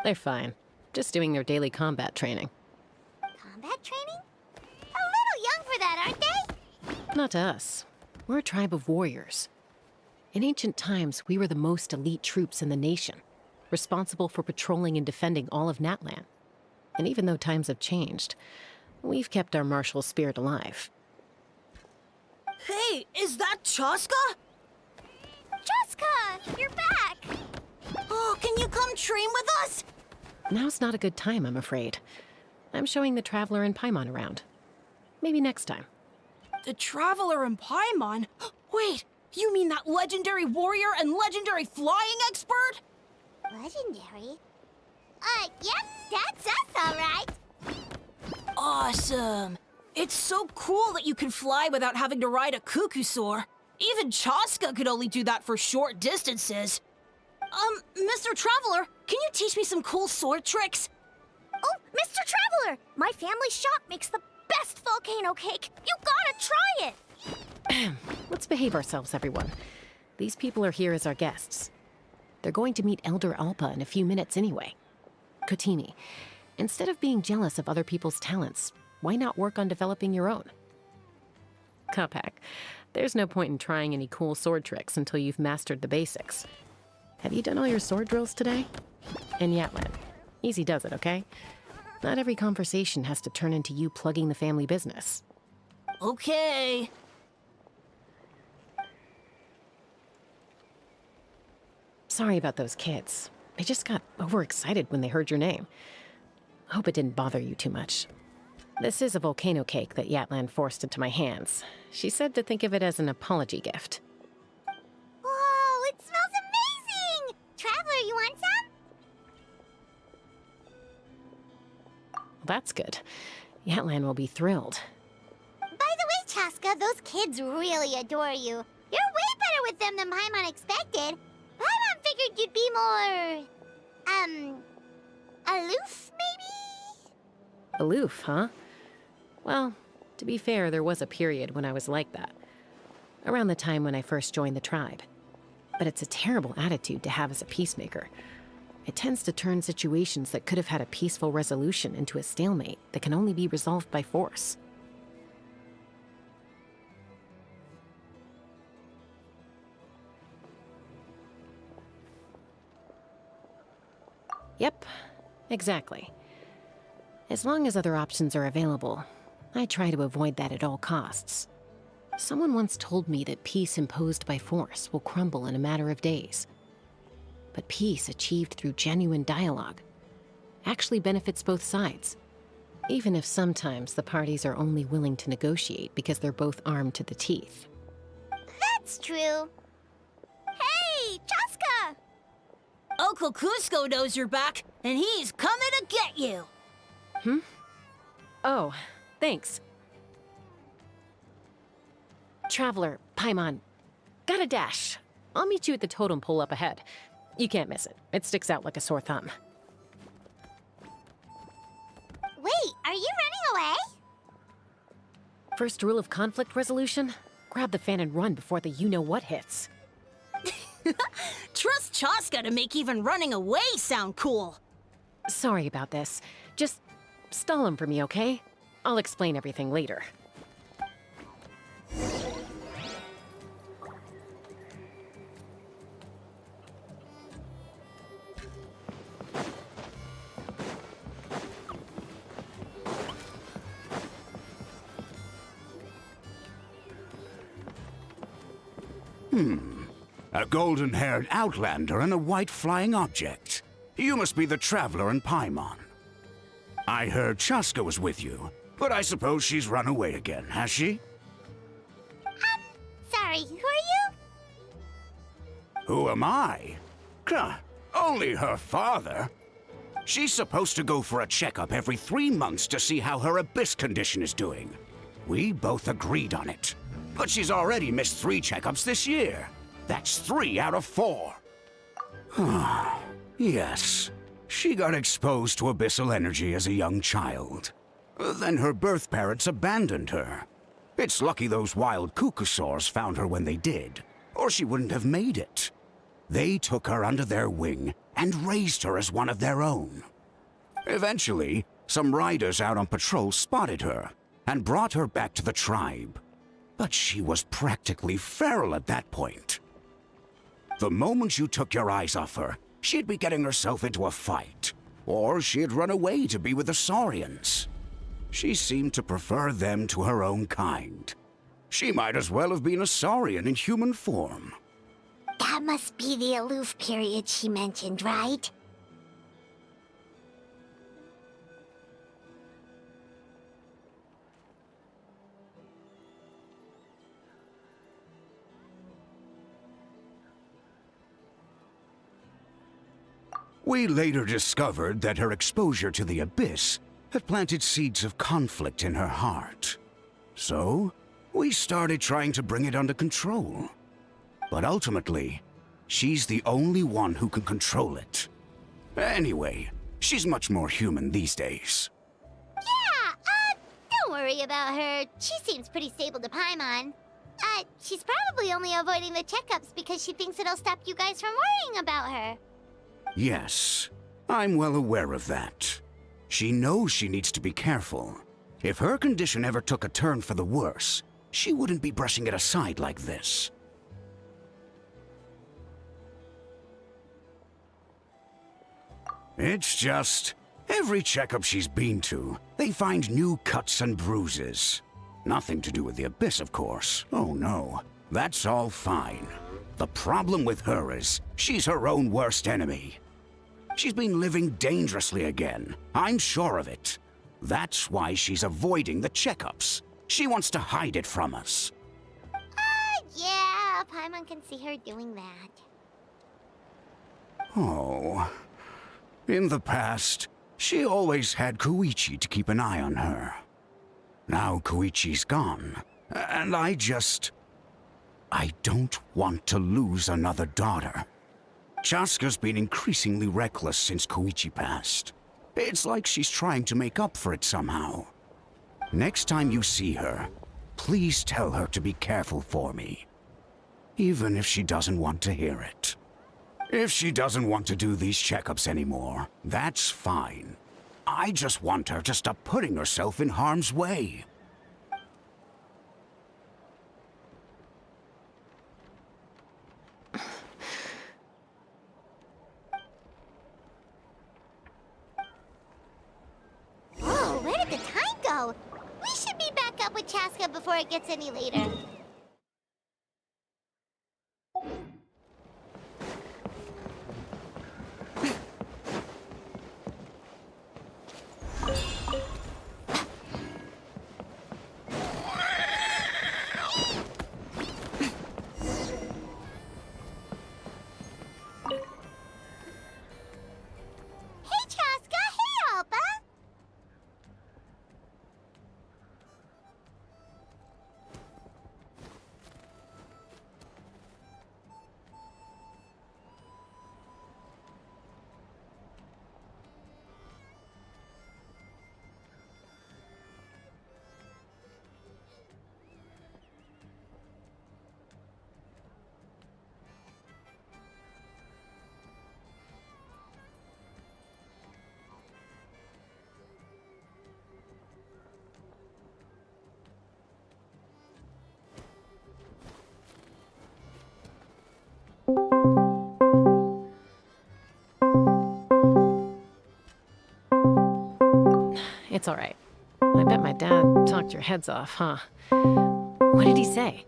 They're fine. Just doing their daily combat training. Combat training? A little young for that, aren't they? Not to us. We're a tribe of warriors. In ancient times, we were the most elite troops in the nation, responsible for patrolling and defending all of Natlan. And even though times have changed, we've kept our martial spirit alive. Hey, is that Chaska? Chaska, you're back! Oh, can you come train with us? Now's not a good time, I'm afraid. I'm showing the Traveler and Paimon around. Maybe next time. The Traveler and Paimon? Wait, you mean that legendary warrior and legendary flying expert? Legendary? Yep, that's us, all right. Awesome. It's so cool that you can fly without having to ride a Kukusaur. Even Chaska could only do that for short distances. Mr. Traveler, can you teach me some cool sword tricks? Oh, Mr. Traveler! My family shop makes the best volcano cake! You gotta try it! Let's behave ourselves, everyone. These people are here as our guests. They're going to meet Elder Alpa in a few minutes anyway. Kotini, instead of being jealous of other people's talents, why not work on developing your own? Kapak, there's no point in trying any cool sword tricks until you've mastered the basics. Have you done all your sword drills today? And Yatlan, easy does it, okay? Not every conversation has to turn into you plugging the family business. Okay. Sorry about those kids. They just got overexcited when they heard your name. Hope it didn't bother you too much. This is a volcano cake that Yatlan forced into my hands. She said to think of it as an apology gift. Whoa, it smells amazing! Traveler, you want some? Well, that's good. Yatlan will be thrilled. By the way, Chaska, those kids really adore you. You're way better with them than Paimon expected. Paimon figured you'd be more... aloof, maybe? Aloof, huh? Well, to be fair, there was a period when I was like that. Around the time when I first joined the tribe. But it's a terrible attitude to have as a peacemaker. It tends to turn situations that could have had a peaceful resolution into a stalemate that can only be resolved by force. Yep, exactly. As long as other options are available, I try to avoid that at all costs. Someone once told me that peace imposed by force will crumble in a matter of days. But peace achieved through genuine dialogue actually benefits both sides, even if sometimes the parties are only willing to negotiate because they're both armed to the teeth. That's true. Hey, Chaska! Uncle Cusco knows you're back, and he's coming to get you. Oh, thanks. Traveler, Paimon, gotta dash. I'll meet you at the totem pole up ahead. You can't miss it. It sticks out like a sore thumb. Wait, are you running away? First rule of conflict resolution? Grab the fan and run before the you-know-what hits. Trust Chaska to make even running away sound cool. Sorry about this. Just stall him for me, okay? I'll explain everything later. A golden-haired outlander and a white flying object. You must be the Traveler and Paimon. I heard Chaska was with you, but I suppose she's run away again, has she? Sorry, who are you? Who am I? Only her father. She's supposed to go for a checkup every 3 months to see how her abyss condition is doing. We both agreed on it. But she's already missed 3 checkups this year. That's 3 out of 4. Yes. She got exposed to abyssal energy as a young child. Then her birth parents abandoned her. It's lucky those wild Kukusaurs found her when they did, or she wouldn't have made it. They took her under their wing and raised her as one of their own. Eventually, some riders out on patrol spotted her and brought her back to the tribe. But she was practically feral at that point. The moment you took your eyes off her, she'd be getting herself into a fight, or she'd run away to be with the Saurians. She seemed to prefer them to her own kind. She might as well have been a Saurian in human form. That must be the aloof period she mentioned, right? We later discovered that her exposure to the Abyss had planted seeds of conflict in her heart. So, we started trying to bring it under control. But ultimately, she's the only one who can control it. Anyway, she's much more human these days. Yeah, don't worry about her. She seems pretty stable to Paimon. She's probably only avoiding the checkups because she thinks it'll stop you guys from worrying about her. Yes, I'm well aware of that. She knows she needs to be careful. If her condition ever took a turn for the worse, she wouldn't be brushing it aside like this. It's just, every checkup she's been to, they find new cuts and bruises. Nothing to do with the Abyss, of course. Oh no, that's all fine. The problem with her is, she's her own worst enemy. She's been living dangerously again. I'm sure of it. That's why she's avoiding the checkups. She wants to hide it from us. Yeah, Paimon can see her doing that. Oh. In the past, she always had Koichi to keep an eye on her. Now Koichi's gone, and I don't want to lose another daughter. Chaska's been increasingly reckless since Koichi passed. It's like she's trying to make up for it somehow. Next time you see her, please tell her to be careful for me. Even if she doesn't want to hear it. If she doesn't want to do these checkups anymore, that's fine. I just want her to stop putting herself in harm's way. Whoa, where did the time go? We should be back up with Chaska before it gets any later. Hey, Chaska! Hey, Alba! It's all right. I bet my dad talked your heads off, huh? What did he say?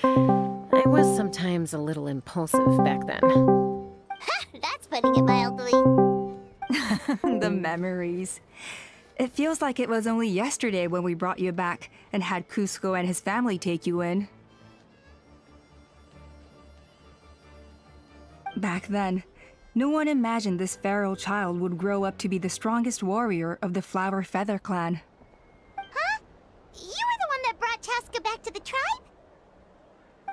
I was sometimes a little impulsive back then. That's putting it mildly. The memories. It feels like it was only yesterday when we brought you back and had Kuzco and his family take you in. Back then, no one imagined this feral child would grow up to be the strongest warrior of the Flower Feather clan. Huh? You were the one that brought Chaska back to the tribe?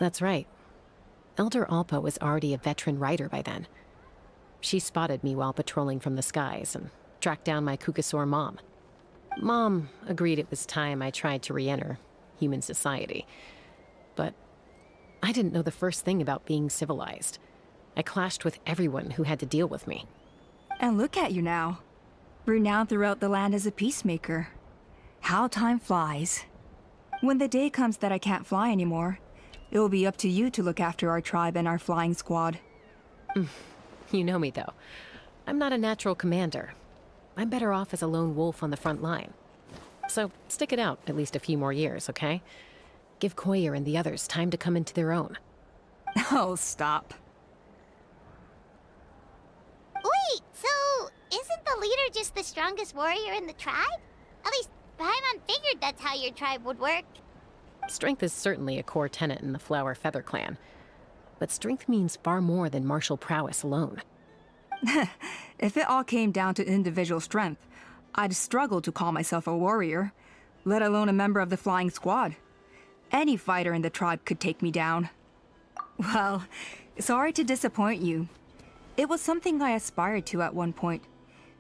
That's right. Elder Alpa was already a veteran rider by then. She spotted me while patrolling from the skies and tracked down my Kukasaur mom. Mom agreed it was time I tried to re-enter, human society. But I didn't know the first thing about being civilized. I clashed with everyone who had to deal with me. And look at you now, renowned throughout the land as a peacemaker. How time flies. When the day comes that I can't fly anymore, it will be up to you to look after our tribe and our flying squad. You know me, though. I'm not a natural commander. I'm better off as a lone wolf on the front line. So stick it out at least a few more years, okay? Give Koyer and the others time to come into their own. Oh, stop. Wait, so isn't the leader just the strongest warrior in the tribe? At least Paimon figured that's how your tribe would work. Strength is certainly a core tenet in the Flower Feather clan. But strength means far more than martial prowess alone. If it all came down to individual strength, I'd struggle to call myself a warrior, let alone a member of the flying squad. Any fighter in the tribe could take me down. Well, sorry to disappoint you. It was something I aspired to at one point.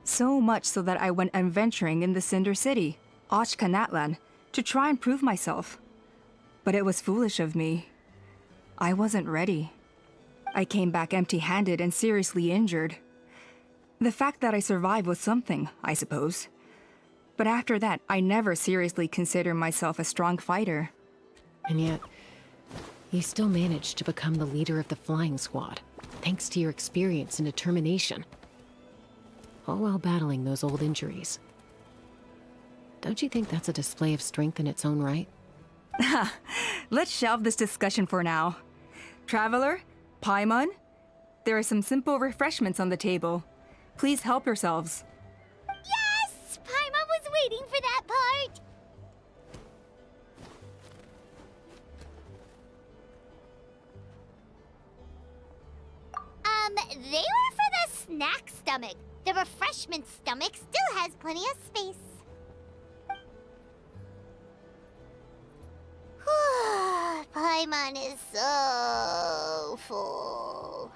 So much so that I went adventuring in the Cinder City, Ashkanatlan, to try and prove myself. But it was foolish of me. I wasn't ready. I came back empty-handed and seriously injured. The fact that I survived was something, I suppose. But after that, I never seriously considered myself a strong fighter. And yet, you still managed to become the leader of the flying squad, thanks to your experience and determination. All while battling those old injuries. Don't you think that's a display of strength in its own right? Let's shelve this discussion for now. Traveler, Paimon, there are some simple refreshments on the table. Please help yourselves. Yes! Paimon was waiting for that part! They were for the snack stomach. The refreshment stomach still has plenty of space. Paimon is so full.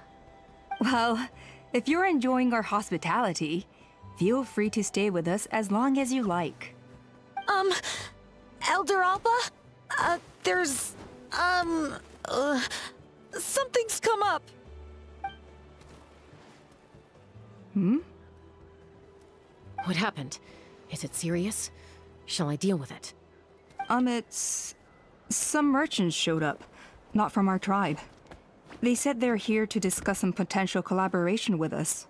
Well, if you're enjoying our hospitality, feel free to stay with us as long as you like. Elder Alpa? There's, something's come up. What happened? Is it serious? Shall I deal with it? It's... Some merchants showed up, not from our tribe. They said they're here to discuss some potential collaboration with us.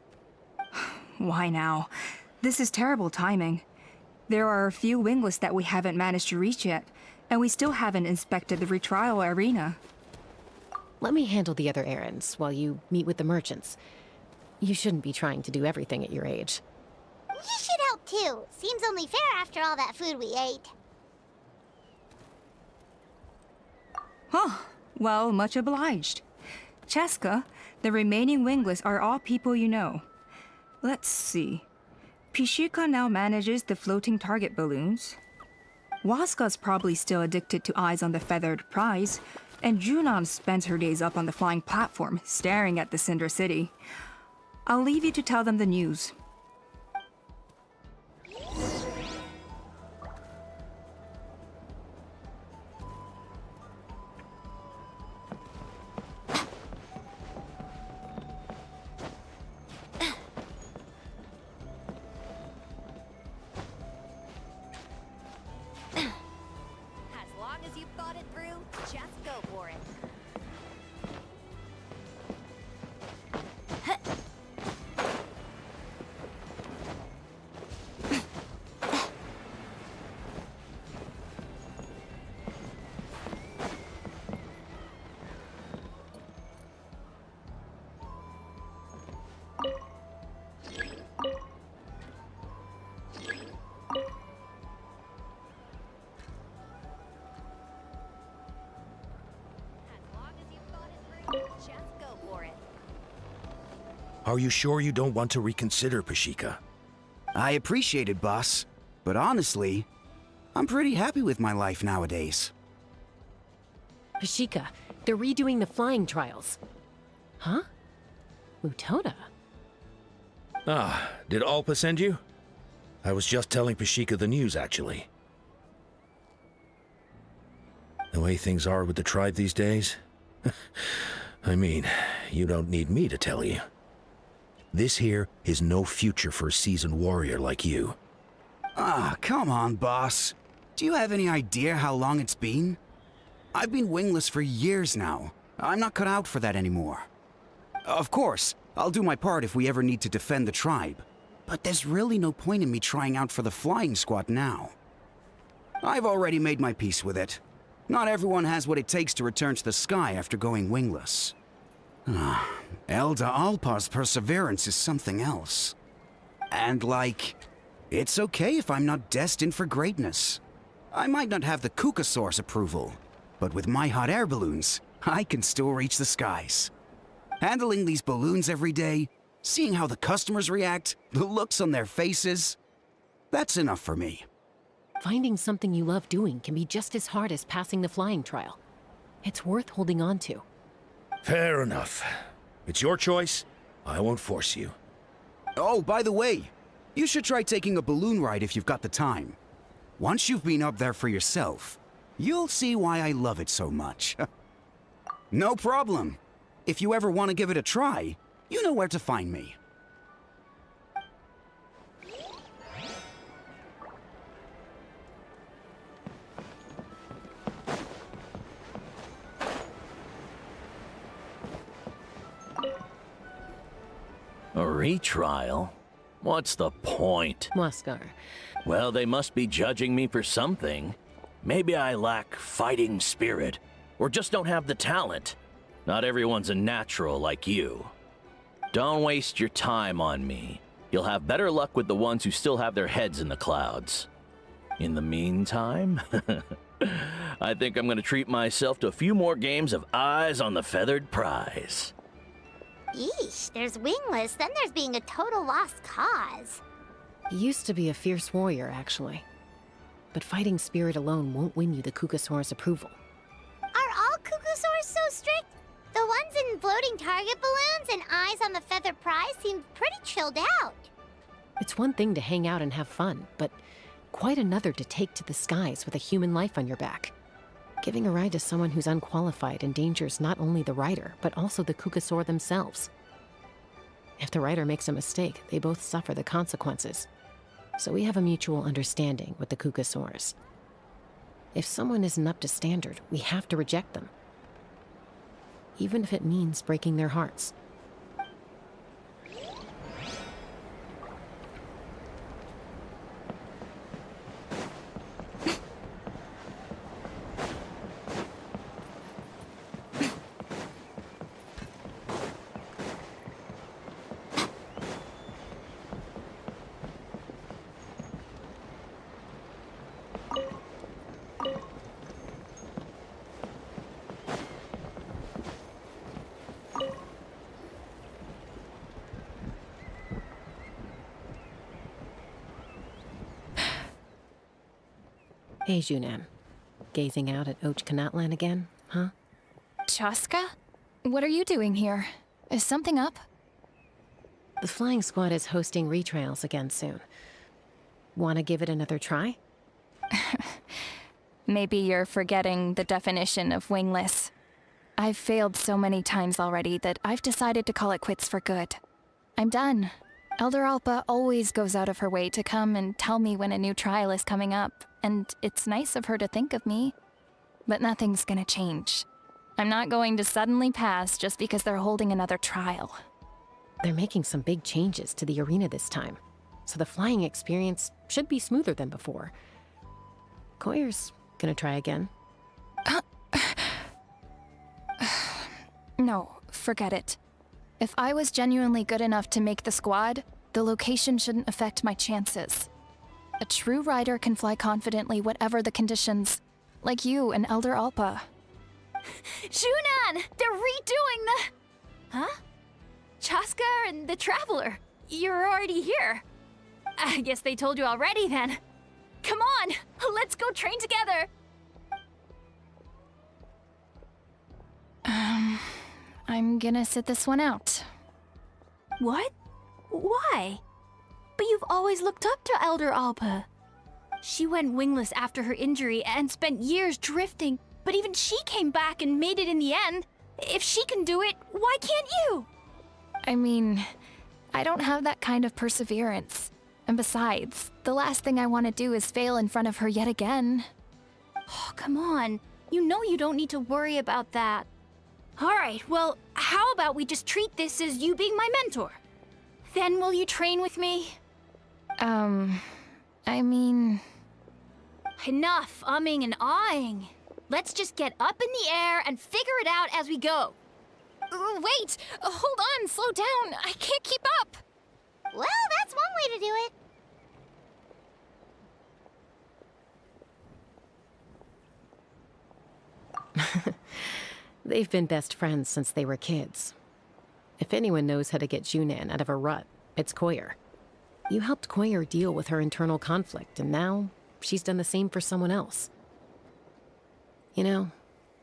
Why now? This is terrible timing. There are a few wingless that we haven't managed to reach yet, and we still haven't inspected the retrial arena. Let me handle the other errands while you meet with the merchants. You shouldn't be trying to do everything at your age. You should help too. Seems only fair after all that food we ate. Huh. Well, much obliged. Cheska, the remaining wingless are all people you know. Let's see. Pishika now manages the floating target balloons. Waska's probably still addicted to eyes on the feathered prize, and Junon spends her days up on the flying platform, staring at the Cinder City. I'll leave you to tell them the news. As long as you've thought it through, just go for it. As long as you've thought it through, just go for it. Are you sure you don't want to reconsider, Pashika? I appreciate it, boss. But honestly, I'm pretty happy with my life nowadays. Pashika, they're redoing the flying trials. Huh? Mutona? Ah, did Alpa send you? I was just telling Pashika the news, actually. The way things are with the tribe these days? I mean, you don't need me to tell you. This here is no future for a seasoned warrior like you. Ah, come on, boss. Do you have any idea how long it's been? I've been wingless for years now. I'm not cut out for that anymore. Of course, I'll do my part if we ever need to defend the tribe. But there's really no point in me trying out for the flying squad now. I've already made my peace with it. Not everyone has what it takes to return to the sky after going wingless. Elder Alpa's perseverance is something else. And it's okay if I'm not destined for greatness. I might not have the Kukasaur's approval, but with my hot air balloons, I can still reach the skies. Handling these balloons every day, seeing how the customers react, the looks on their faces, that's enough for me. Finding something you love doing can be just as hard as passing the flying trial. It's worth holding on to. Fair enough. It's your choice. I won't force you. Oh, by the way, you should try taking a balloon ride if you've got the time. Once you've been up there for yourself, you'll see why I love it so much. No problem. If you ever want to give it a try, you know where to find me. A retrial? What's the point? Muskar, Well, they must be judging me for something. Maybe I lack fighting spirit, or just don't have the talent. Not everyone's a natural like you. Don't waste your time on me. You'll have better luck with the ones who still have their heads in the clouds. In the meantime, I think I'm gonna treat myself to a few more games of Eyes on the Feathered Prize. Yeesh, there's wingless, then there's being a total lost cause. he used to be a fierce warrior, actually. But fighting spirit alone won't win you the Kukasaur's approval. Are all Kukusaurs so strict? The ones in floating target balloons and Eyes on the Feathered Prize seem pretty chilled out. It's one thing to hang out and have fun, but quite another to take to the skies with a human life on your back. Giving a ride to someone who's unqualified endangers not only the rider, but also the Kukasaur themselves. If the rider makes a mistake, they both suffer the consequences. So we have a mutual understanding with the Kukasaurs. If someone isn't up to standard, we have to reject them. Even if it means breaking their hearts. Hey, Junan. Gazing out at Ochkanatlan again, huh? Chaska? What are you doing here? Is something up? The flying squad is hosting retrials again soon. Want to give it another try? Maybe you're forgetting the definition of wingless. I've failed so many times already that I've decided to call it quits for good. I'm done. Elder Alpa always goes out of her way to come and tell me when a new trial is coming up, and it's nice of her to think of me. But nothing's gonna change. I'm not going to suddenly pass just because they're holding another trial. They're making some big changes to the arena this time, so the flying experience should be smoother than before. Koyer's gonna try again. No, forget it. If I was genuinely good enough to make the squad, the location shouldn't affect my chances. A true rider can fly confidently whatever the conditions, like you and Elder Alpa. Junan! They're redoing the... Huh? Chaska and the Traveler. You're already here. I guess they told you already then. Come on, let's go train together. I'm gonna sit this one out. What? Why? But you've always looked up to Elder Alpa. She went wingless after her injury and spent years drifting, but even she came back and made it in the end. If she can do it, why can't you? I mean, I don't have that kind of perseverance. And besides, the last thing I want to do is fail in front of her yet again. Oh, come on. You know you don't need to worry about that. All right, well, how about we just treat this as you being my mentor? Then will you train with me? I mean... Enough umming and ahhing. Let's just get up in the air and figure it out as we go. Wait! Hold on, slow down. I can't keep up. Well, that's one way to do it. They've been best friends since they were kids. If anyone knows how to get Junan out of a rut, it's Koyer. You helped Koyer deal with her internal conflict, and now she's done the same for someone else. You know,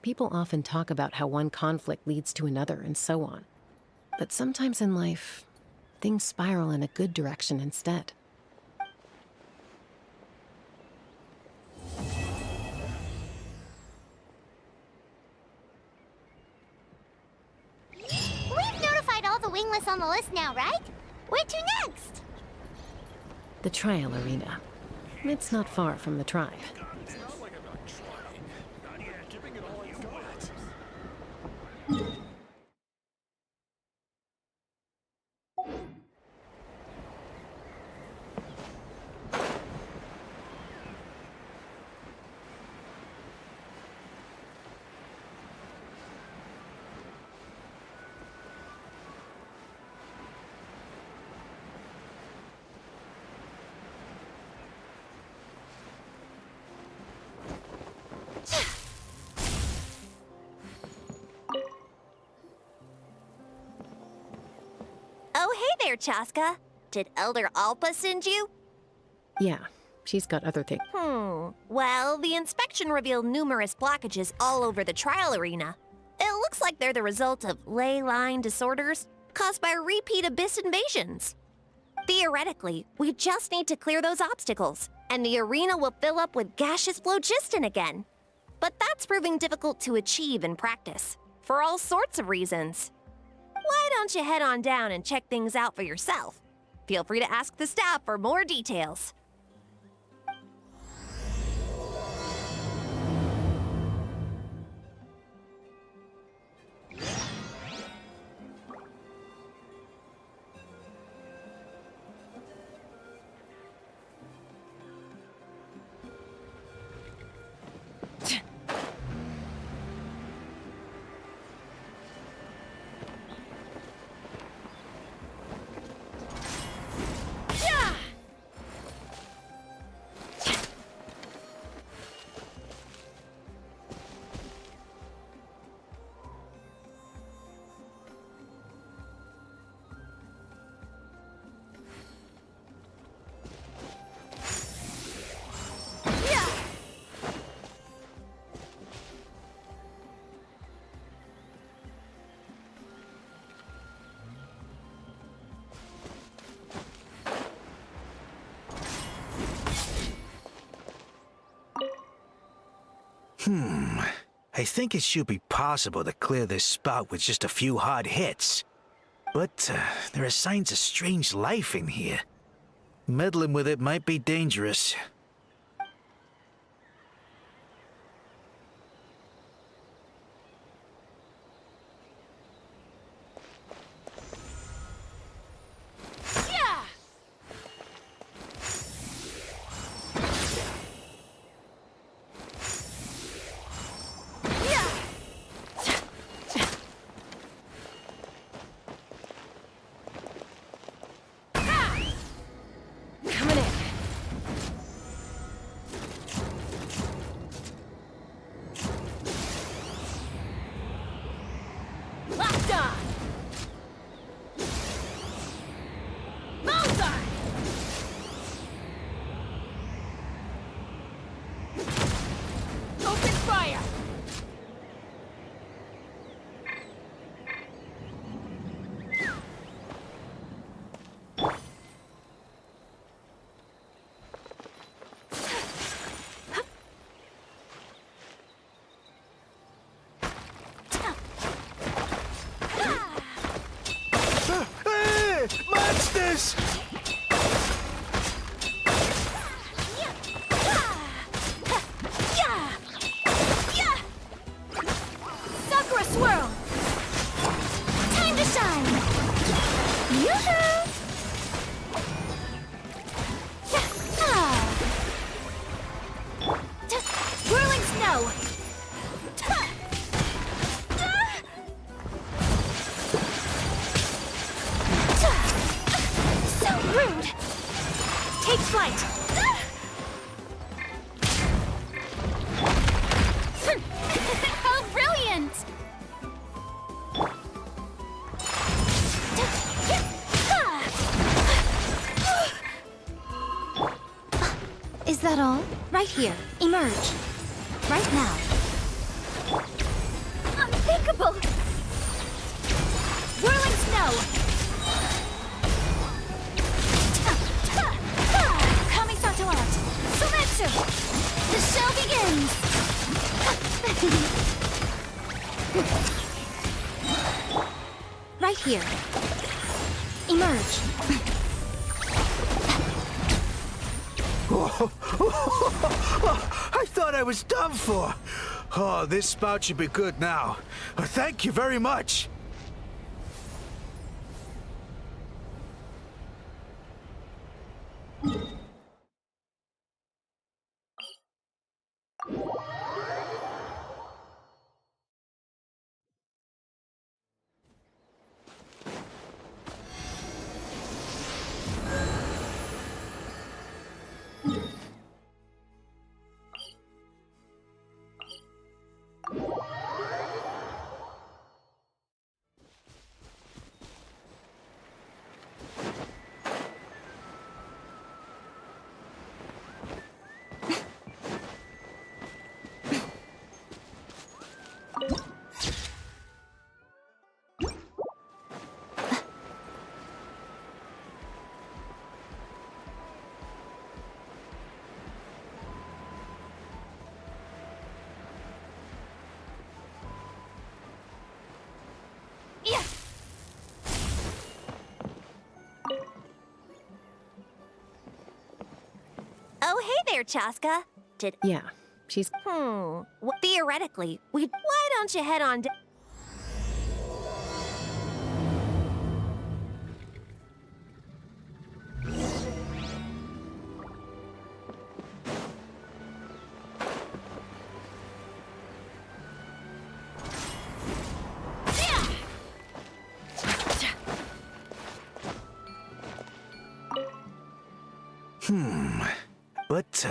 people often talk about how one conflict leads to another and so on. But sometimes in life, things spiral in a good direction instead. We've notified all the wingless on the list now, right? Where to next? The trial arena. It's not far from the tribe. Oh, hey there, Chaska. Did Elder Alpa send you? Yeah, she's got other things. Well, the inspection revealed numerous blockages all over the trial arena. It looks like they're the result of ley line disorders caused by repeat abyss invasions. Theoretically, we just need to clear those obstacles, and the arena will fill up with gaseous phlogiston again. But that's proving difficult to achieve in practice, for all sorts of reasons. Why don't you head on down and check things out for yourself? Feel free to ask the staff for more details. I think it should be possible to clear this spot with just a few hard hits. But there are signs of strange life in here. Meddling with it might be dangerous. flight! How brilliant! Is that all? Right here. Emerge. Right now. Unthinkable! Whirling snow! Kamisato art! Sometsu! The show begins! Right here. Emerge. I thought I was done for. Oh, this spout should be good now. Thank you very much. Oh, hey there, Chaska. Yeah, she's. Theoretically, why don't you head on down? But,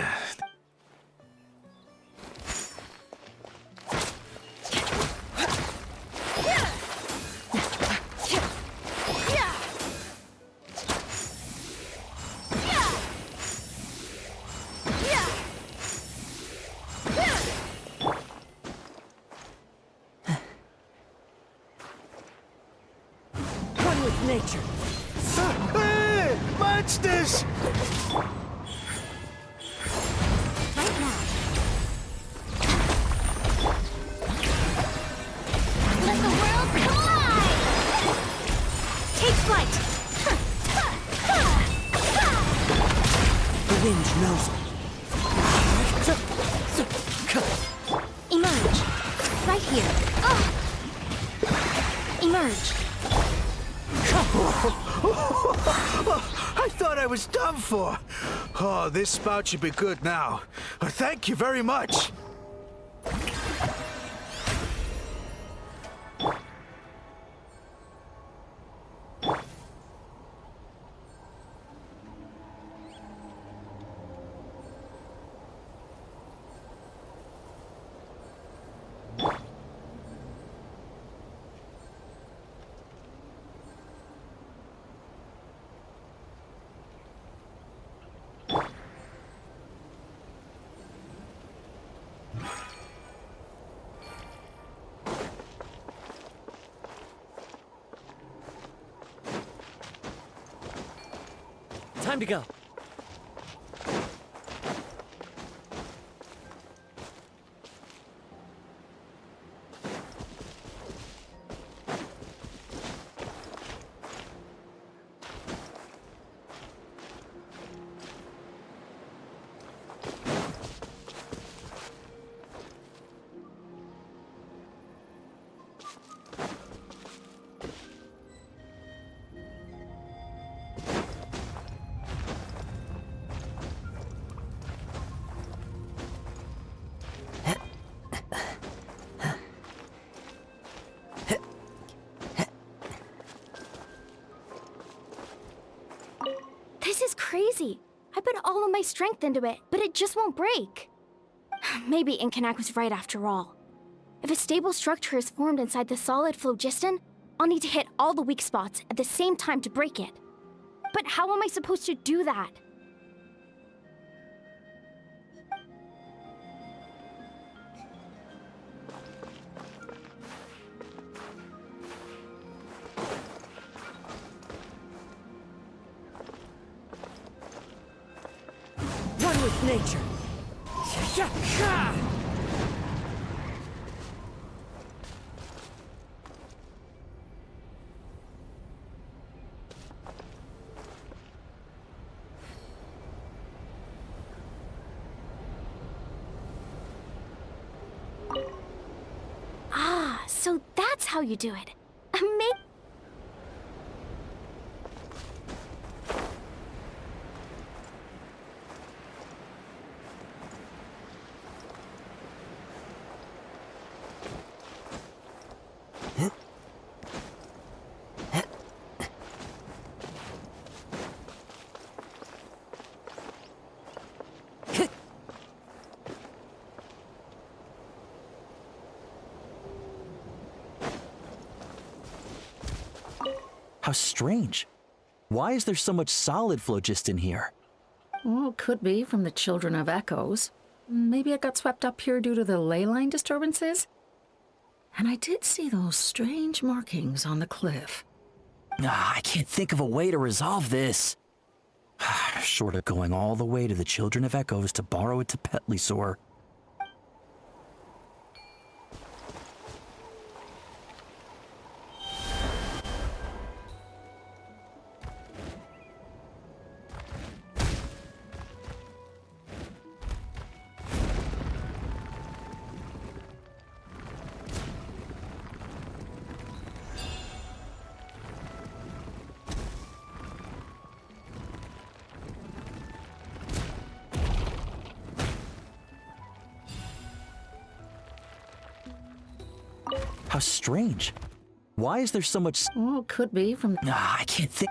One with nature. Hey! Monsters! Right now. Let the world collide! Take flight! The wind knows me. Emerge. Right here. Emerge. I thought I was done for. Oh, this spout should be good now. Thank you very much. Time to go. This is crazy. I put all of my strength into it, but it just won't break. Maybe Inkanak was right after all. If a stable structure is formed inside the solid phlogiston, I'll need to hit all the weak spots at the same time to break it. But how am I supposed to do that? One with nature. Ah, so that's how you do it. How strange. Why is there so much solid phlogiston here? Well, could be from the Children of Echoes. Maybe it got swept up here due to the ley line disturbances? And I did see those strange markings on the cliff. I can't think of a way to resolve this. Short of going all the way to the Children of Echoes to borrow it to Petlisaur. How strange. Why is there so much... Well, could be from... I can't think...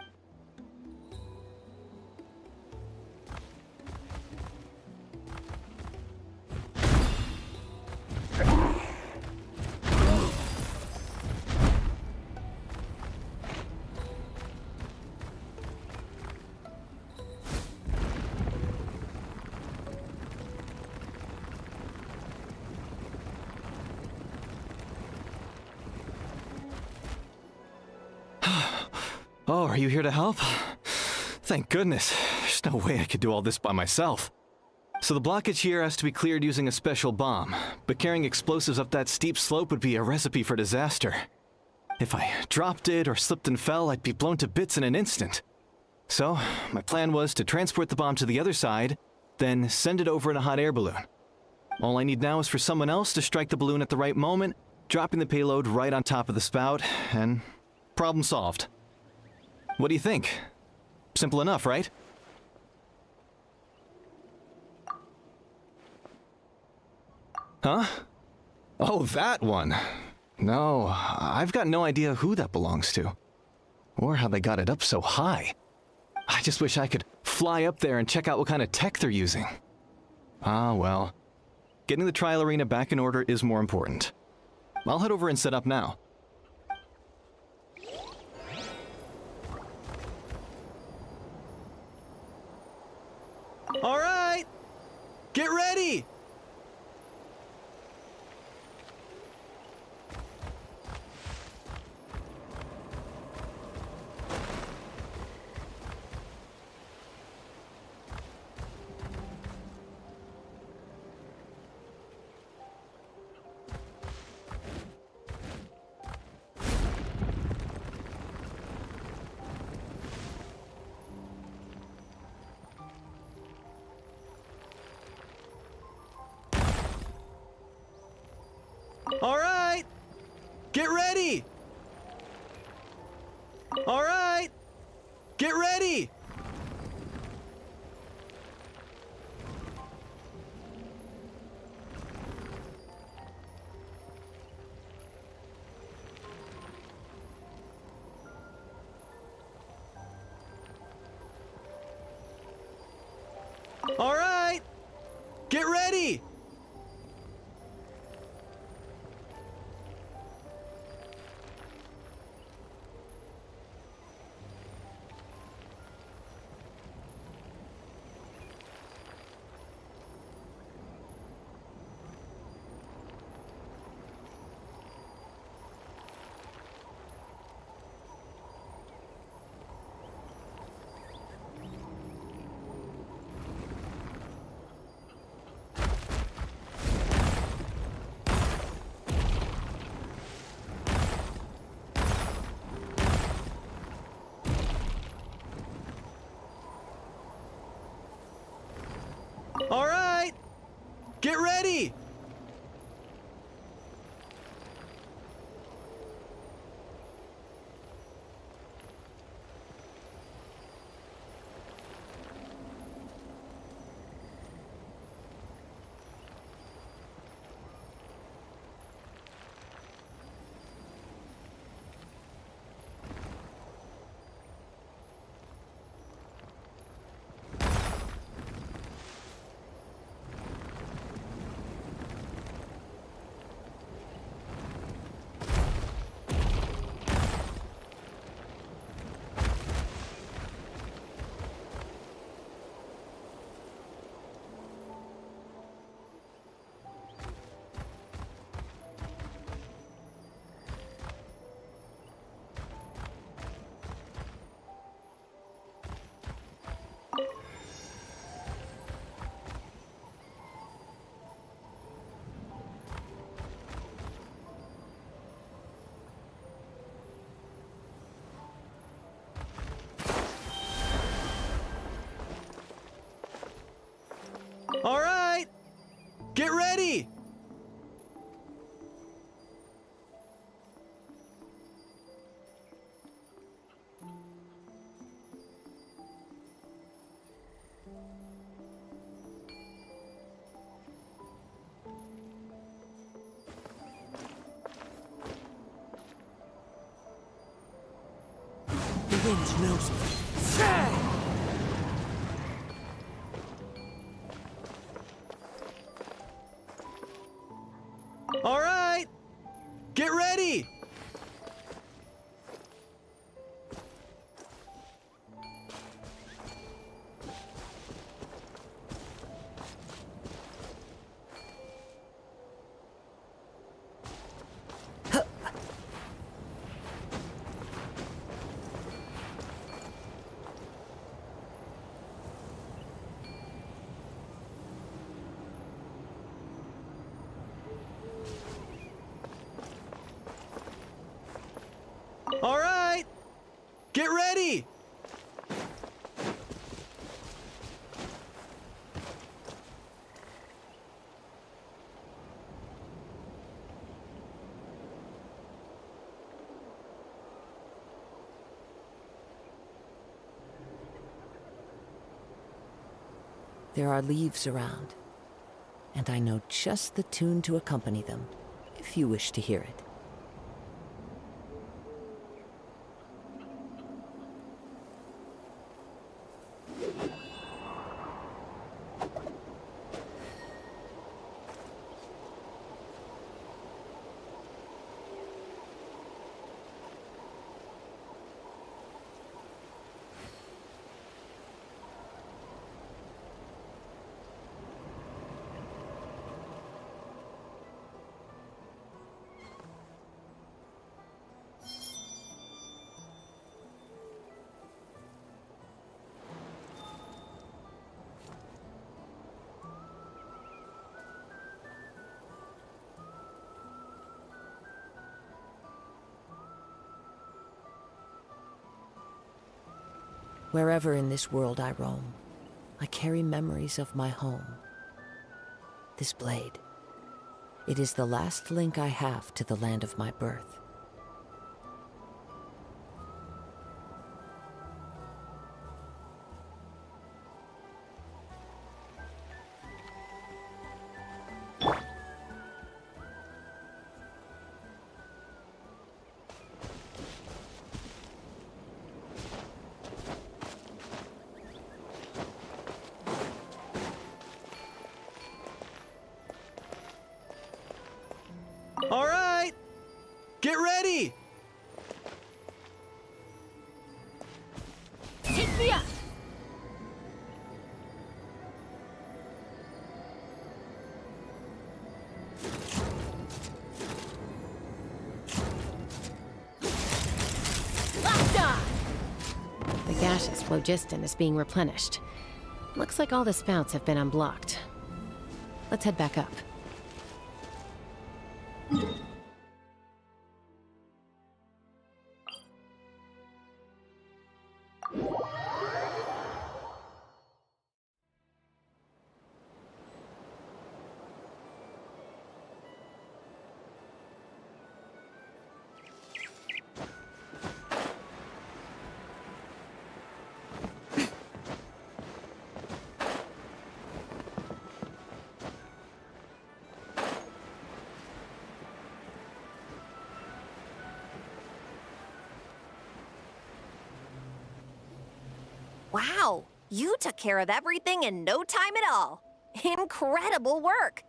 Oh, are you here to help? Thank goodness. There's no way I could do all this by myself. So the blockage here has to be cleared using a special bomb, but carrying explosives up that steep slope would be a recipe for disaster. If I dropped it or slipped and fell, I'd be blown to bits in an instant. So, my plan was to transport the bomb to the other side, then send it over in a hot air balloon. All I need now is for someone else to strike the balloon at the right moment, dropping the payload right on top of the spout, and problem solved. What do you think? Simple enough, right? Huh? Oh, that one. No, I've got no idea who that belongs to. Or how they got it up so high. I just wish I could fly up there and check out what kind of tech they're using. Ah, well. Getting the trial arena back in order is more important. I'll head over and set up now. All right! Get ready! All right! Get ready! All right! Get ready! Get ready! All right! Get ready! All right! Get ready! The wind knows me. Say! All right! Get ready! All right! Get ready! There are leaves around, and I know just the tune to accompany them, if you wish to hear it. Wherever in this world I roam, I carry memories of my home. This blade, it is the last link I have to the land of my birth. The gaseous phlogiston is being replenished. Looks like all the spouts have been unblocked. Let's head back up. Wow, you took care of everything in no time at all. Incredible work.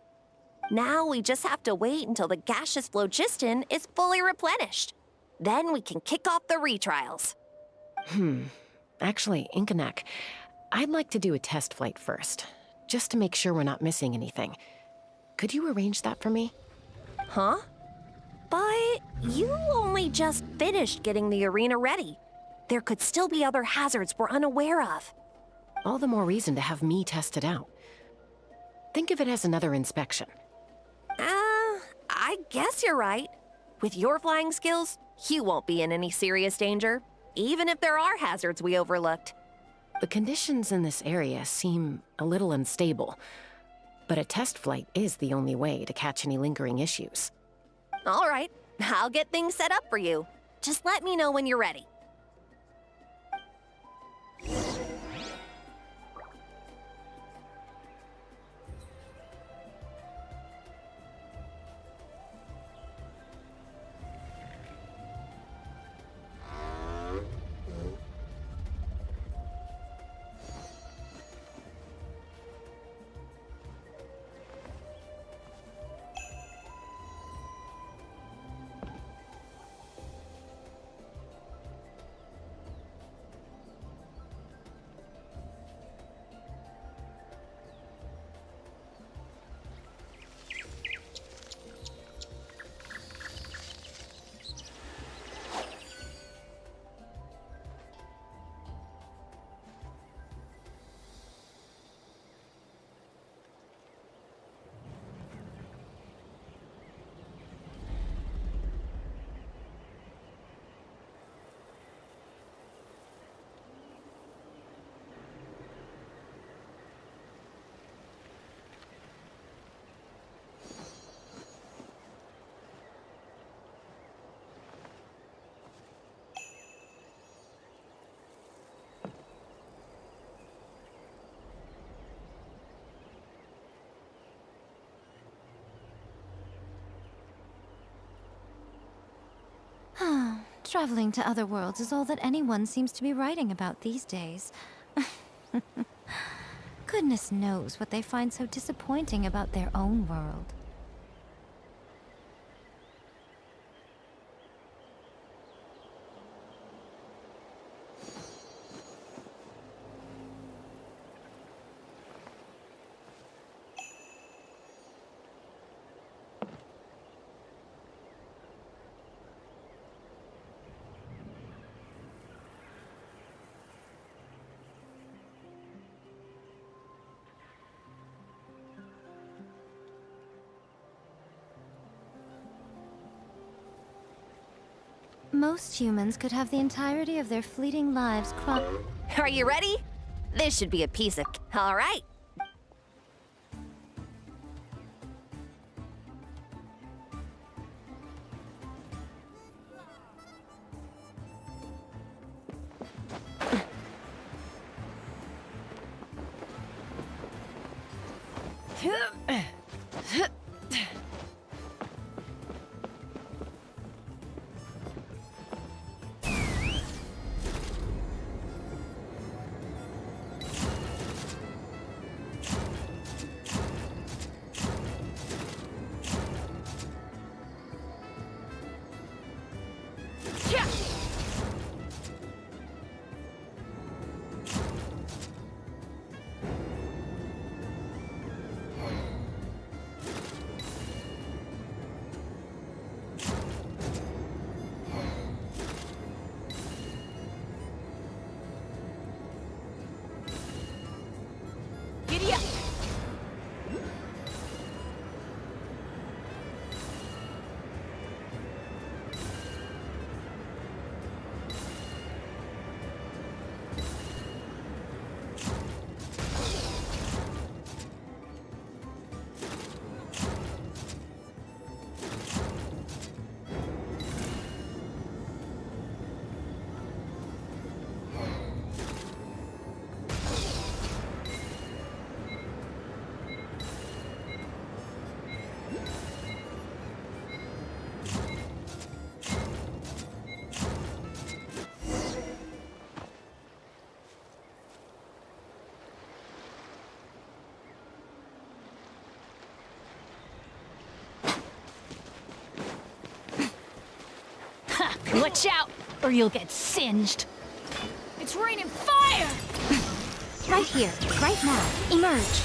Now we just have to wait until the gaseous phlogiston is fully replenished. Then we can kick off the retrials. Actually, Inkanak, I'd like to do a test flight first, just to make sure we're not missing anything. Could you arrange that for me? Huh? But you only just finished getting the arena ready. There could still be other hazards we're unaware of. All the more reason to have me test it out. Think of it as another inspection. I guess you're right. With your flying skills, you won't be in any serious danger, even if there are hazards we overlooked. The conditions in this area seem a little unstable, but a test flight is the only way to catch any lingering issues. All right, I'll get things set up for you. Just let me know when you're ready. Traveling to other worlds is all that anyone seems to be writing about these days. Goodness knows what they find so disappointing about their own world. Most humans could have the entirety of their fleeting lives cropped. Are you ready? This should be a piece of... All right. Watch out, or you'll get singed. It's raining fire! Right here, right now. Emerge.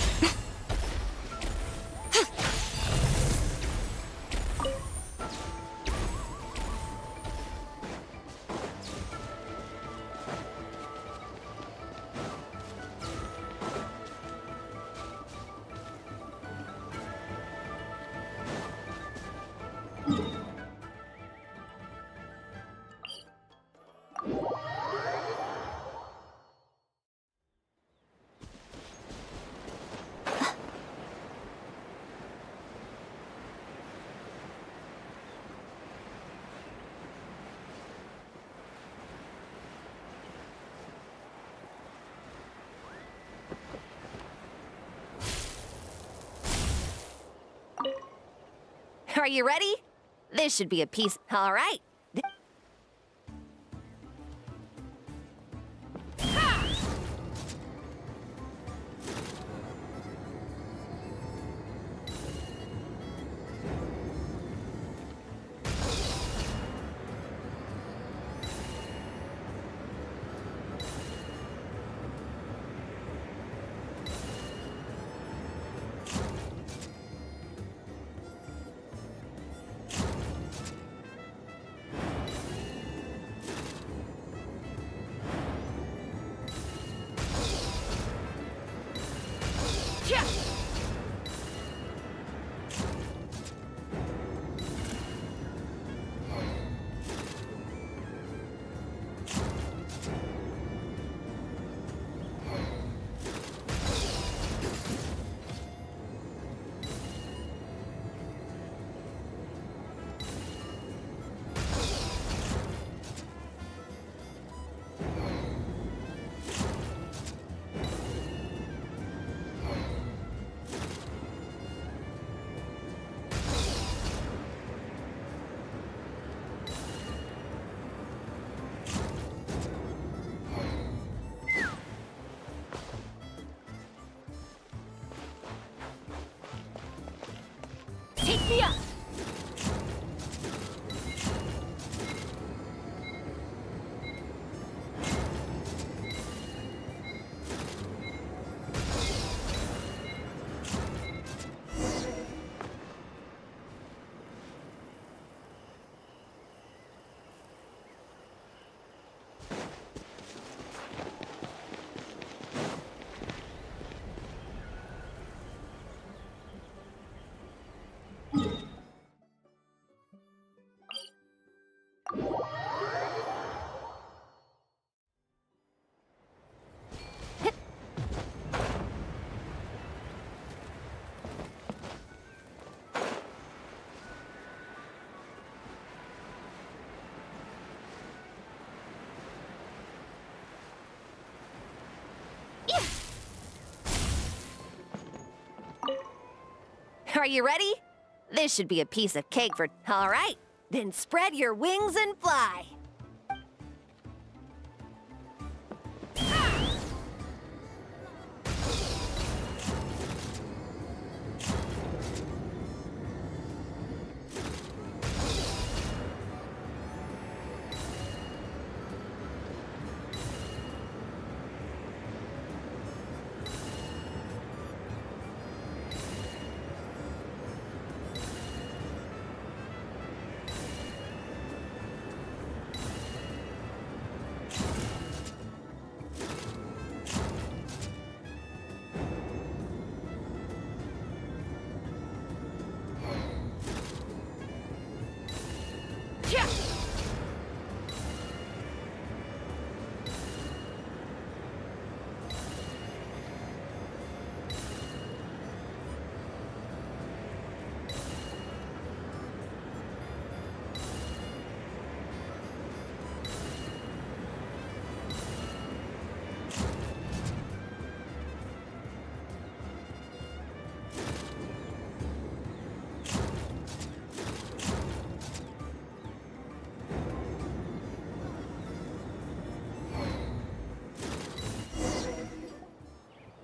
Are you ready? This should be a piece. All right. Take me up! Are you ready? This should be a piece of cake for... All right, then spread your wings and fly.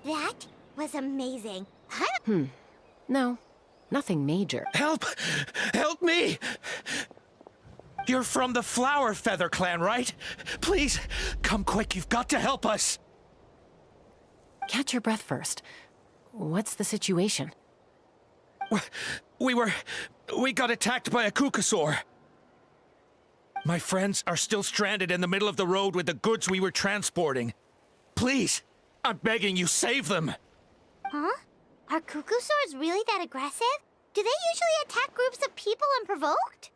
That was amazing. No, nothing major. Help! Help me! You're from the Flower Feather clan, right? Please, come quick. You've got to help us. Catch your breath first. What's the situation? We got attacked by a Kukusaur. My friends are still stranded in the middle of the road with the goods we were transporting. Please, I'm begging you, save them. Huh? Are Kukusaurs really that aggressive? Do they usually attack groups of people unprovoked?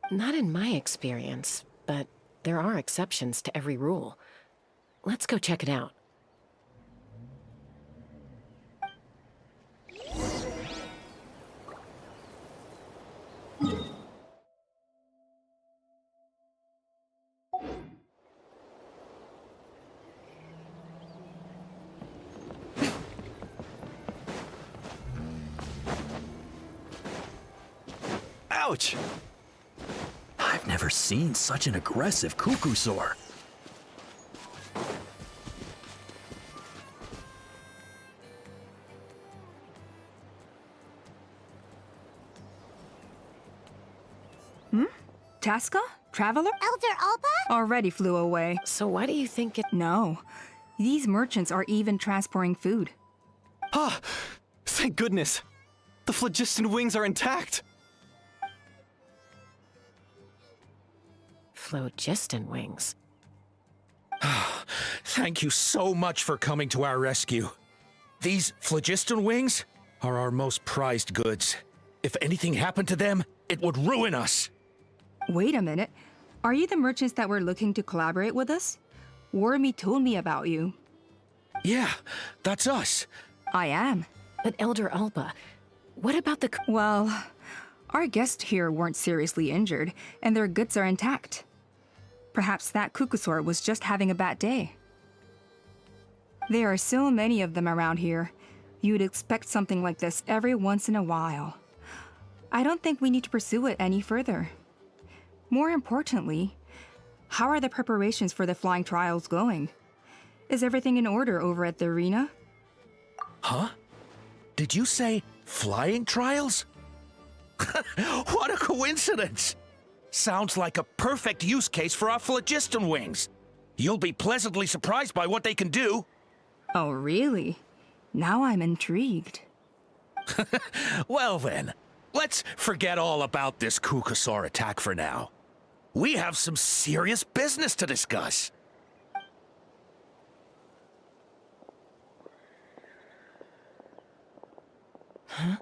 Not in my experience, but there are exceptions to every rule. Let's go check it out. Ouch! I've never seen such an aggressive Kukusaur. Chaska? Traveler? Elder Alpa? Already flew away. So why do you think it... No. These merchants are even transporting food. Ah! Thank goodness! The phlogiston wings are intact! Phlogiston wings. Thank you so much for coming to our rescue. These phlogiston wings are our most prized goods. If anything happened to them, it would ruin us. Wait a minute. Are you the merchants that were looking to collaborate with us? Wormy told me about you. Yeah, that's us. I am. But Elder Alpa, what about the... Well, our guests here weren't seriously injured, and their goods are intact. Perhaps that Kukusaur was just having a bad day. There are so many of them around here. You'd expect something like this every once in a while. I don't think we need to pursue it any further. More importantly, how are the preparations for the flying trials going? Is everything in order over at the arena? Huh? Did you say flying trials? What a coincidence! Sounds like a perfect use case for our phlogiston wings. You'll be pleasantly surprised by what they can do. Oh, really? Now I'm intrigued. Well then, let's forget all about this Kukusaur attack for now. We have some serious business to discuss. Huh?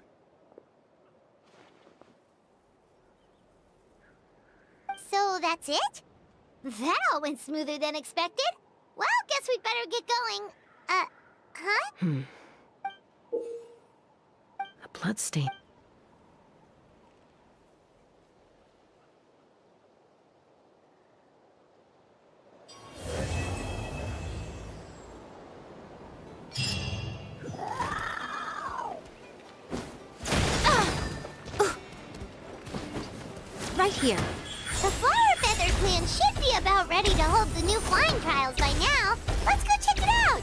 So that's it? That all went smoother than expected. Well, guess we'd better get going. Huh? A bloodstain. Right here. The Flower Feather clan should be about ready to hold the new flying trials by now. Let's go check it out.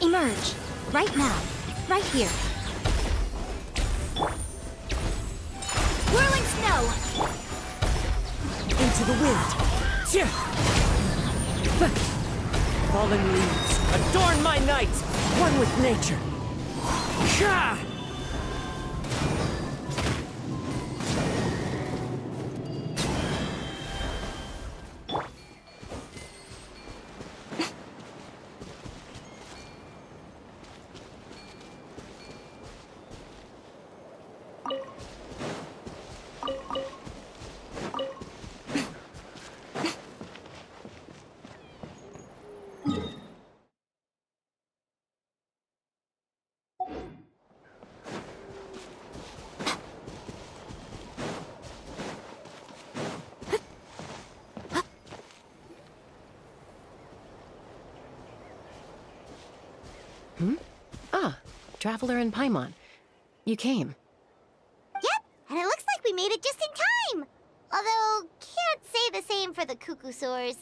Emerge. Right now. Right here. Whirling snow! Into the wind. Fallen leaves, adorn my night, one with nature. Shah! Traveler and Paimon. You came. Yep, and it looks like we made it just in time. Although, can't say the same for the Kukusaurs.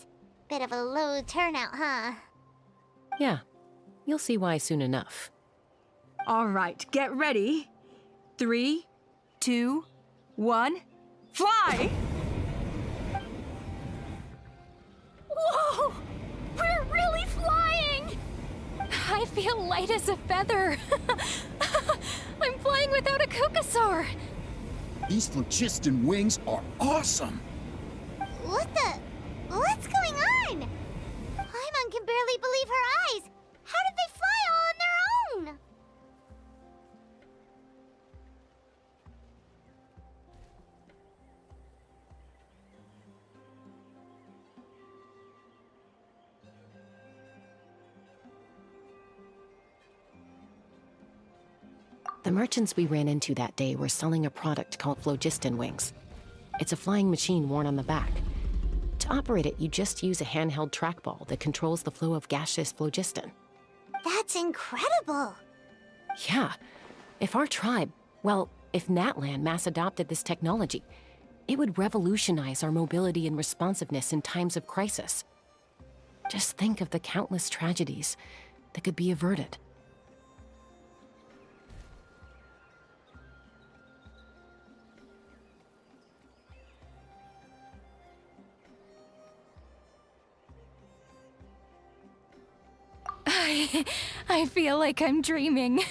Bit of a low turnout, huh? Yeah, You'll see why soon enough. All right, get ready. 3, 2, 1, fly! Whoa! We're really flying! I feel light as a feather. I'm flying without a Kukasaur. These phlogiston wings are awesome! What's going on? Paimon can barely believe her eyes. How did they fly all on their own? The merchants we ran into that day were selling a product called phlogiston wings. It's a flying machine worn on the back. To operate it, you just use a handheld trackball that controls the flow of gaseous phlogiston. That's incredible. Yeah. If our tribe, well, if Natlan mass adopted this technology, it would revolutionize our mobility and responsiveness in times of crisis. Just think of the countless tragedies that could be averted. I feel like I'm dreaming.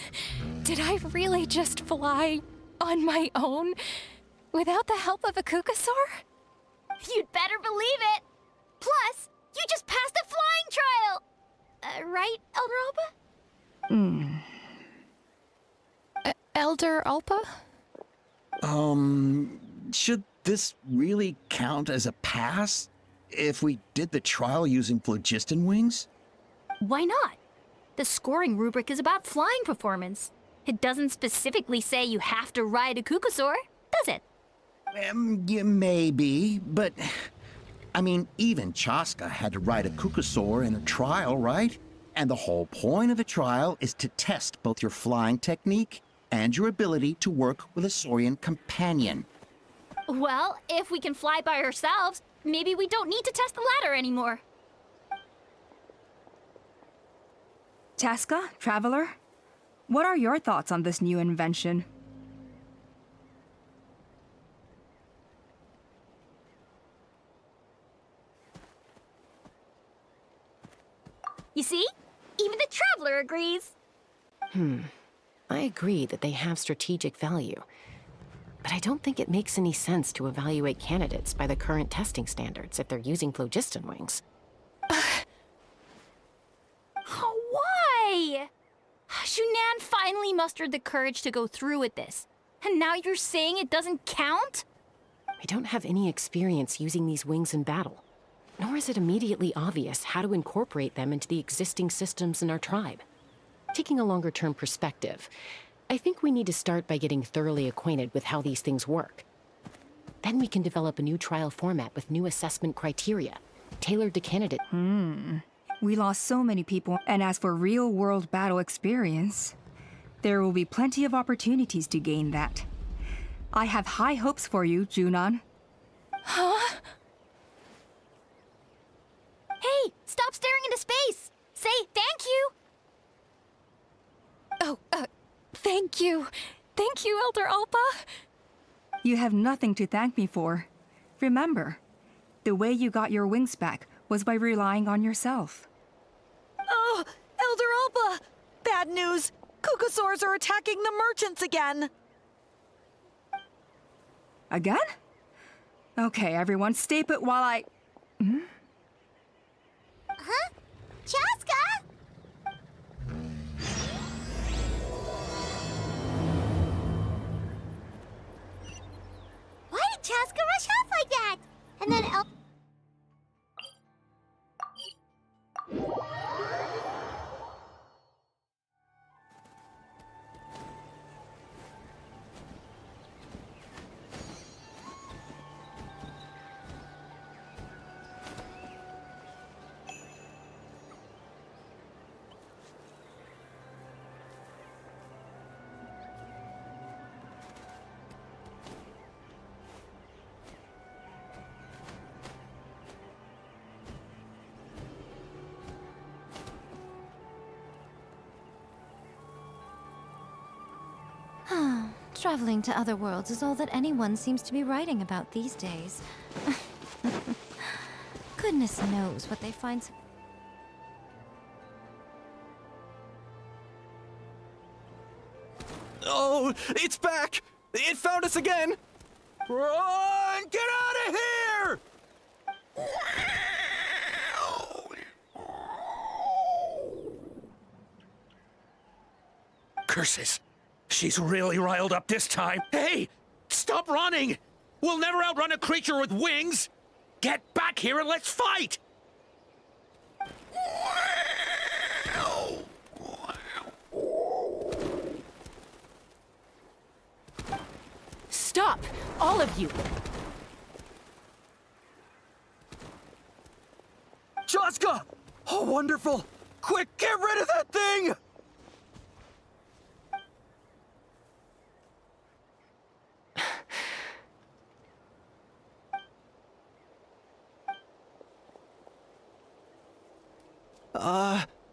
Did I really just fly on my own without the help of a Kukasaur? You'd better believe it. Plus, you just passed a flying trial. Right, Elder Alpa? Elder Alpa? Should this really count as a pass if we did the trial using phlogiston wings? Why not? The scoring rubric is about flying performance. It doesn't specifically say you have to ride a Kukasaur, does it? Yeah, maybe, but I mean, even Chaska had to ride a Kukasaur in a trial, right? And the whole point of the trial is to test both your flying technique and your ability to work with a Saurian companion. Well, if we can fly by ourselves, maybe we don't need to test the ladder anymore. Chaska, Traveler, what are your thoughts on this new invention? You see? Even the Traveler agrees. I agree that they have strategic value, but I don't think it makes any sense to evaluate candidates by the current testing standards if they're using phlogiston wings. Why? Shunan finally mustered the courage to go through with this. And now you're saying it doesn't count? We don't have any experience using these wings in battle, nor is it immediately obvious how to incorporate them into the existing systems in our tribe. Taking a longer-term perspective, I think we need to start by getting thoroughly acquainted with how these things work. Then we can develop a new trial format with new assessment criteria, tailored to candidate. We lost so many people, and as for real-world battle experience, there will be plenty of opportunities to gain that. I have high hopes for you, Junon. Huh? Hey, stop staring into space! Say thank you! Oh, thank you. Thank you, Elder Alpa. You have nothing to thank me for. Remember, the way you got your wings back was by relying on yourself. Oh, Elder Alpa! Bad news! Kukasaurs are attacking the merchants again! Again? Okay, everyone, stay put while I... Huh? Chaska? Why did Chaska rush off like that? And then Traveling to other worlds is all that anyone seems to be writing about these days. Goodness knows what they find. Oh, it's back! It found us again! Run! Get out of here! Curses! She's really riled up this time. Hey! Stop running! We'll never outrun a creature with wings! Get back here and let's fight! Stop! All of you! Chaska! Oh, wonderful! Quick, get rid of that thing!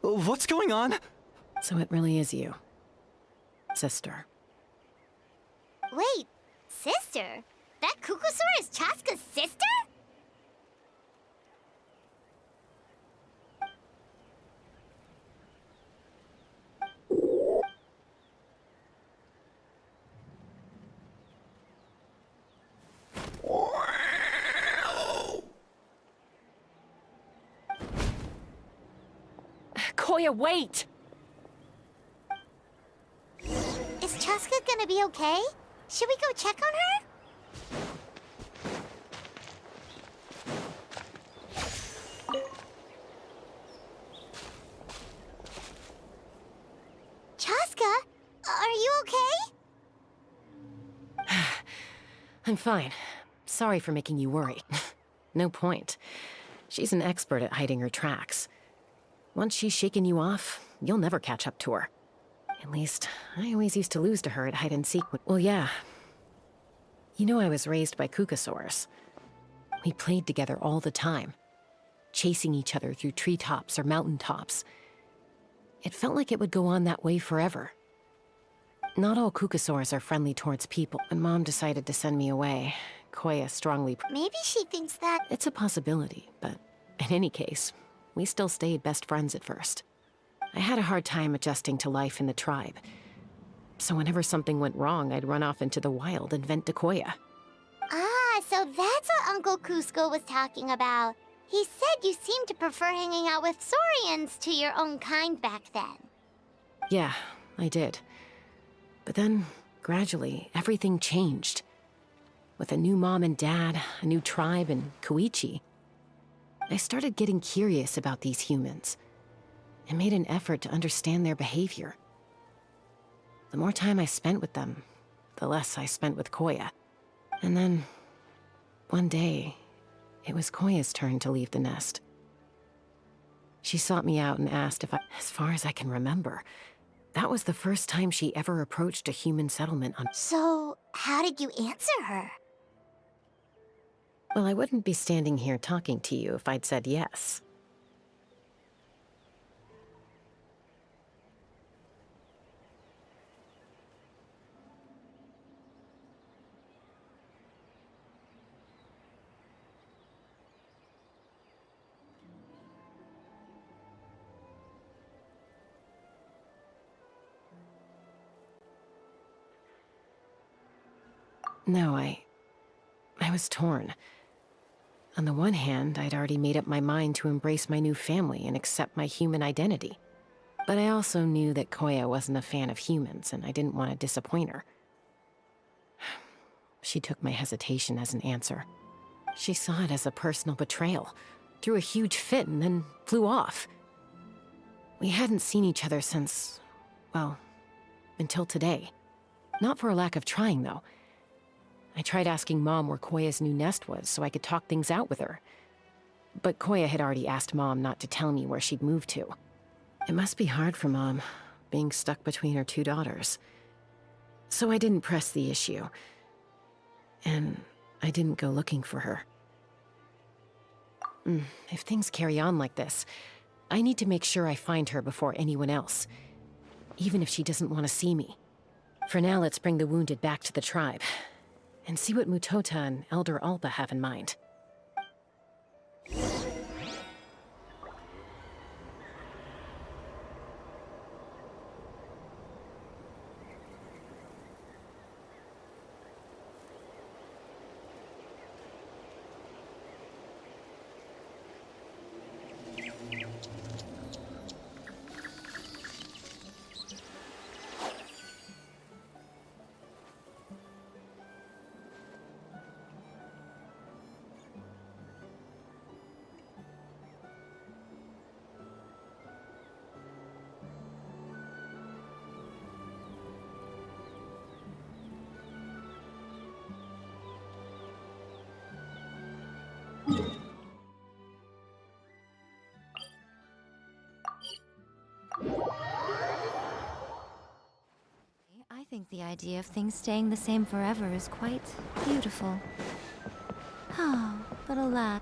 What's going on? So it really is you. Sister. Wait, sister? That Kukusaur is Chaska's sister? Koya, wait! Is Chaska gonna be okay? Should we go check on her? Chaska, are you okay? I'm fine. Sorry for making you worry. No point. She's an expert at hiding her tracks. Once she's shaken you off, you'll never catch up to her. At least, I always used to lose to her at hide-and-seek. Well, yeah. You know I was raised by Kukusaurs. We played together all the time, chasing each other through treetops or mountaintops. It felt like it would go on that way forever. Not all Kukusaurs are friendly towards people. When Mom decided to send me away, Koya strongly... Maybe she thinks that... It's a possibility, but in any case, we still stayed best friends at first. I had a hard time adjusting to life in the tribe. So whenever something went wrong, I'd run off into the wild and vent to Koya. Ah, so that's what Uncle Cusco was talking about. He said you seemed to prefer hanging out with Saurians to your own kind back then. Yeah, I did. But then, gradually, everything changed. With a new mom and dad, a new tribe, and Koichi, I started getting curious about these humans, and made an effort to understand their behavior. The more time I spent with them, the less I spent with Koya. And then, one day, it was Koya's turn to leave the nest. She sought me out and asked if as far as I can remember, that was the first time she ever approached a human settlement on... So, how did you answer her? Well, I wouldn't be standing here talking to you if I'd said yes. No, I was torn. On the one hand, I'd already made up my mind to embrace my new family and accept my human identity. But I also knew that Koya wasn't a fan of humans, and I didn't want to disappoint her. She took my hesitation as an answer. She saw it as a personal betrayal, threw a huge fit, and then flew off. We hadn't seen each other since, well, until today. Not for a lack of trying, though. I tried asking Mom where Koya's new nest was so I could talk things out with her. But Koya had already asked Mom not to tell me where she'd moved to. It must be hard for Mom, being stuck between her two daughters. So I didn't press the issue. And I didn't go looking for her. If things carry on like this, I need to make sure I find her before anyone else. Even if she doesn't want to see me. For now, let's bring the wounded back to the tribe and see what Mutota and Elder Alpa have in mind. I think the idea of things staying the same forever is quite beautiful. Oh, but alas.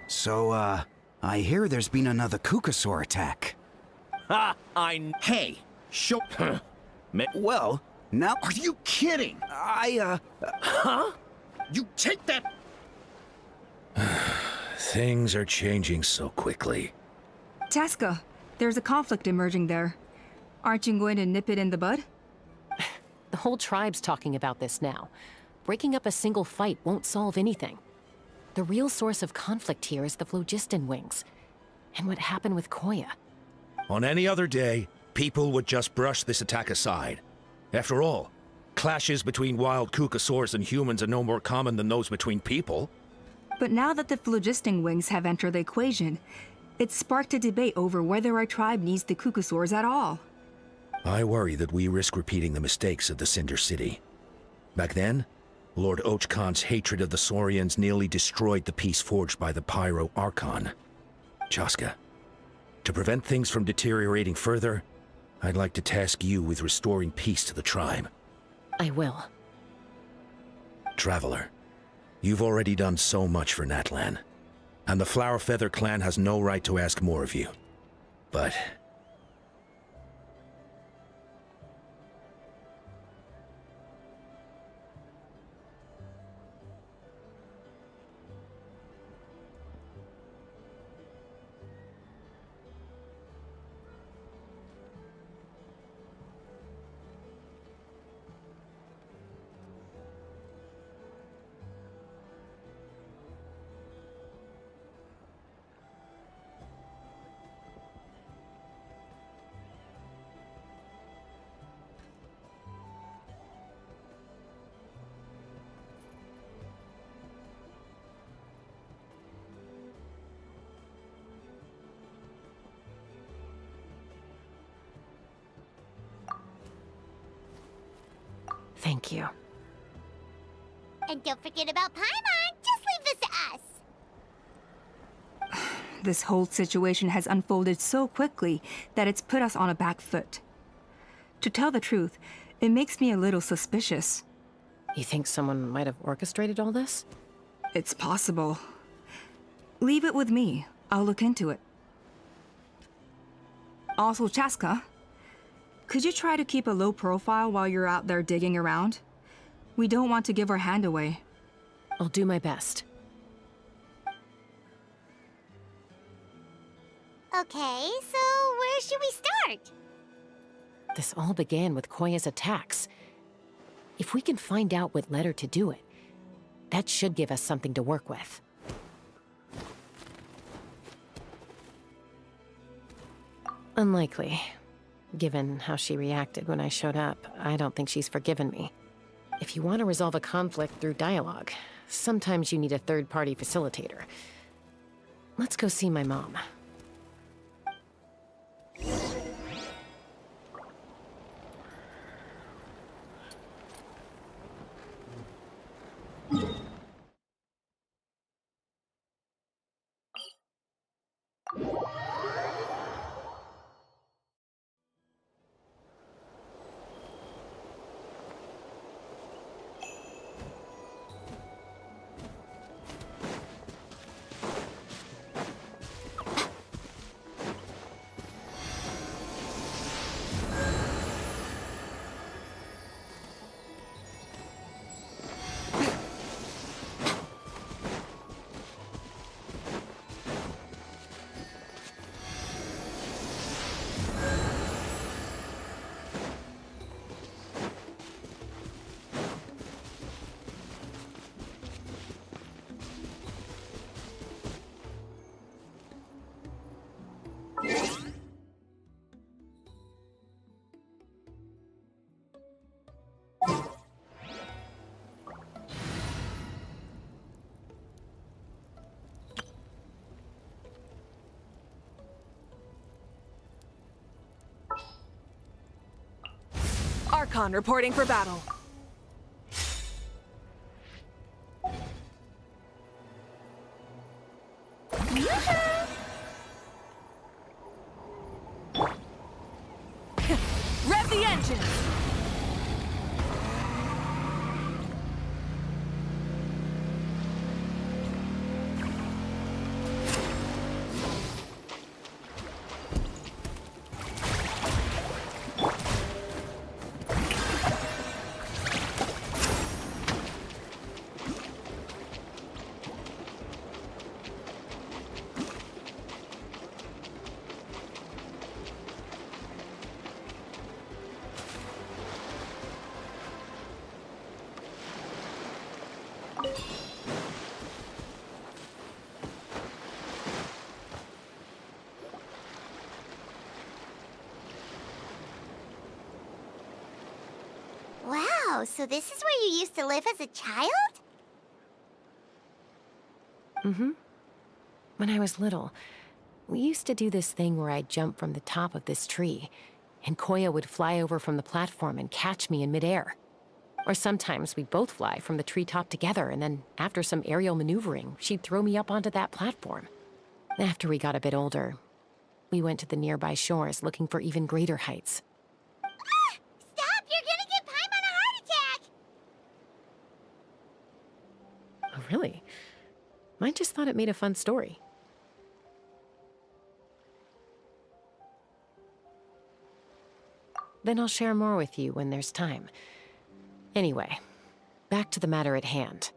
So, I hear there's been another Kukasaur attack. Ha! Hey, show. Well, now. Are you kidding? Huh? You take that. Things are changing so quickly. Chaska, there's a conflict emerging there. Aren't you going to nip it in the bud? The whole tribe's talking about this now. Breaking up a single fight won't solve anything. The real source of conflict here is the phlogiston wings, and what happened with Koya. On any other day, people would just brush this attack aside. After all, clashes between wild Kukasaurs and humans are no more common than those between people. But now that the phlogiston wings have entered the equation, it's sparked a debate over whether our tribe needs the Kukasaurs at all. I worry that we risk repeating the mistakes of the Cinder City. Back then, Lord Ochkan's hatred of the Saurians nearly destroyed the peace forged by the Pyro Archon. Chaska, to prevent things from deteriorating further, I'd like to task you with restoring peace to the tribe. I will. Traveler, you've already done so much for Natlan, and the Flower Feather clan has no right to ask more of you. But Thank you. And don't forget about Paimon. Just leave this to us. This whole situation has unfolded so quickly that it's put us on a back foot. To tell the truth, it makes me a little suspicious. You think someone might have orchestrated all this? It's possible. Leave it with me. I'll look into it. Also, Chaska, could you try to keep a low profile while you're out there digging around? We don't want to give our hand away. I'll do my best. Okay, so where should we start? This all began with Koya's attacks. If we can find out what led her to do it, that should give us something to work with. Unlikely. Given how she reacted when I showed up, I don't think she's forgiven me. If you want to resolve a conflict through dialogue, sometimes you need a third-party facilitator. Let's go see my mom. Archon reporting for battle. Rev the engines! Wow, so this is where you used to live as a child? Mm-hmm. When I was little, we used to do this thing where I'd jump from the top of this tree, and Koya would fly over from the platform and catch me in midair. Or sometimes we'd both fly from the treetop together, and then after some aerial maneuvering, she'd throw me up onto that platform. After we got a bit older, we went to the nearby shores looking for even greater heights. Stop! You're gonna give Paimon a heart attack! Oh, really? I just thought it made a fun story. Then I'll share more with you when there's time. Anyway, back to the matter at hand.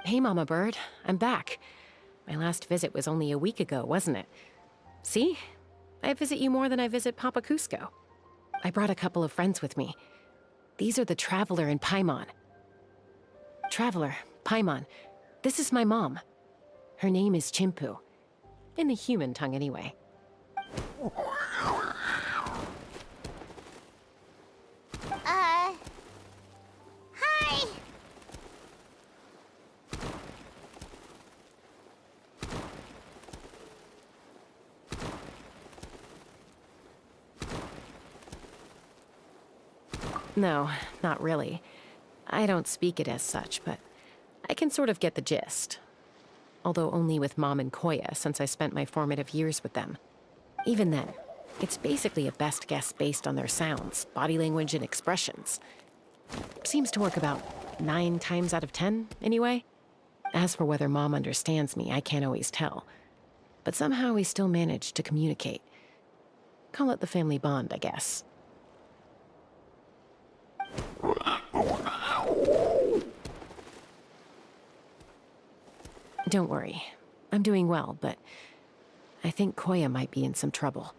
Hey, Mama Bird, I'm back. My last visit was only a week ago, wasn't it? See? I visit you more than I visit Papa Cusco. I brought a couple of friends with me. These are the Traveler and Paimon. Traveler, Paimon, this is my mom. Her name is Chimpu. In the human tongue, anyway. Hi! No, not really. I don't speak it as such, but I can sort of get the gist. Although only with Mom and Koya, since I spent my formative years with them. Even then, it's basically a best guess based on their sounds, body language, and expressions. Seems to work about 9 times out of 10, anyway. As for whether Mom understands me, I can't always tell. But somehow we still manage to communicate. Call it the family bond, I guess. Don't worry. I'm doing well, but I think Koya might be in some trouble.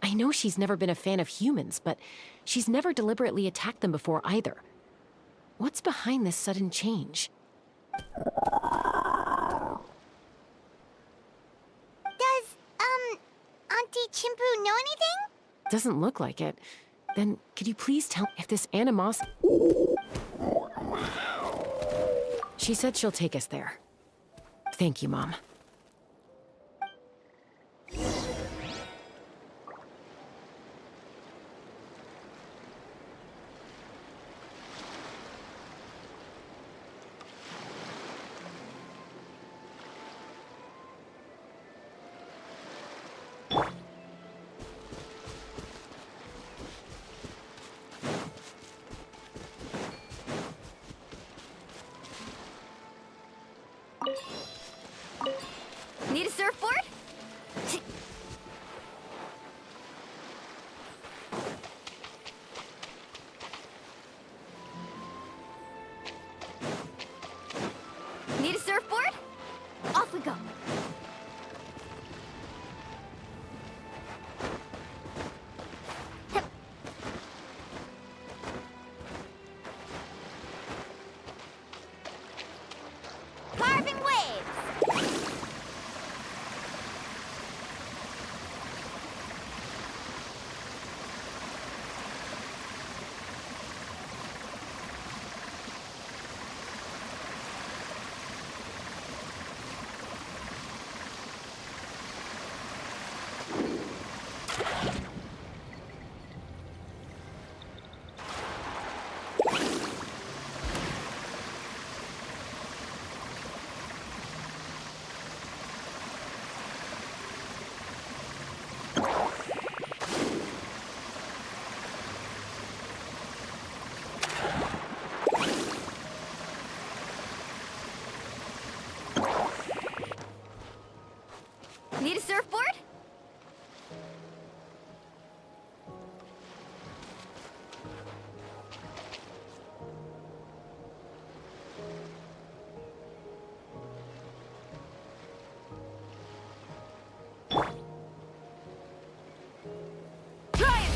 I know she's never been a fan of humans, but she's never deliberately attacked them before either. What's behind this sudden change? Does, Auntie Chimpu know anything? Doesn't look like it. Then, could you please tell me if this animosity... She said she'll take us there. Thank you, Mom.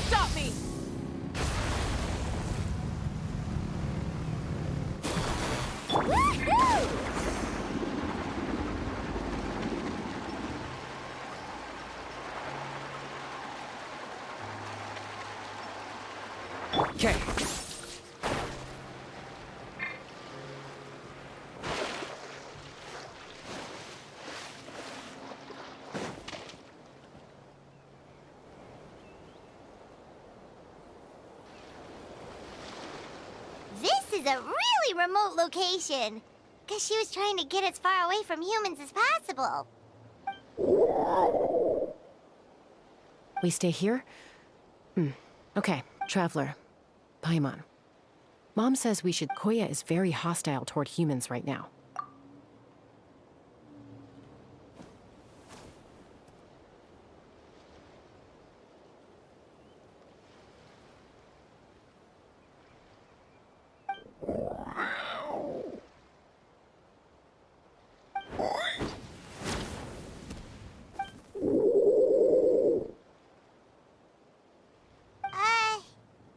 stop me! Woohoo! Okay. This is a really remote location. Guess she was trying to get as far away from humans as possible. We stay here? Okay, Traveler. Paimon. Mom says we should... Koya is very hostile toward humans right now.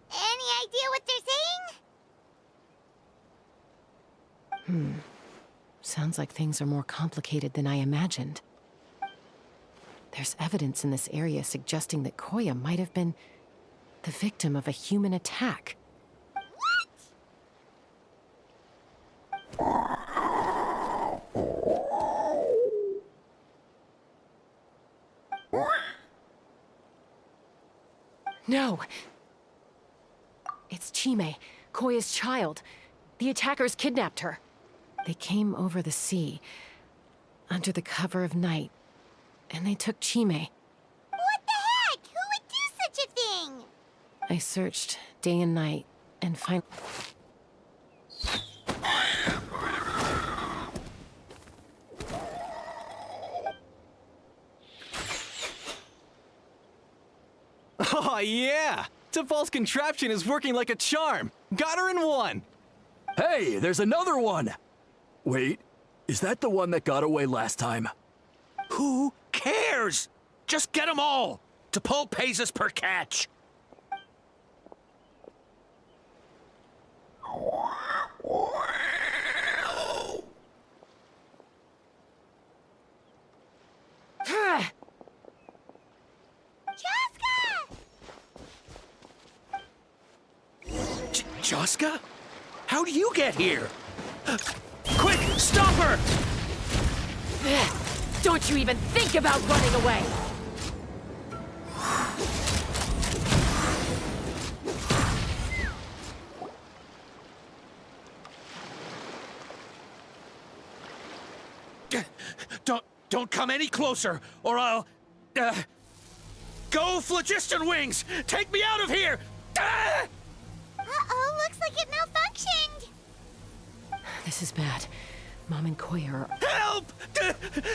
Any idea what they're saying? Sounds like things are more complicated than I imagined. There's evidence in this area suggesting that Koya might have been the victim of a human attack. No! It's Chime, Koya's child. The attackers kidnapped her. They came over the sea, under the cover of night, and they took Chime. What the heck? Who would do such a thing? I searched day and night, and finally... Oh, yeah! T'Pol's contraption is working like a charm! Got her in one! Hey, there's another one! Wait, is that the one that got away last time? Who cares? Just get them all. T'Pol pays us per catch. Chaska? How do you get here? Quick, stop her! Don't you even think about running away! Don't come any closer, or I'll... Go, Phlogiston Wings! Take me out of here! Uh-oh, looks like it malfunctioned. This is bad. Mom and Koya are... Help!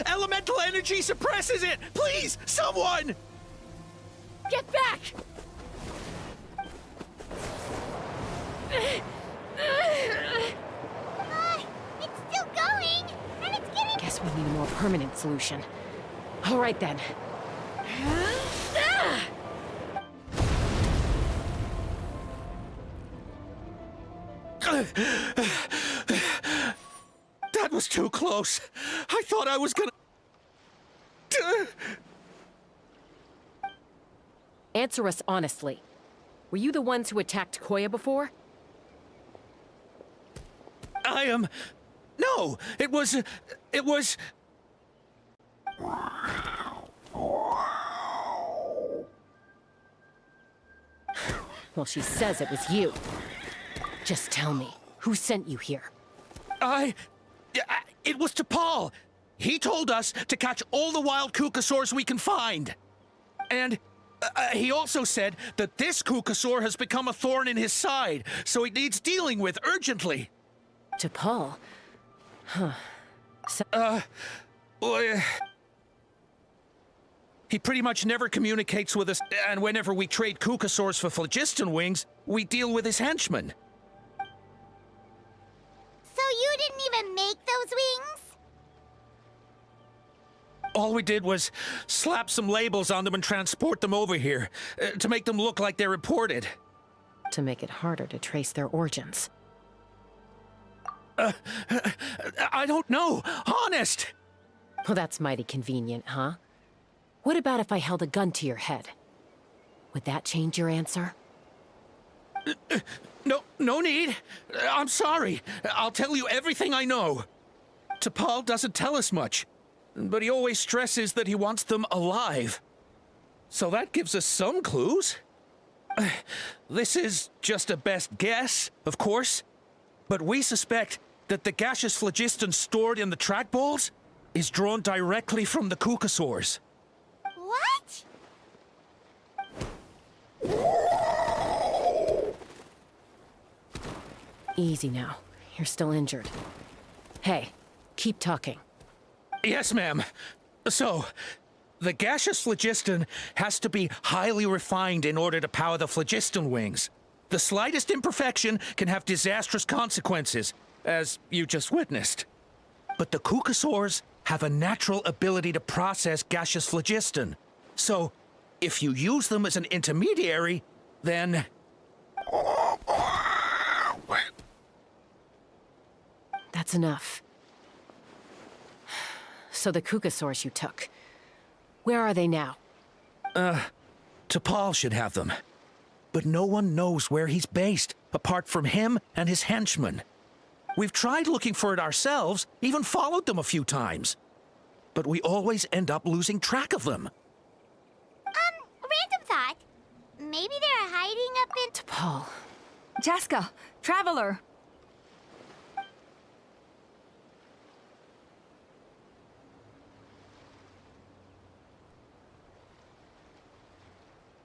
Elemental energy suppresses it! Please, someone! Get back! It's still going, and it's getting... Guess we need a more permanent solution. All right, then. That was too close. I thought I was gonna... Answer us honestly. Were you the ones who attacked Koya before? I am... No, it was... Well, she says it was you. Just tell me, who sent you here? It was T'Pol. He told us to catch all the wild Kukasaurs we can find. And he also said that this Kukasaur has become a thorn in his side, so it needs dealing with urgently. T'Pol? Huh. He pretty much never communicates with us, and whenever we trade Kukasaurs for Phlogiston Wings, we deal with his henchmen. So you didn't even make those wings? All we did was slap some labels on them and transport them over here, to make them look like they're imported. To make it harder to trace their origins. I don't know, honest! Well, that's mighty convenient, huh? What about if I held a gun to your head? Would that change your answer? No need. I'm sorry. I'll tell you everything I know. T'Pol doesn't tell us much, but he always stresses that he wants them alive. So that gives us some clues. This is just a best guess, of course, but we suspect that the gaseous phlogiston stored in the trackballs is drawn directly from the Kukasaurs. What? Easy now. You're still injured. Hey, keep talking. Yes, ma'am. So, the gaseous phlogiston has to be highly refined in order to power the phlogiston wings. The slightest imperfection can have disastrous consequences, as you just witnessed. But the Kukasaurs have a natural ability to process gaseous phlogiston. So, if you use them as an intermediary, then... That's enough. So the Kukasaurs you took. Where are they now? T'Pol should have them. But no one knows where he's based, apart from him and his henchmen. We've tried looking for it ourselves, even followed them a few times. But we always end up losing track of them. Random thought. Maybe they're hiding up in... T'Pol. Chaska, Traveler!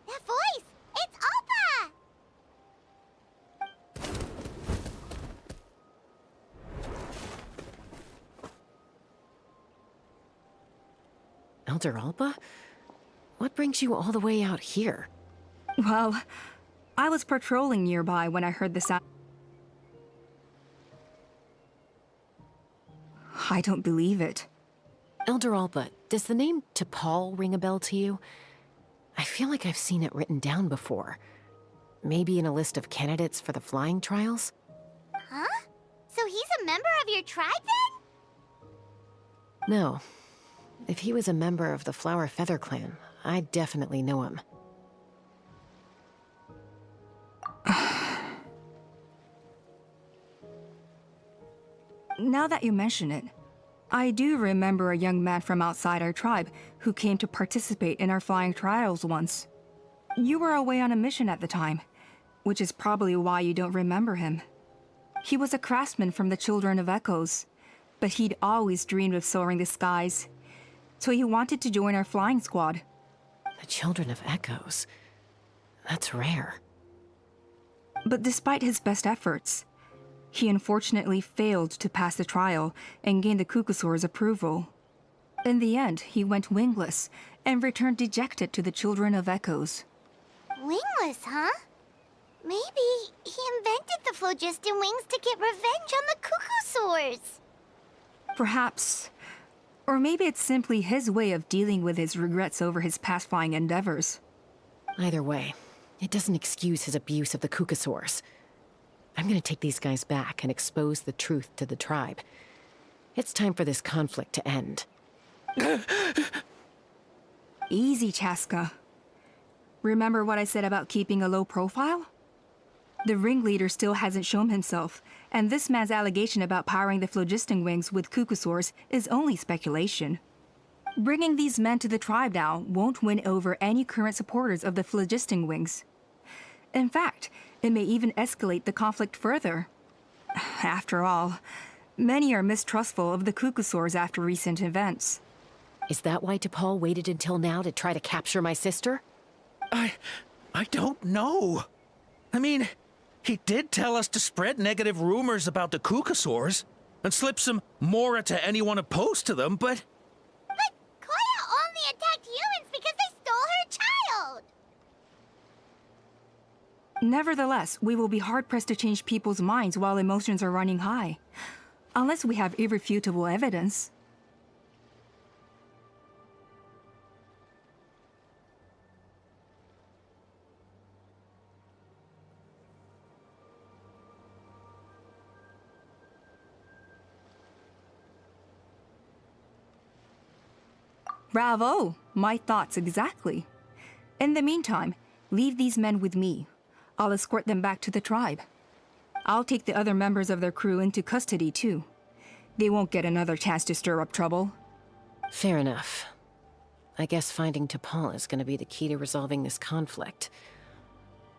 That voice! It's Alpa! Elder Alpa? What brings you all the way out here? Well, I was patrolling nearby when I heard the sound. I don't believe it. Elder Alpa, does the name T'Pol ring a bell to you? I feel like I've seen it written down before. Maybe in a list of candidates for the flying trials? Huh? So he's a member of your tribe then? No. If he was a member of the Flower Feather clan, I'd definitely know him. Now that you mention it, I do remember a young man from outside our tribe who came to participate in our flying trials once. You were away on a mission at the time, which is probably why you don't remember him. He was a craftsman from the Children of Echoes, but he'd always dreamed of soaring the skies, so he wanted to join our flying squad. The Children of Echoes? That's rare. But despite his best efforts, he unfortunately failed to pass the trial and gain the Kukasaur's approval. In the end, he went wingless and returned dejected to the Children of Echoes. Wingless, huh? Maybe he invented the phlogiston wings to get revenge on the Kukasaurs. Perhaps. Or maybe it's simply his way of dealing with his regrets over his past flying endeavors. Either way, it doesn't excuse his abuse of the Kukasaurs. I'm gonna take these guys back and expose the truth to the tribe. It's time for this conflict to end. Easy, Chaska. Remember what I said about keeping a low profile? The ringleader still hasn't shown himself, and this man's allegation about powering the phlogiston wings with Kukasaurs is only speculation. Bringing these men to the tribe now won't win over any current supporters of the phlogiston wings. In fact, it may even escalate the conflict further. After all, many are mistrustful of the Kukasaurs after recent events. Is that why T'Pol waited until now to try to capture my sister? I don't know. I mean, he did tell us to spread negative rumors about the Kukasaurs and slip some Mora to anyone opposed to them, but... But Koya only attacked humans because they stole her child! Nevertheless, we will be hard-pressed to change people's minds while emotions are running high. Unless we have irrefutable evidence. Bravo! My thoughts exactly. In the meantime, leave these men with me. I'll escort them back to the tribe. I'll take the other members of their crew into custody, too. They won't get another chance to stir up trouble. Fair enough. I guess finding T'Pol is going to be the key to resolving this conflict.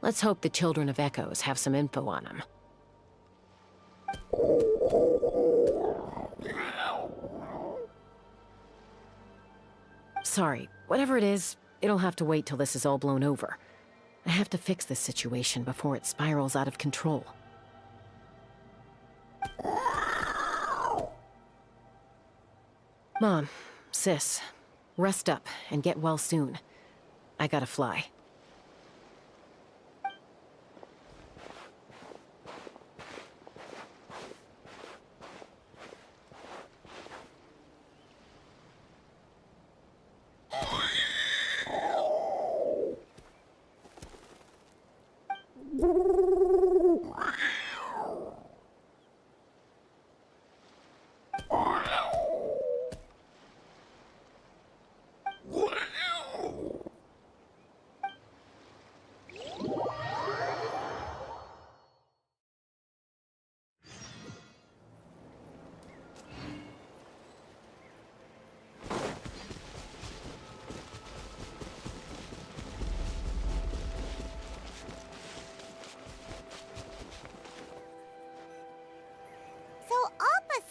Let's hope the Children of Echoes have some info on him. Sorry, whatever it is, it'll have to wait till this is all blown over. I have to fix this situation before it spirals out of control. Mom, Sis, rest up and get well soon. I gotta fly.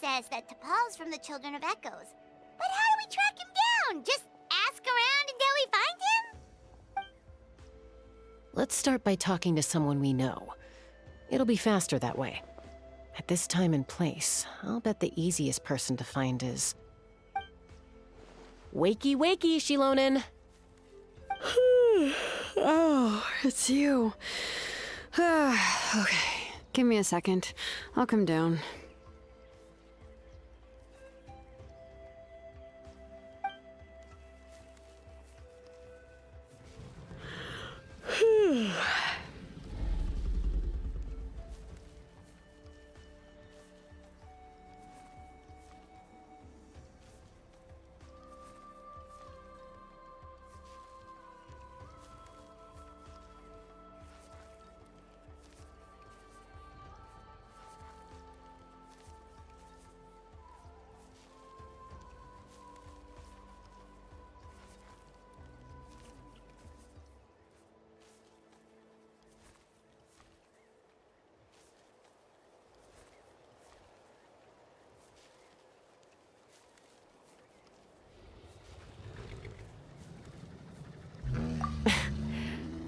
Says that T'Pol's from the Children of Echoes. But how do we track him down? Just ask around until we find him? Let's start by talking to someone we know. It'll be faster that way. At this time and place, I'll bet the easiest person to find is... Wakey, wakey, Shilonen! Oh, it's you. Okay, give me a second. I'll come down.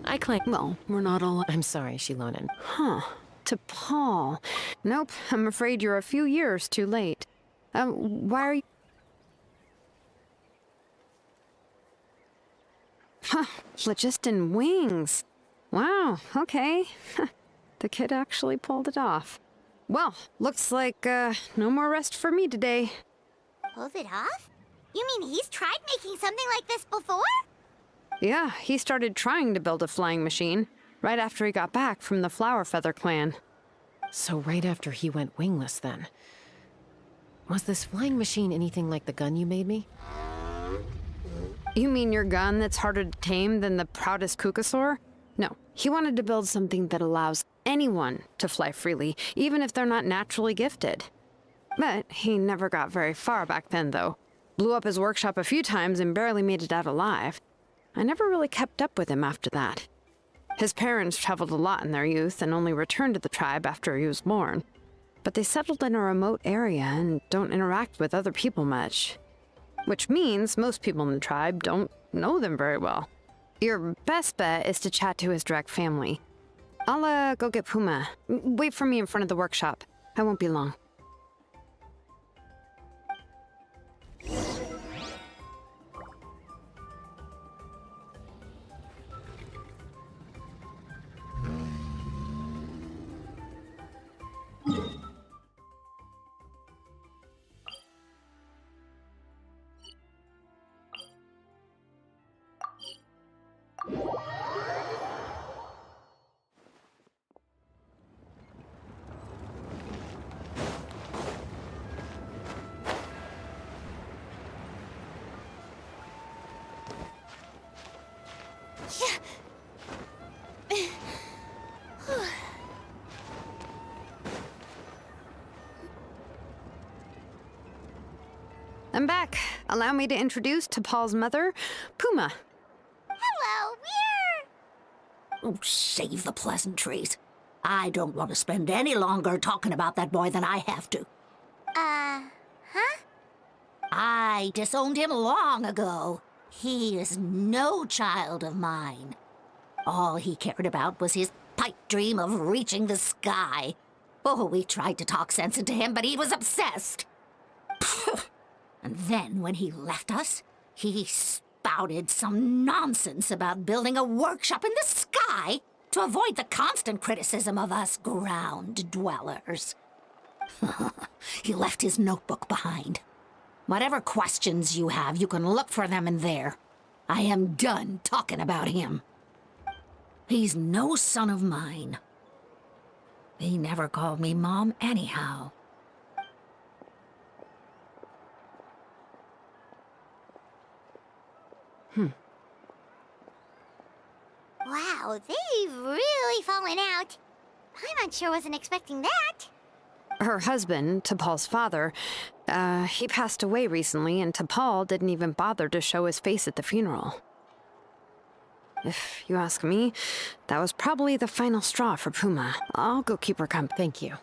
I claim. Well, we're not all. I'm sorry, Shilonen. Huh. T'Pol. Nope, I'm afraid you're a few years too late. Why are you. Huh, phlogiston wings. Wow, okay. The kid actually pulled it off. Well, looks like, no more rest for me today. Pulled it off? You mean he's tried making something like this before? Yeah, he started trying to build a flying machine right after he got back from the Flower Feather clan. So right after he went wingless, then. Was this flying machine anything like the gun you made me? You mean your gun that's harder to tame than the proudest Kukasaur? No, he wanted to build something that allows anyone to fly freely, even if they're not naturally gifted. But he never got very far back then, though. Blew up his workshop a few times and barely made it out alive. I never really kept up with him after that. His parents traveled a lot in their youth and only returned to the tribe after he was born. But they settled in a remote area and don't interact with other people much. Which means most people in the tribe don't know them very well. Your best bet is to chat to his direct family. I'll, go get Puma. Wait for me in front of the workshop. I won't be long. I'm back. Allow me to introduce T'Pol's mother, Puma. Hello, we're... Oh, save the pleasantries. I don't want to spend any longer talking about that boy than I have to. Huh? I disowned him long ago. He is no child of mine. All he cared about was his pipe dream of reaching the sky. Oh, we tried to talk sense into him, but he was obsessed. And then when he left us, he spouted some nonsense about building a workshop in the sky to avoid the constant criticism of us ground dwellers. He left his notebook behind. Whatever questions you have, you can look for them in there. I am done talking about him. He's no son of mine. He never called me Mom anyhow. Wow, they've really fallen out. Paimon sure wasn't expecting that. Her husband, T'Pol's father, he passed away recently, and T'Pol didn't even bother to show his face at the funeral. If you ask me, that was probably the final straw for Puma. I'll go keep her company. Thank you.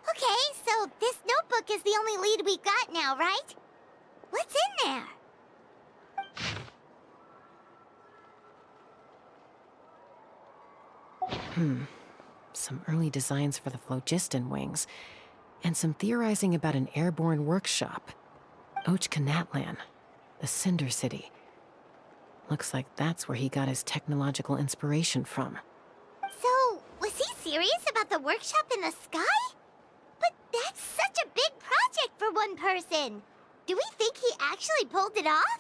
Okay, so this notebook is the only lead we got now, right? What's in there? Some early designs for the phlogiston wings, and some theorizing about an airborne workshop. Ochkanatlan, the Cinder City. Looks like that's where he got his technological inspiration from. So, was he serious about the workshop in the sky? But that's such a big project for one person. Do we think he actually pulled it off?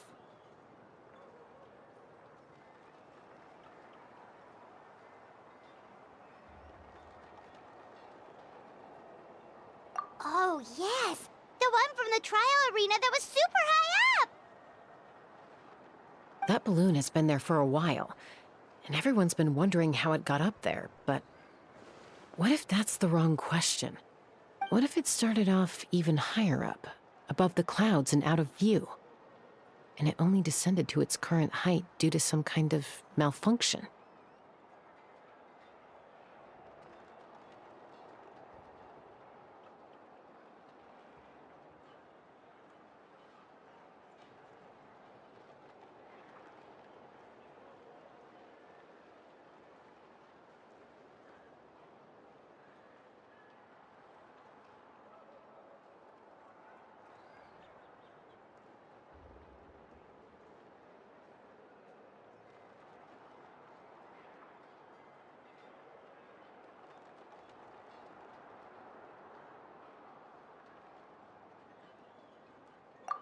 Oh, yes! The one from the trial arena that was super high up! That balloon has been there for a while, and everyone's been wondering how it got up there, but what if that's the wrong question? What if it started off even higher up, above the clouds and out of view, and it only descended to its current height due to some kind of malfunction?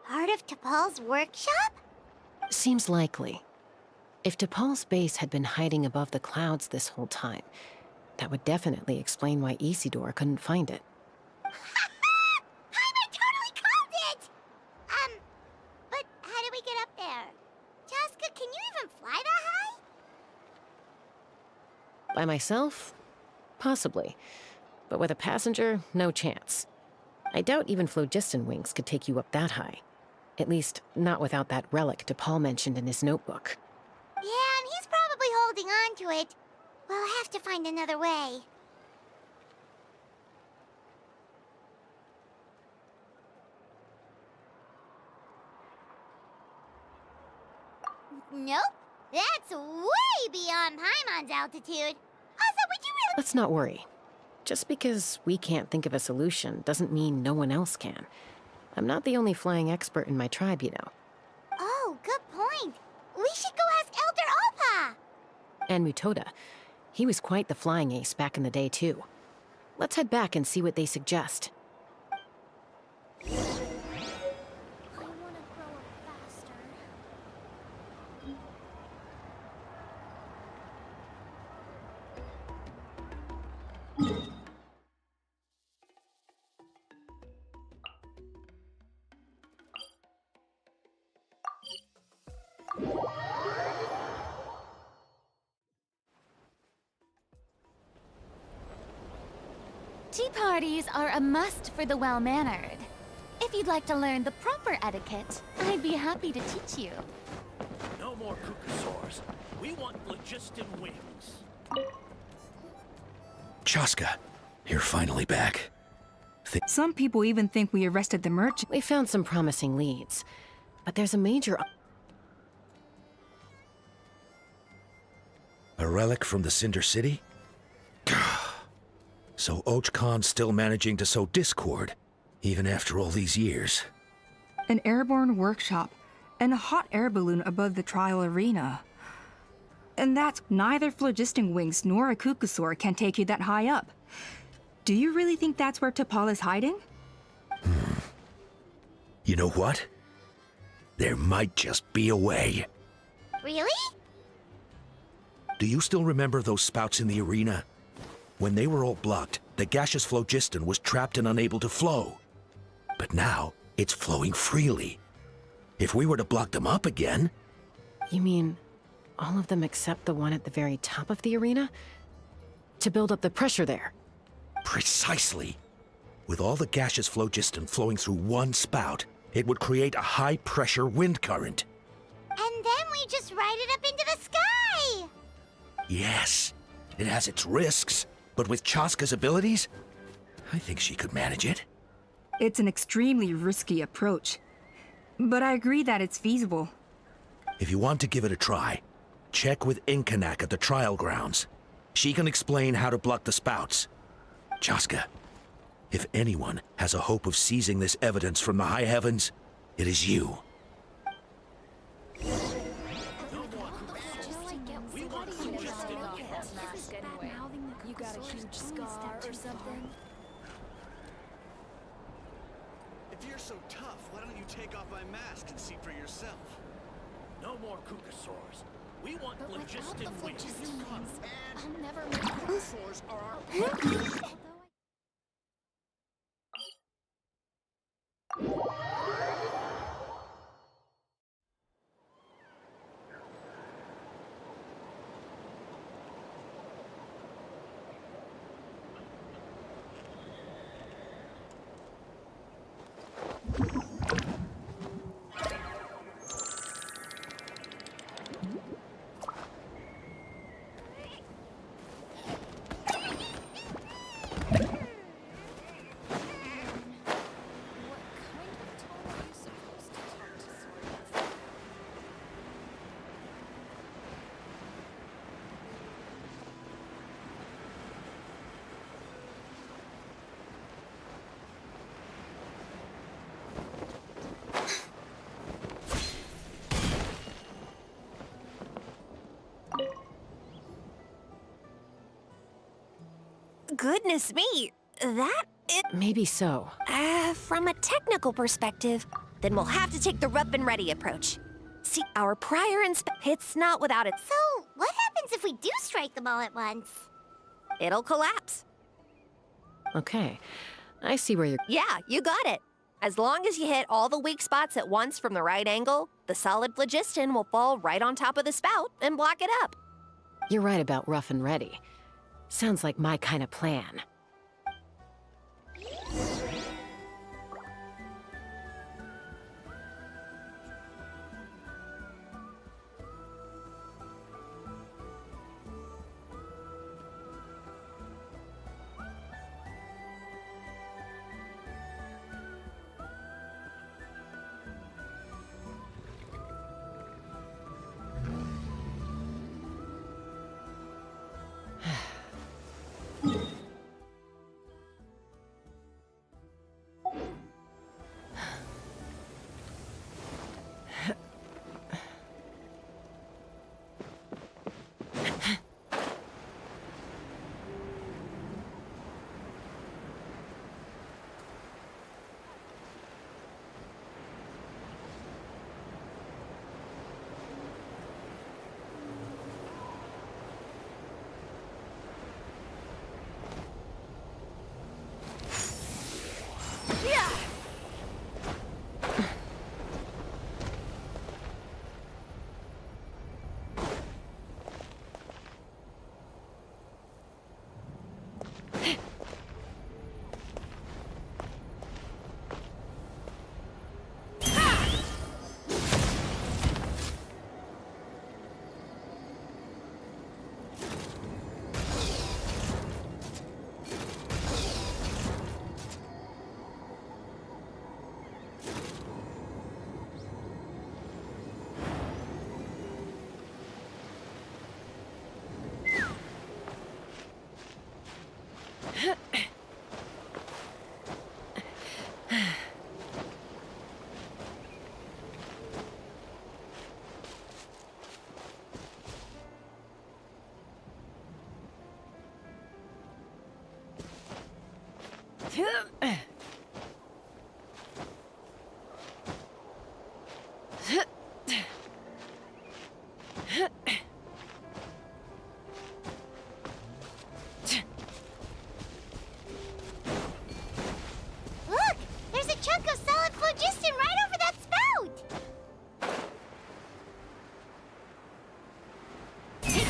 Part of T'Pol's workshop? Seems likely. If T'Pol's base had been hiding above the clouds this whole time, that would definitely explain why Isidore couldn't find it. Paimon totally called it! But how do we get up there? Chaska, can you even fly that high? By myself? Possibly. But with a passenger, no chance. I doubt even phlogiston wings could take you up that high. At least, not without that relic T'Pol mentioned in his notebook. Yeah, and he's probably holding on to it. We'll have to find another way. Nope. That's way beyond Paimon's altitude. Also, would you really... Let's not worry. Just because we can't think of a solution doesn't mean no one else can. I'm not the only flying expert in my tribe, you know. Oh, good point. We should go ask Elder Alpa. And Mutoda. He was quite the flying ace back in the day, too. Let's head back and see what they suggest. Do Tea parties are a must for the well-mannered. If you'd like to learn the proper etiquette, I'd be happy to teach you. No more Kukasaurs. We want phlogiston wings. Chaska, you're finally back. Some people even think we arrested the merchant. We found some promising leads, but there's a major... A relic from the Cinder City? So Och Khan's still managing to sow discord, even after all these years. An airborne workshop and a hot air balloon above the trial arena. And that's neither phlogiston wings nor a Kukusaur can take you that high up. Do you really think that's where T'Pol is hiding? You know what? There might just be a way. Really? Do you still remember those spouts in the arena? When they were all blocked, the gaseous phlogiston was trapped and unable to flow. But now, it's flowing freely. If we were to block them up again... You mean all of them except the one at the very top of the arena? To build up the pressure there? Precisely. With all the gaseous phlogiston flowing through one spout, it would create a high-pressure wind current. And then we just ride it up into the sky! Yes, it has its risks, but with Chaska's abilities, I think she could manage it. It's an extremely risky approach, but I agree that it's feasible. If you want to give it a try, check with Inkanak at the trial grounds. She can explain how to block the spouts. Chaska, if anyone has a hope of seizing this evidence from the high heavens, it is you. If you're so tough, why don't you take off my mask and see for yourself? No more Kukasaurs. We want phlogiston wings. I'll never Kukasaurs are our partners. Goodness me, that it... Maybe so. From a technical perspective, then we'll have to take the rough and ready approach. See, our prior it's not without it. So, what happens if we do strike them all at once? It'll collapse. Okay, I see where you're... Yeah, you got it. As long as you hit all the weak spots at once from the right angle, the solid phlogiston will fall right on top of the spout and block it up. You're right about rough and ready. Sounds like my kind of plan.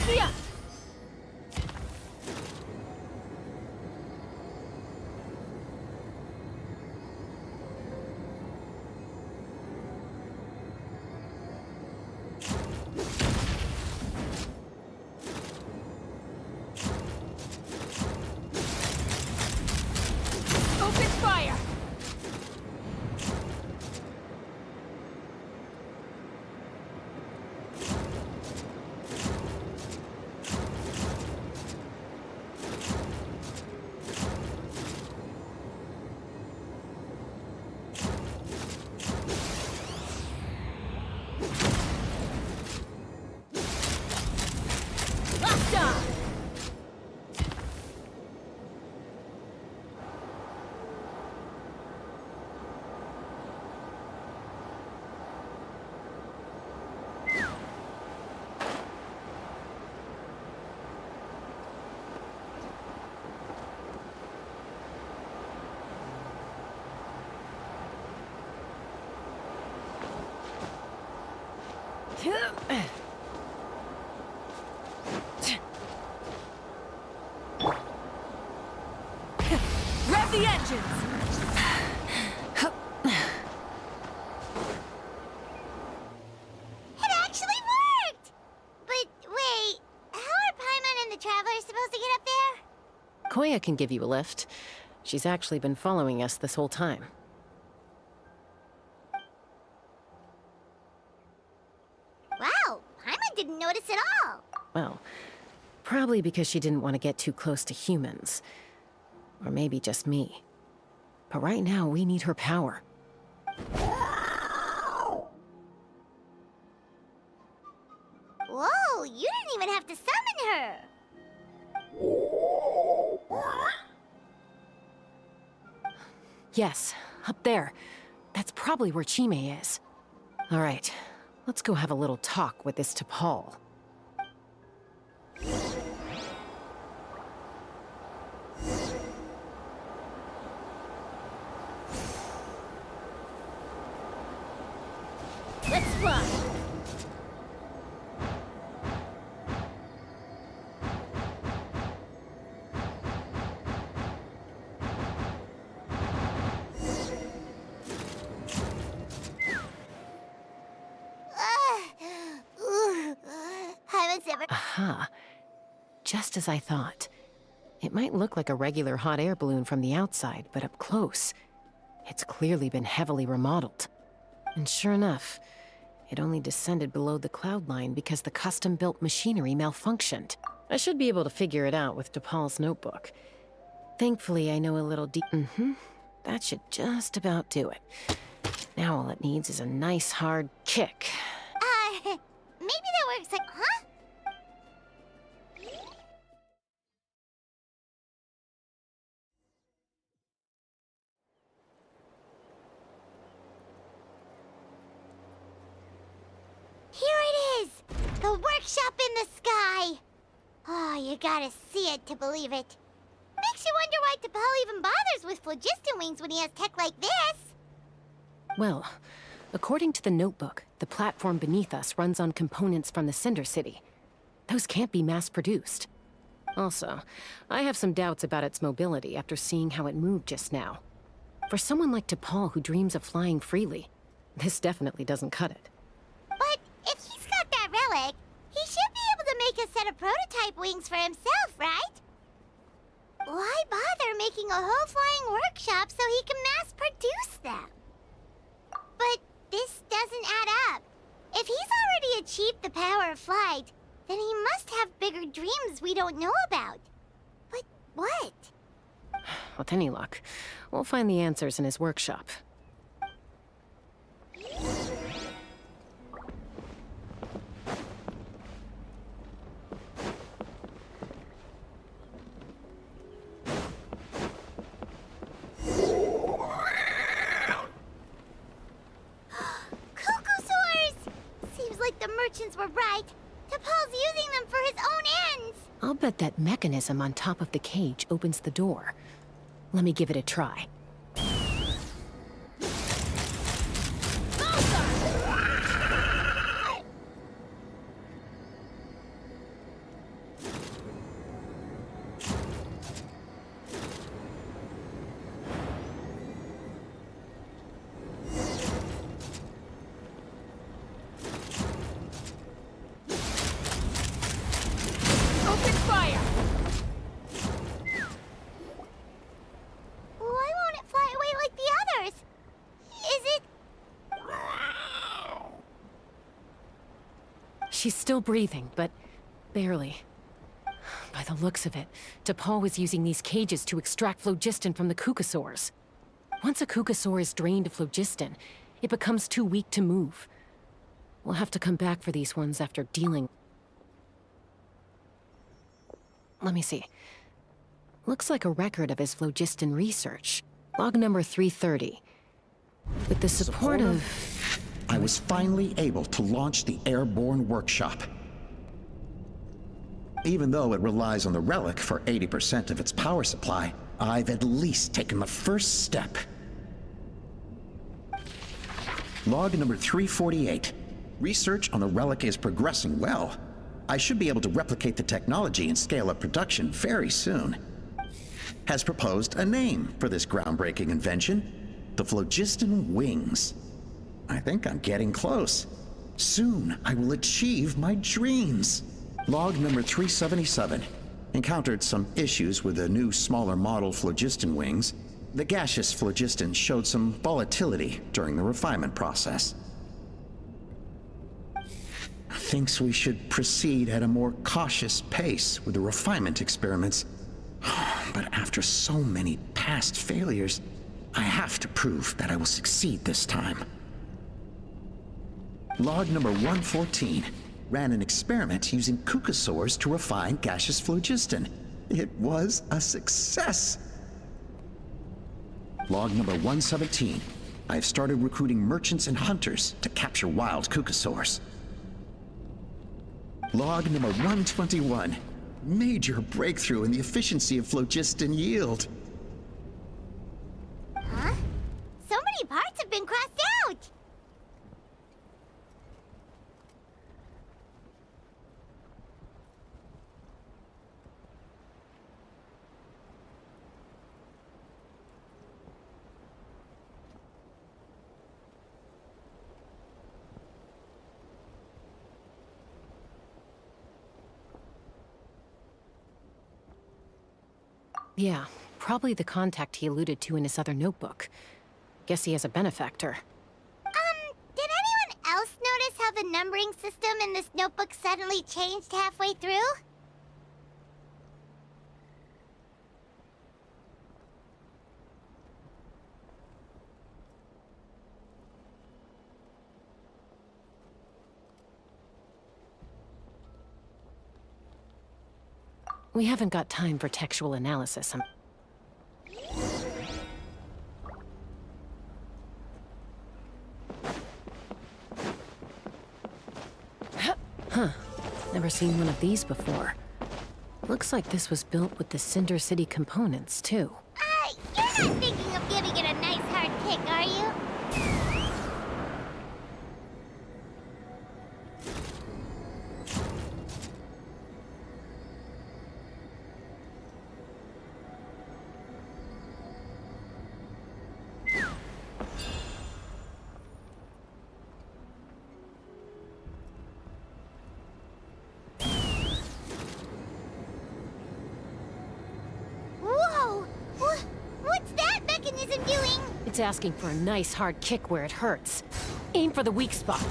Garcia! Open fire! Lockdown! Rev the engines! It actually worked! But wait, how are Paimon and the Traveler supposed to get up there? Koya can give you a lift. She's actually been following us this whole time. Wow, Paimon didn't notice at all. Well, probably because she didn't want to get too close to humans. Or maybe just me. But right now, we need her power. Whoa, you didn't even have to summon her. Yes, up there. That's probably where Chime is. All right, let's go have a little talk with this T'Pol. Let's fly! Paimon's never... Aha. Just as I thought. It might look like a regular hot air balloon from the outside, but up close, it's clearly been heavily remodeled. And sure enough, it only descended below the cloud line because the custom-built machinery malfunctioned. I should be able to figure it out with DePaul's notebook. Thankfully, I know a little That should just about do it. Now all it needs is a nice hard kick. Maybe that works like... Huh? Here it is! The workshop in the sky! Oh, you gotta see it to believe it. Makes you wonder why T'Pol even bothers with phlogiston wings when he has tech like this. Well, according to the notebook, the platform beneath us runs on components from the Cinder City. Those can't be mass-produced. Also, I have some doubts about its mobility after seeing how it moved just now. For someone like T'Pol who dreams of flying freely, this definitely doesn't cut it. But if he's got that relic, he should be able to make a set of prototype wings for himself, right? Why bother making a whole flying workshop so he can mass-produce them? But this doesn't add up. If he's already achieved the power of flight, then he must have bigger dreams we don't know about. But what? With any luck, we'll find the answers in his workshop. The merchants were right. T'Pol's using them for his own ends. I'll bet that mechanism on top of the cage opens the door. Let me give it a try. fire! Why won't it fly away like the others? Is it... She's still breathing, but barely. By the looks of it, DePaul was using these cages to extract phlogiston from the Kukasaurs. Once a Kukasaur is drained of phlogiston, it becomes too weak to move. We'll have to come back for these ones after dealing... Let me see. Looks like a record of his phlogiston research. Log number 330. With the support of... I was finally able to launch the airborne workshop. Even though it relies on the relic for 80% of its power supply, I've at least taken the first step. Log number 348. Research on the relic is progressing well. I should be able to replicate the technology and scale up production very soon. Has proposed a name for this groundbreaking invention: the Phlogiston Wings. I think I'm getting close. Soon I will achieve my dreams. Log number 377. Encountered some issues with the new, smaller model Phlogiston Wings. The gaseous phlogiston showed some volatility during the refinement process. Thinks we should proceed at a more cautious pace with the refinement experiments. But after so many past failures, I have to prove that I will succeed this time. Log number 114. Ran an experiment using Kukasaurs to refine gaseous phlogiston. It was a success. Log number 117. I've started recruiting merchants and hunters to capture wild Kukasaurs. Log number 121. Major breakthrough in the efficiency of phlogiston yield. Huh? So many parts have been crossed out! Yeah, probably the contact he alluded to in his other notebook. Guess he has a benefactor. Did anyone else notice how the numbering system in this notebook suddenly changed halfway through? We haven't got time for textual analysis. Huh. Never seen one of these before. Looks like this was built with the Cinder City components, too. You're not thinking of giving it a nice hard kick, are you? It's asking for a nice hard kick where it hurts. Aim for the weak spot.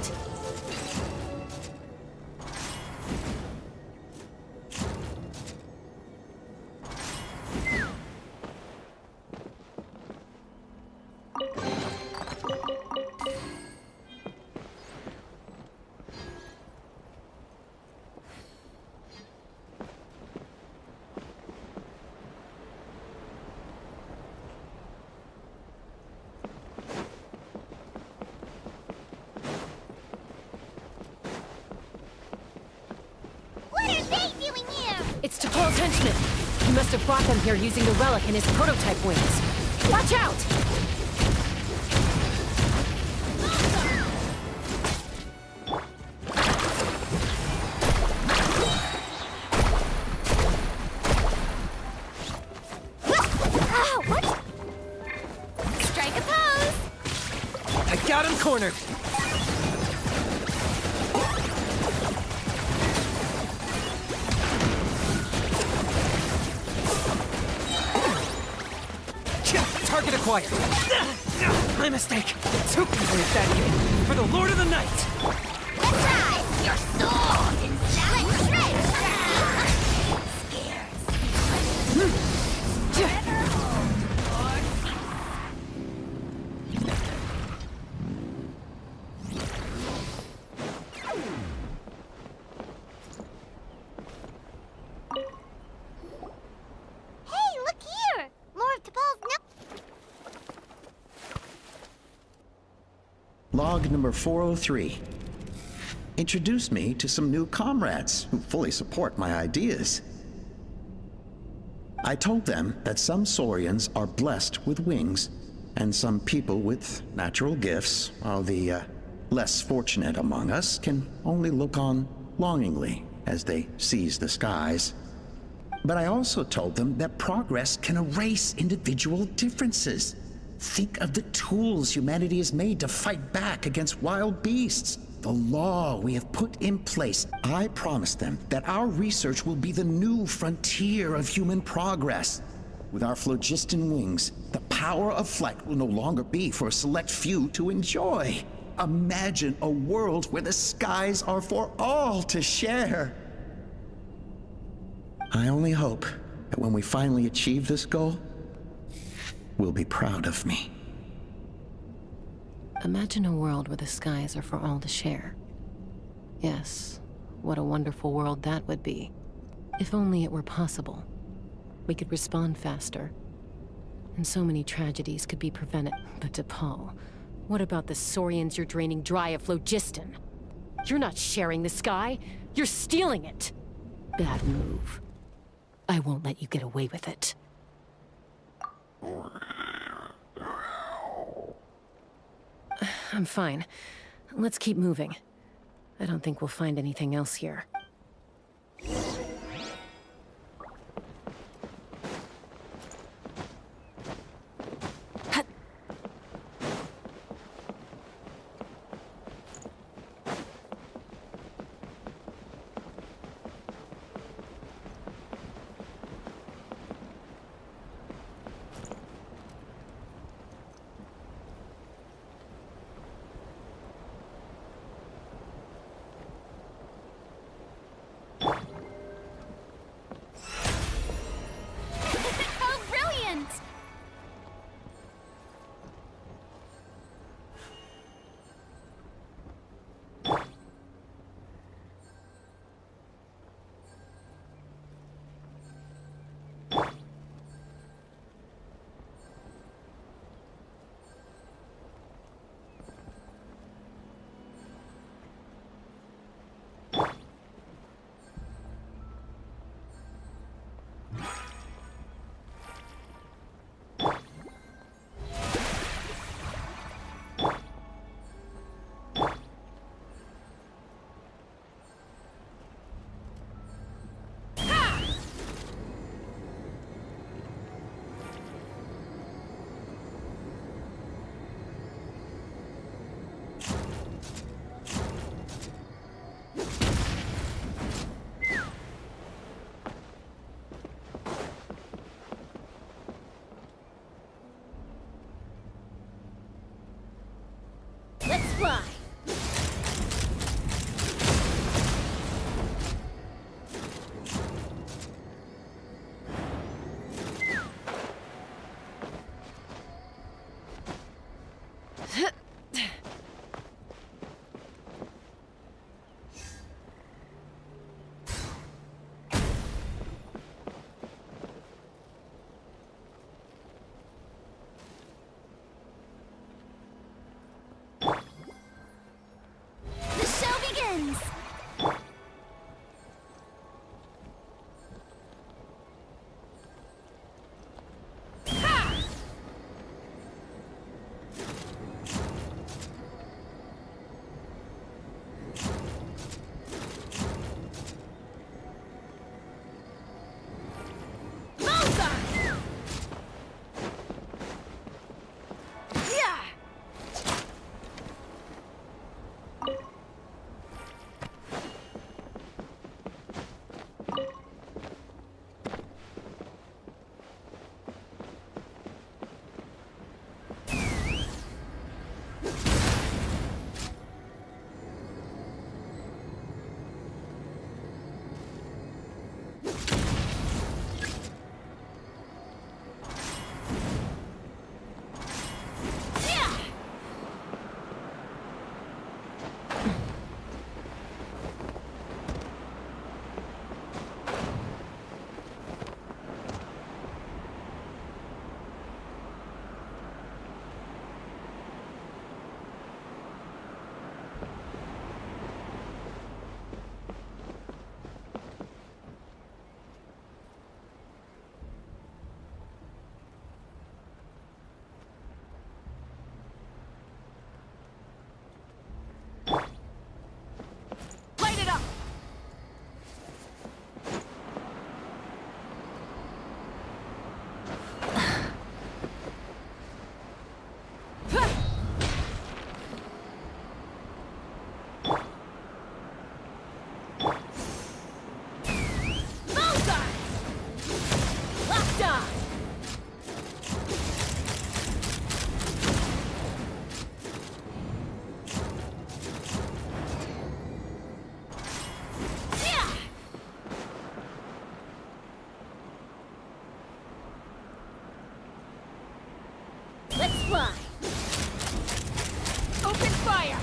It's DePaul's henchmen. He must have brought them here using the relic in his prototype wings. Watch out! Oh, what? Strike a pose! I got him cornered! Rocket acquired! My mistake! Too easily that for the Lord of the Night! Let's ride! Your soul in salad shreds! Hey, look here! More of T'Pol's Log number 403. Introduced me to some new comrades who fully support my ideas. I told them that some Saurians are blessed with wings, and some people with natural gifts, while the less fortunate among us can only look on longingly as they seize the skies. But I also told them that progress can erase individual differences. Think of the tools humanity has made to fight back against wild beasts. The law we have put in place. I promised them that our research will be the new frontier of human progress. With our phlogiston wings, the power of flight will no longer be for a select few to enjoy. Imagine a world where the skies are for all to share. I only hope that when we finally achieve this goal, we'll be proud of me. Imagine a world where the skies are for all to share. Yes, what a wonderful world that would be. If only it were possible. We could respond faster. And so many tragedies could be prevented. But T'Pol, what about the Saurians you're draining dry of phlogiston? You're not sharing the sky, you're stealing it! Bad move. I won't let you get away with it. I'm fine. Let's keep moving. I don't think we'll find anything else here. fly! Open fire!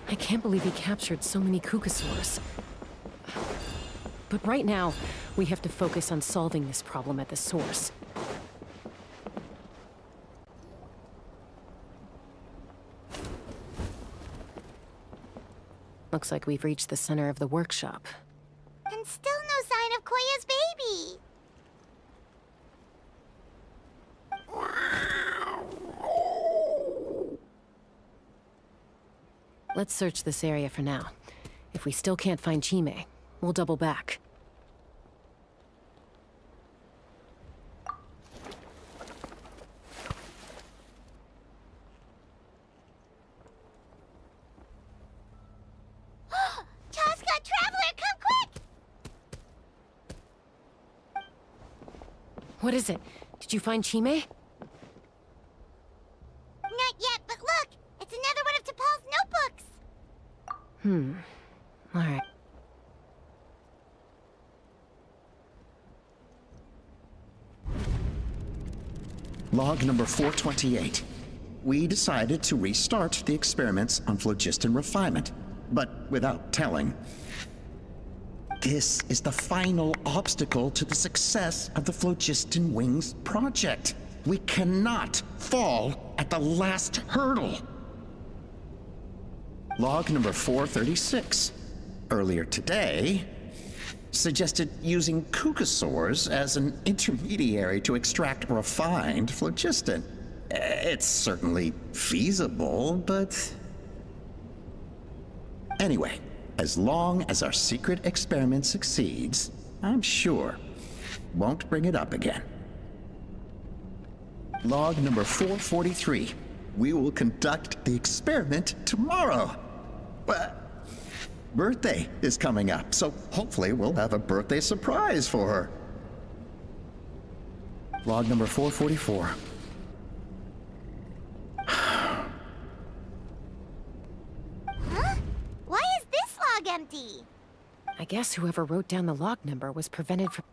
I can't believe he captured so many Kukasaurs. But right now, we have to focus on solving this problem at the source. Looks like we've reached the center of the workshop. And still no sign of Koya's baby. Let's search this area for now. If we still can't find Chime, we'll double back. Chaska, Traveler, come quick! What is it? Did you find Chime? Not yet, but look! It's another one of T'Pol's notebooks! All right. Log number 428. We decided to restart the experiments on phlogiston refinement, but without telling. This is the final obstacle to the success of the Phlogiston Wings project. We cannot fall at the last hurdle. Log number 436. Earlier today, suggested using Kukasaurs as an intermediary to extract refined phlogiston. It's certainly feasible, but... Anyway, as long as our secret experiment succeeds, I'm sure won't bring it up again. Log number 443. We will conduct the experiment tomorrow. Birthday is coming up, so hopefully we'll have a birthday surprise for her. Log number 444. Huh? Why is this log empty? I guess whoever wrote down the log number was prevented from...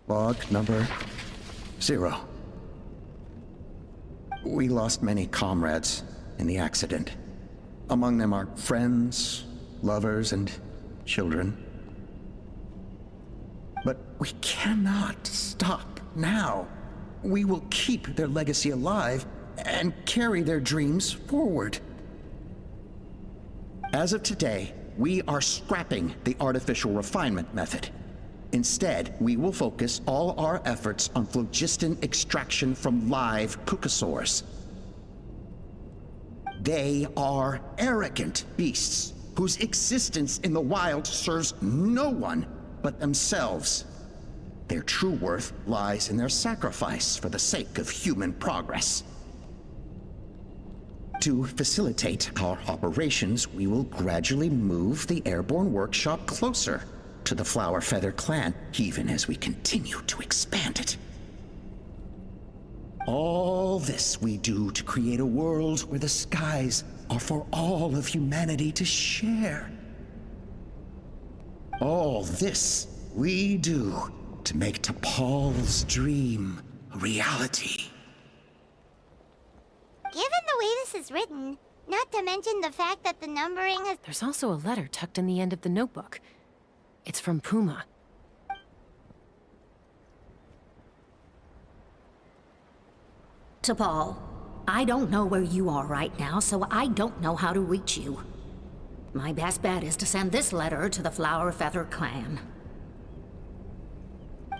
Log number 0. We lost many comrades in the accident. Among them are friends, lovers, and children. But we cannot stop now. We will keep their legacy alive and carry their dreams forward. As of today, we are scrapping the artificial refinement method. Instead, we will focus all our efforts on phlogiston extraction from live Kukasaurs. They are arrogant beasts whose existence in the wild serves no one but themselves. Their true worth lies in their sacrifice for the sake of human progress. To facilitate our operations, we will gradually move the airborne workshop closer to the Flower Feather clan, even as we continue to expand it. All this we do to create a world where the skies are for all of humanity to share. All this we do to make T'Pol's dream a reality. Given the way this is written, not to mention the fact that the numbering has... There's also a letter tucked in the end of the notebook. It's from Puma. T'Pol, I don't know where you are right now, so I don't know how to reach you. My best bet is to send this letter to the Flower Feather clan.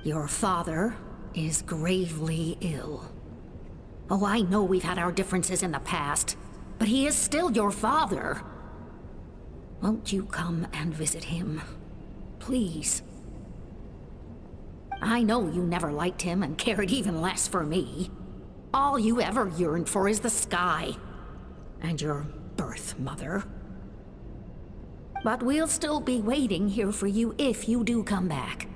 Your father is gravely ill. Oh, I know we've had our differences in the past, but he is still your father. Won't you come and visit him? Please. I know you never liked him and cared even less for me. All you ever yearned for is the sky. And your birth mother. But we'll still be waiting here for you if you do come back.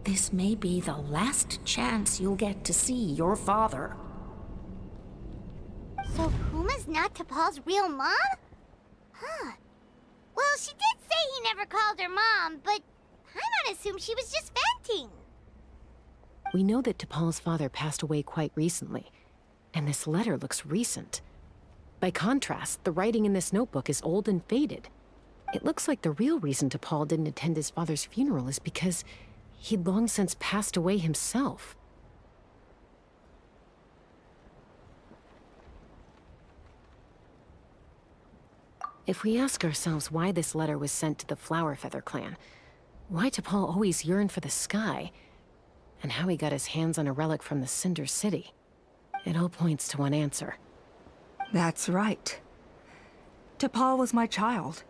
This may be the last chance you'll get to see your father. So Puma's not T'Pol's real mom? Huh. Well, she did say he never called her mom, but Paimon assumed she was just venting. We know that T'Pol's father passed away quite recently, and this letter looks recent. By contrast, the writing in this notebook is old and faded. It looks like the real reason T'Pol didn't attend his father's funeral is because he'd long since passed away himself. If we ask ourselves why this letter was sent to the Flowerfeather clan, why T'Pol always yearned for the sky, and how he got his hands on a relic from the Cinder City, it all points to one answer. That's right. T'Pol was my child.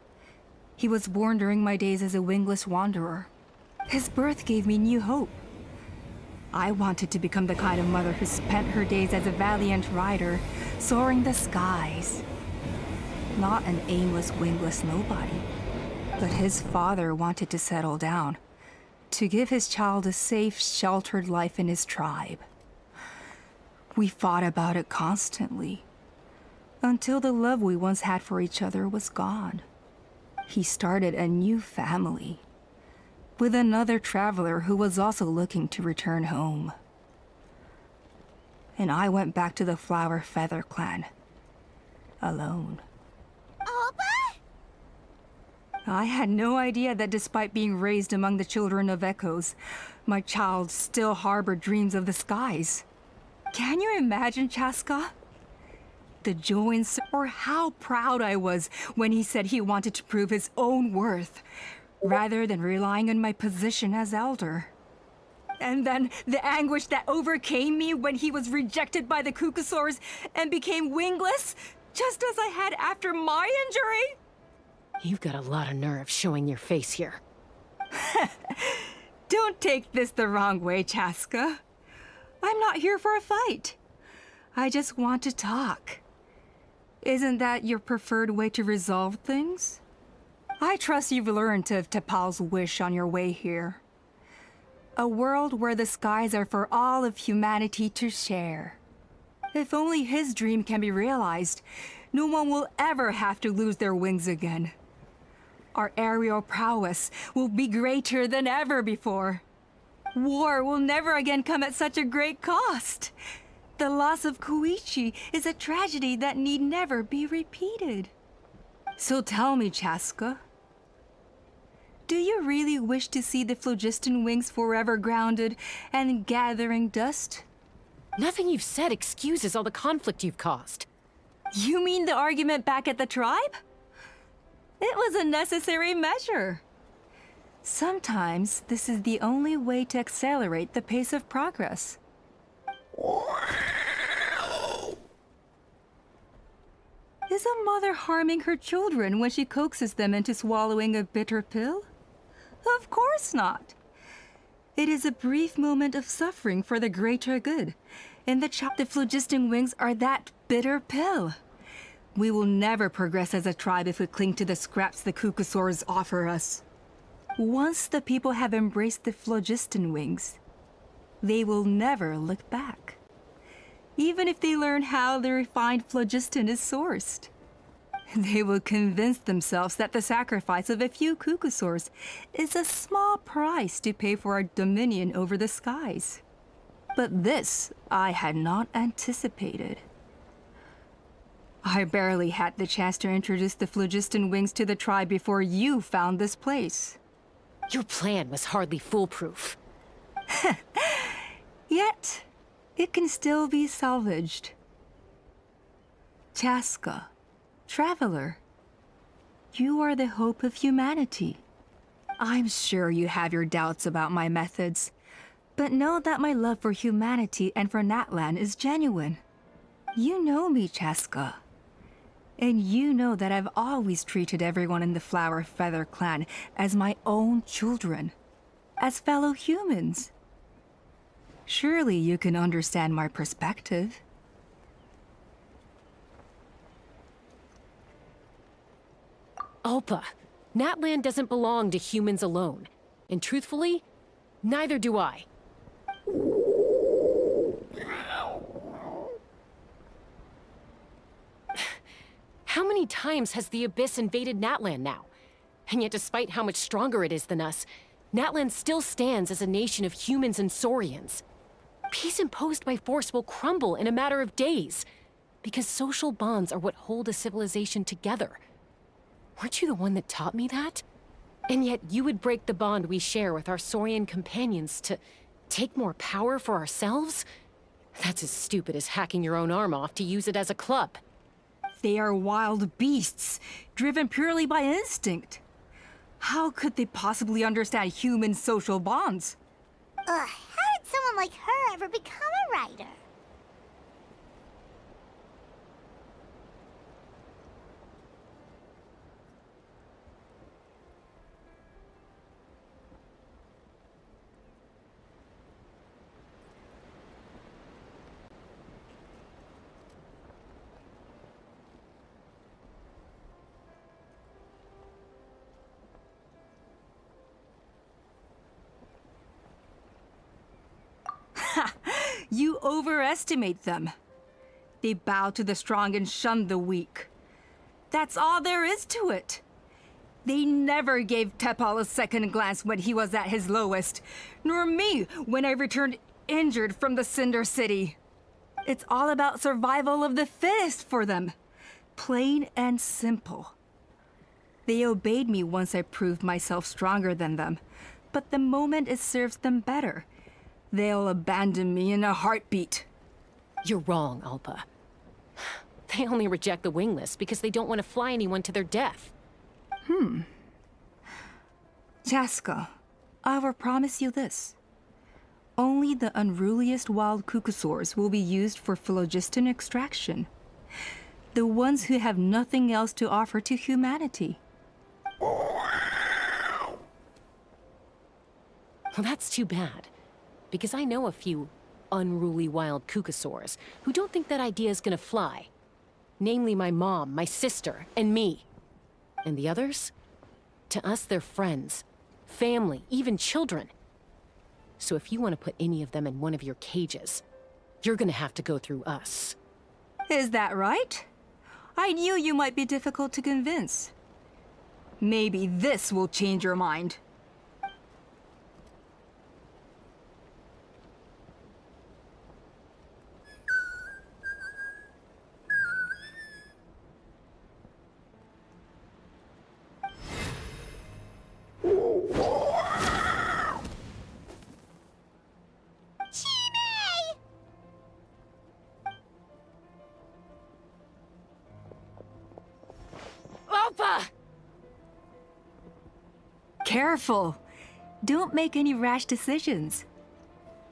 He was born during my days as a wingless wanderer. His birth gave me new hope. I wanted to become the kind of mother who spent her days as a valiant rider, soaring the skies. Not an aimless, wingless nobody. But his father wanted to settle down, to give his child a safe, sheltered life in his tribe. We fought about it constantly, until the love we once had for each other was gone. He started a new family, with another traveler who was also looking to return home. And I went back to the Flowerfeather clan, alone. Alba? I had no idea that despite being raised among the children of echoes, my child still harbored dreams of the skies. Can you imagine, Chaska? The joy or how proud I was when he said he wanted to prove his own worth, rather than relying on my position as elder. And then the anguish that overcame me when he was rejected by the Kukusaurs and became wingless, just as I had after my injury. You've got a lot of nerve showing your face here. Don't take this the wrong way, Chaska. I'm not here for a fight. I just want to talk. Isn't that your preferred way to resolve things? I trust you've learned of T'Pol's wish on your way here. A world where the skies are for all of humanity to share. If only his dream can be realized, no one will ever have to lose their wings again. Our aerial prowess will be greater than ever before. War will never again come at such a great cost. The loss of Koichi is a tragedy that need never be repeated. So tell me, Chaska, do you really wish to see the phlogiston wings forever grounded and gathering dust? Nothing you've said excuses all the conflict you've caused. You mean the argument back at the tribe? It was a necessary measure. Sometimes this is the only way to accelerate the pace of progress. Is a mother harming her children when she coaxes them into swallowing a bitter pill? Of course not. It is a brief moment of suffering for the greater good, and the phlogiston wings are that bitter pill. We will never progress as a tribe if we cling to the scraps the Kukusaurs offer us. Once the people have embraced the phlogiston wings, they will never look back. Even if they learn how the refined phlogiston is sourced. They will convince themselves that the sacrifice of a few Kukusaurs is a small price to pay for our dominion over the skies. But this I had not anticipated. I barely had the chance to introduce the phlogiston wings to the tribe before you found this place. Your plan was hardly foolproof. Yet, it can still be salvaged. Chaska, traveler, you are the hope of humanity. I'm sure you have your doubts about my methods, but know that my love for humanity and for Natlan is genuine. You know me, Chaska. And you know that I've always treated everyone in the Flowerfeather clan as my own children, as fellow humans. Surely you can understand my perspective. Alpa, Natlan doesn't belong to humans alone. And truthfully, neither do I. How many times has the Abyss invaded Natlan now? And yet despite how much stronger it is than us, Natlan still stands as a nation of humans and Saurians. Peace imposed by force will crumble in a matter of days, because social bonds are what hold a civilization together. Weren't you the one that taught me that? And yet you would break the bond we share with our Saurian companions to take more power for ourselves? That's as stupid as hacking your own arm off to use it as a club. They are wild beasts, driven purely by instinct. How could they possibly understand human social bonds? Ugh, how did someone like her ever become a writer? You overestimate them. They bow to the strong and shun the weak. That's all there is to it. They never gave Tepal a second glance when he was at his lowest, nor me when I returned injured from the Cinder City. It's all about survival of the fittest for them. Plain and simple. They obeyed me once I proved myself stronger than them, but the moment it serves them better, they'll abandon me in a heartbeat. You're wrong, Alpa. They only reject the wingless because they don't want to fly anyone to their death. Chaska, I will promise you this. Only the unruliest wild cucosaurs will be used for phlogiston extraction. The ones who have nothing else to offer to humanity. Well, that's too bad. Because I know a few unruly wild cucosaurs who don't think that idea is gonna fly. Namely my mom, my sister, and me. And the others? To us, they're friends, family, even children. So if you want to put any of them in one of your cages, you're gonna have to go through us. Is that right? I knew you might be difficult to convince. Maybe this will change your mind. Alpa! Careful. Don't make any rash decisions.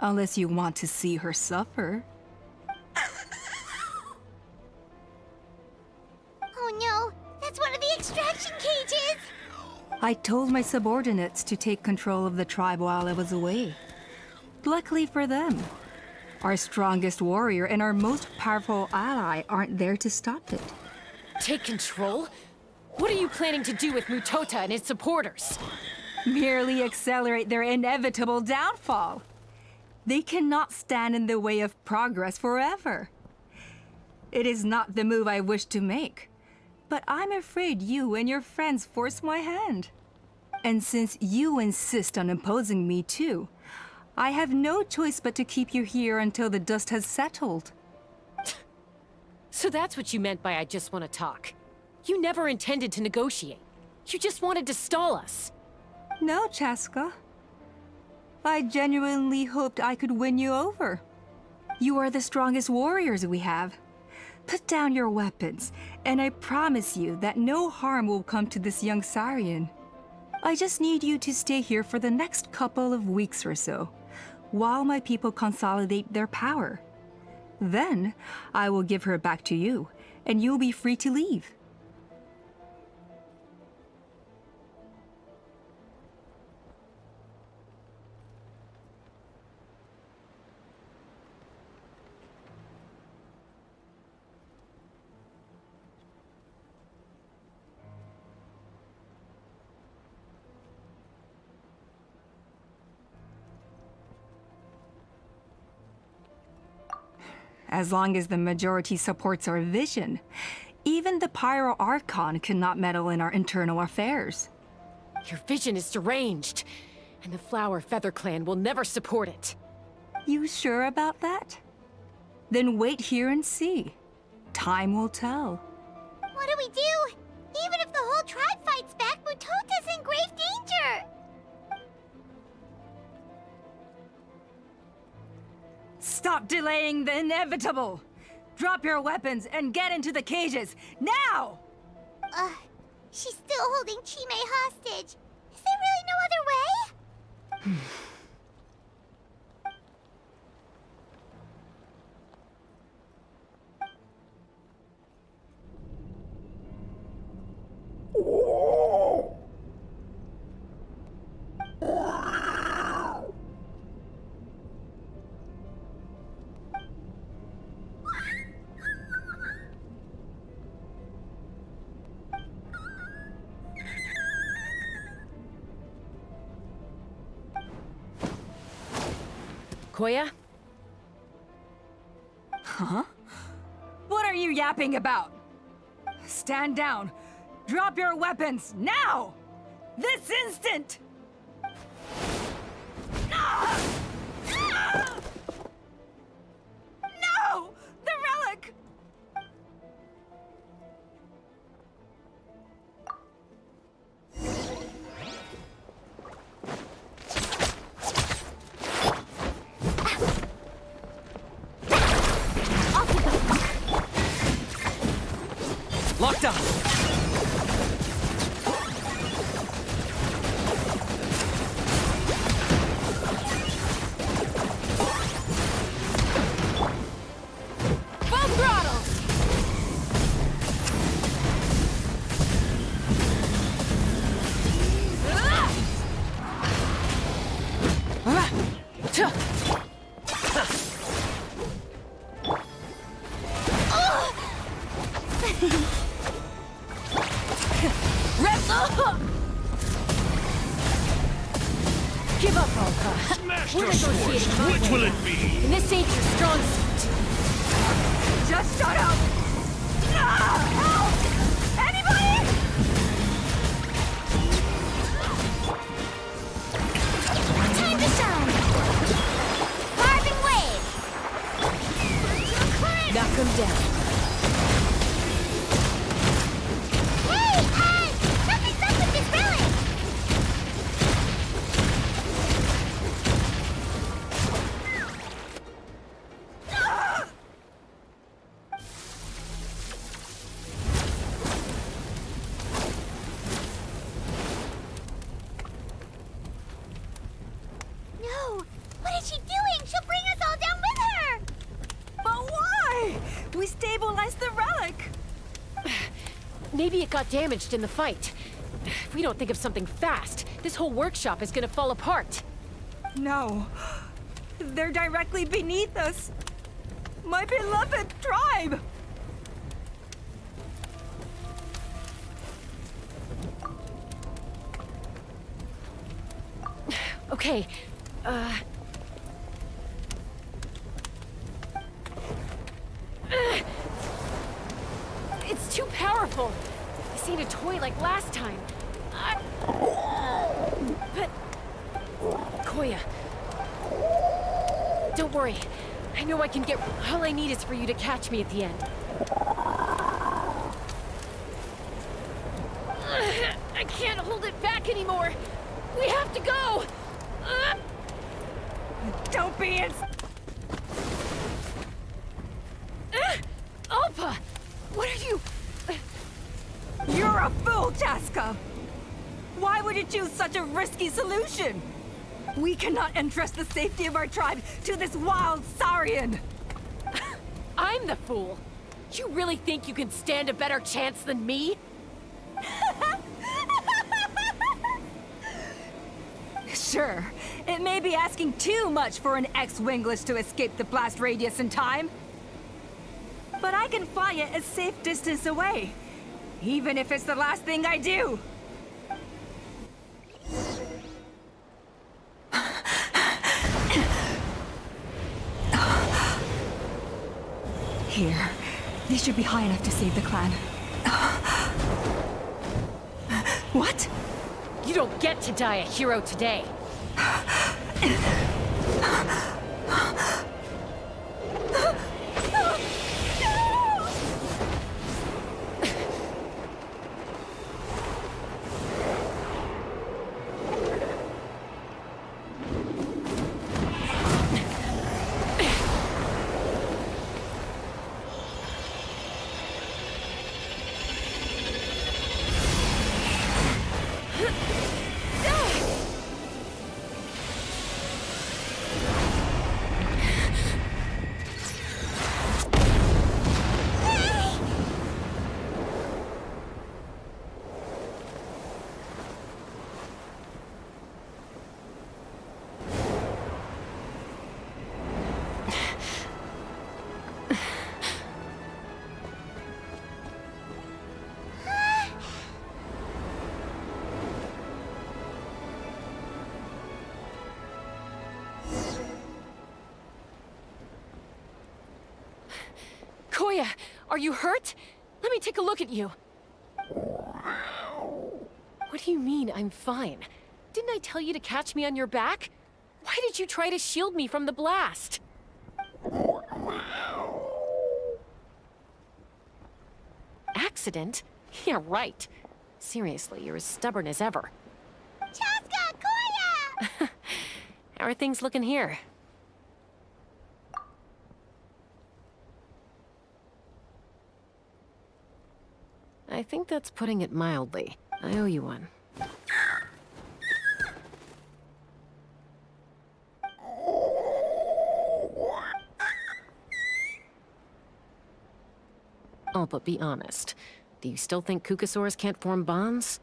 Unless you want to see her suffer. Oh no, that's one of the extraction cages! I told my subordinates to take control of the tribe while I was away. Luckily for them, our strongest warrior and our most powerful ally aren't there to stop it. Take control? What are you planning to do with Mutota and his supporters? Merely accelerate their inevitable downfall. They cannot stand in the way of progress forever. It is not the move I wish to make, but I'm afraid you and your friends force my hand. And since you insist on imposing me too, I have no choice but to keep you here until the dust has settled. So that's what you meant by I just want to talk. You never intended to negotiate. You just wanted to stall us. No, Chaska. I genuinely hoped I could win you over. You are the strongest warriors we have. Put down your weapons, and I promise you that no harm will come to this young Saurian. I just need you to stay here for the next couple of weeks or so, while my people consolidate their power. Then, I will give her back to you, and you'll be free to leave. as long as the majority supports our vision. Even the Pyro Archon cannot meddle in our internal affairs. Your vision is deranged, and the Flower Feather Clan will never support it. You sure about that? Then wait here and see. Time will tell. What do we do? Even if the whole tribe fights back, Mutota's in grave danger! Stop delaying the inevitable! Drop your weapons and get into the cages, now! She's still holding Chime hostage. Is there really no other way? Koya? Huh? What are you yapping about? Stand down. Drop your weapons, now! This instant! No! The relic! Locked on! Full throttle! Give up, Alka. We're negotiating my Which way will now. it be? And this ain't your strong suit. Just shut up! Help! Anybody? Time to shine! Carving wave! Knock him down. Hey, something's up with this relic! No! What is she doing? She'll bring us all down with her! But why? We stabilized the relic! Maybe it got damaged in the fight. If we don't think of something fast, this whole workshop is gonna fall apart. No. They're directly beneath us. My beloved tribe! Okay, it's too powerful. This ain't a toy like last time. But... Koya... Don't worry. I know I can get... All I need is for you to catch me at the end. I can't hold it back anymore. We have to go. Don't be Alpa! What are you... You're a fool, Chaska! Why would you choose such a risky solution? We cannot entrust the safety of our tribe to this wild Saurian! I'm the fool. You really think you can stand a better chance than me? Sure, it may be asking too much for an ex-wingless to escape the blast radius in time. But I can fly it a safe distance away, even if it's the last thing I do. Here. They should be high enough to save the clan. What? You don't get to die a hero today. Koya, are you hurt? Let me take a look at you. What do you mean, I'm fine? Didn't I tell you to catch me on your back? Why did you try to shield me from the blast? Accident? Yeah, right. Seriously, you're as stubborn as ever. Chaska, Koya! How are things looking here? I think that's putting it mildly. I owe you one. Oh, but be honest. Do you still think Kukasaurs can't form bonds?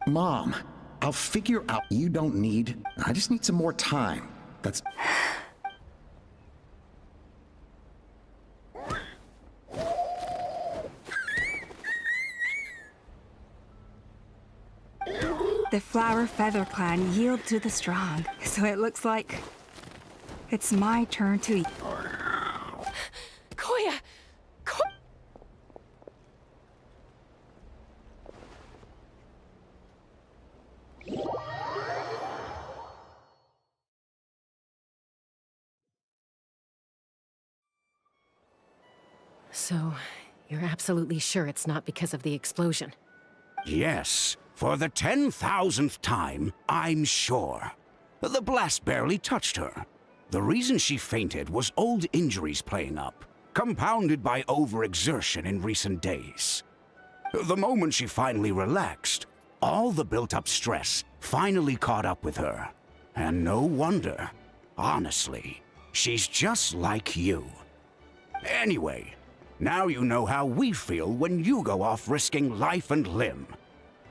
Mom, I'll figure out you don't need. I just need some more time. That's... The Flower Feather clan yield to the strong, so it looks like it's my turn to eat. Koya! So, you're absolutely sure it's not because of the explosion? Yes, for the 10,000th time, I'm sure. The blast barely touched her. The reason she fainted was old injuries playing up, compounded by overexertion in recent days. The moment she finally relaxed, all the built-up stress finally caught up with her. And no wonder. Honestly, she's just like you. Anyway, now you know how we feel when you go off risking life and limb.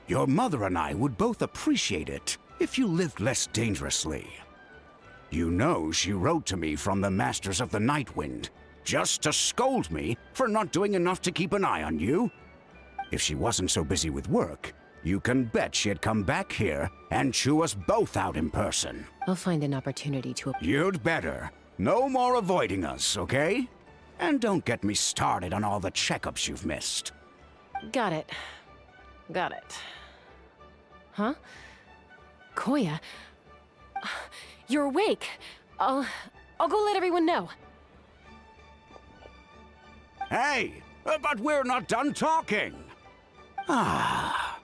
Your mother and I would both appreciate it if you lived less dangerously. You know she wrote to me from the Masters of the Nightwind, just to scold me for not doing enough to keep an eye on you. If she wasn't so busy with work, you can bet she'd come back here and chew us both out in person. I'll find an opportunity to... You'd better. No more avoiding us, okay? And don't get me started on all the checkups you've missed. Got it. Got it. Huh? Koya? You're awake. I'll go let everyone know. Hey, but we're not done talking. Ah,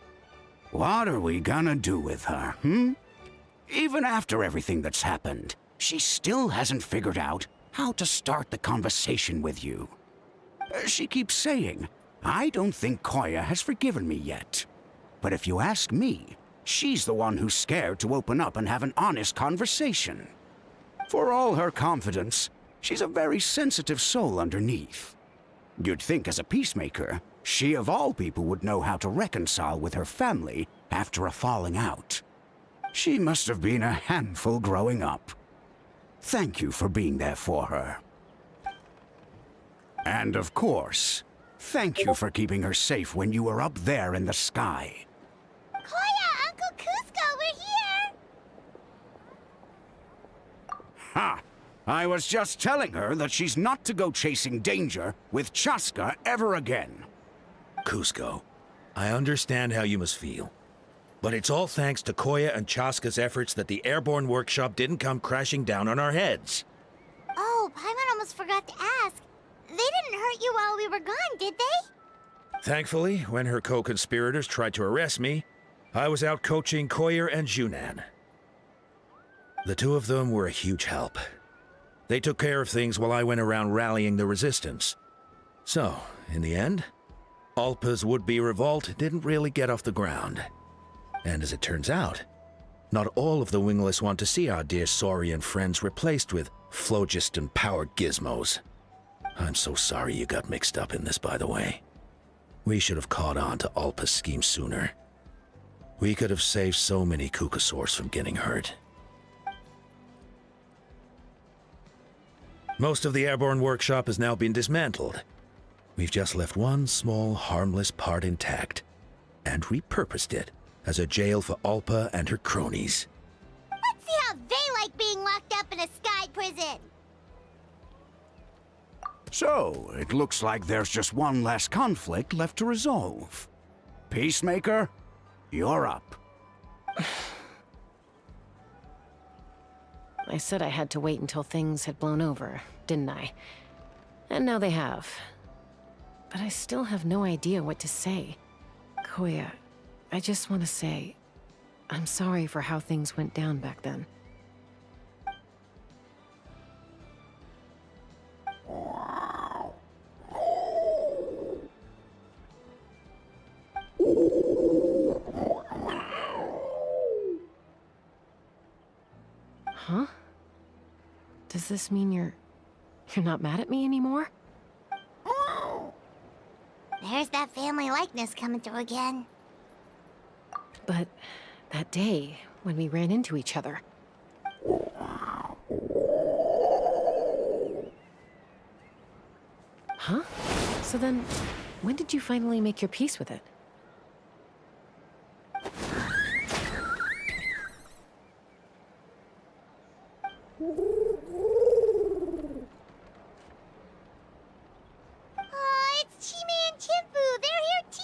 what are we gonna do with her, Even after everything that's happened, she still hasn't figured out how to start the conversation with you. She keeps saying, I don't think Koya has forgiven me yet. But if you ask me, she's the one who's scared to open up and have an honest conversation. For all her confidence, she's a very sensitive soul underneath. You'd think as a peacemaker, she of all people would know how to reconcile with her family after a falling out. She must have been a handful growing up. Thank you for being there for her. And of course, thank you for keeping her safe when you were up there in the sky. Koya, Uncle Cusco, we're here! Ha! I was just telling her that she's not to go chasing danger with Chaska ever again. Kuzco, I understand how you must feel. But it's all thanks to Koya and Chaska's efforts that the airborne workshop didn't come crashing down on our heads. Oh, Paimon almost forgot to ask. They didn't hurt you while we were gone, did they? Thankfully, when her co-conspirators tried to arrest me, I was out coaching Koyer and Junan. The two of them were a huge help. They took care of things while I went around rallying the resistance. So, in the end, Alpa's would-be revolt didn't really get off the ground. And as it turns out, not all of the Wingless want to see our dear Saurian friends replaced with phlogiston-powered gizmos. I'm so sorry you got mixed up in this, by the way. We should have caught on to Alpa's scheme sooner. We could have saved so many Kukasaurs from getting hurt. Most of the airborne workshop has now been dismantled. We've just left one small, harmless part intact, and repurposed it as a jail for Alpa and her cronies. Let's see how they like being locked up in a sky prison. So, it looks like there's just one last conflict left to resolve. Peacemaker, you're up. I said I had to wait until things had blown over, didn't I? And now they have. But I still have no idea what to say. Koya, I just want to say, I'm sorry for how things went down back then. Huh? Does this mean you're not mad at me anymore? There's that family likeness coming through again. But that day, when we ran into each other... Huh? So then, when did you finally make your peace with it? Oh, it's Chime and Chimpu! They're here too!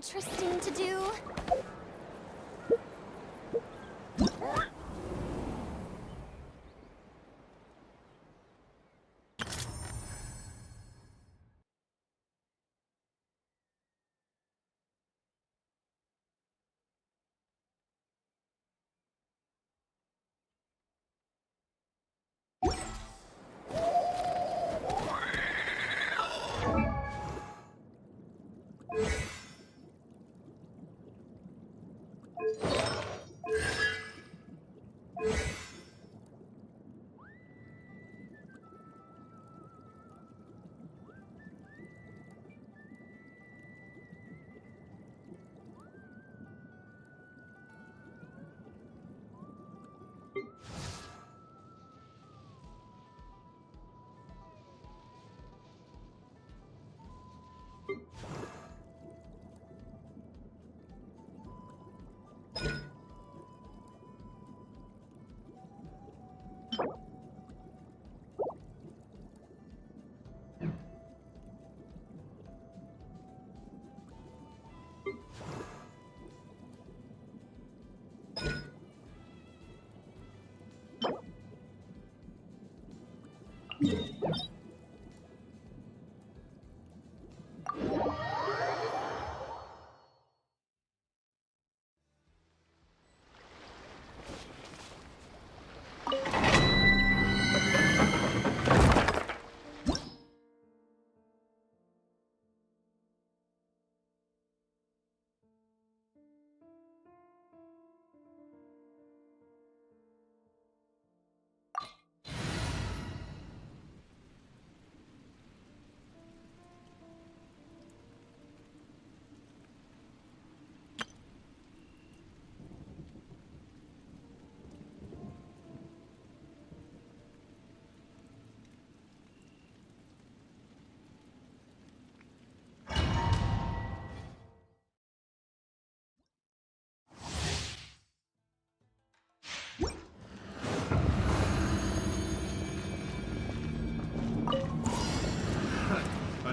interesting to do.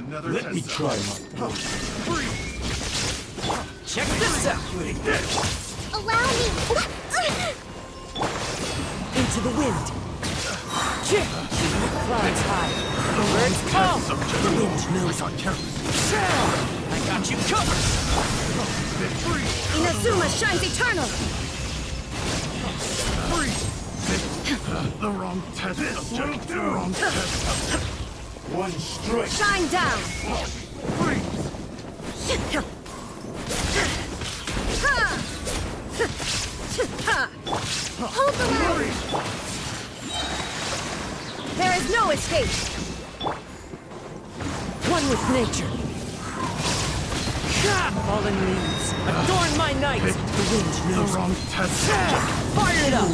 Let me try my Check this out! Allow me! Into the wind. Clouds high. Birds call. The wind knows. I got you covered! Inazuma shines eternal! The wrong test. The wrong test. One strike. Shine down! Hold the line! There is no escape! One with nature. Fallen leaves. Adorn my night. The wind knows. The wrong test. Fire it up.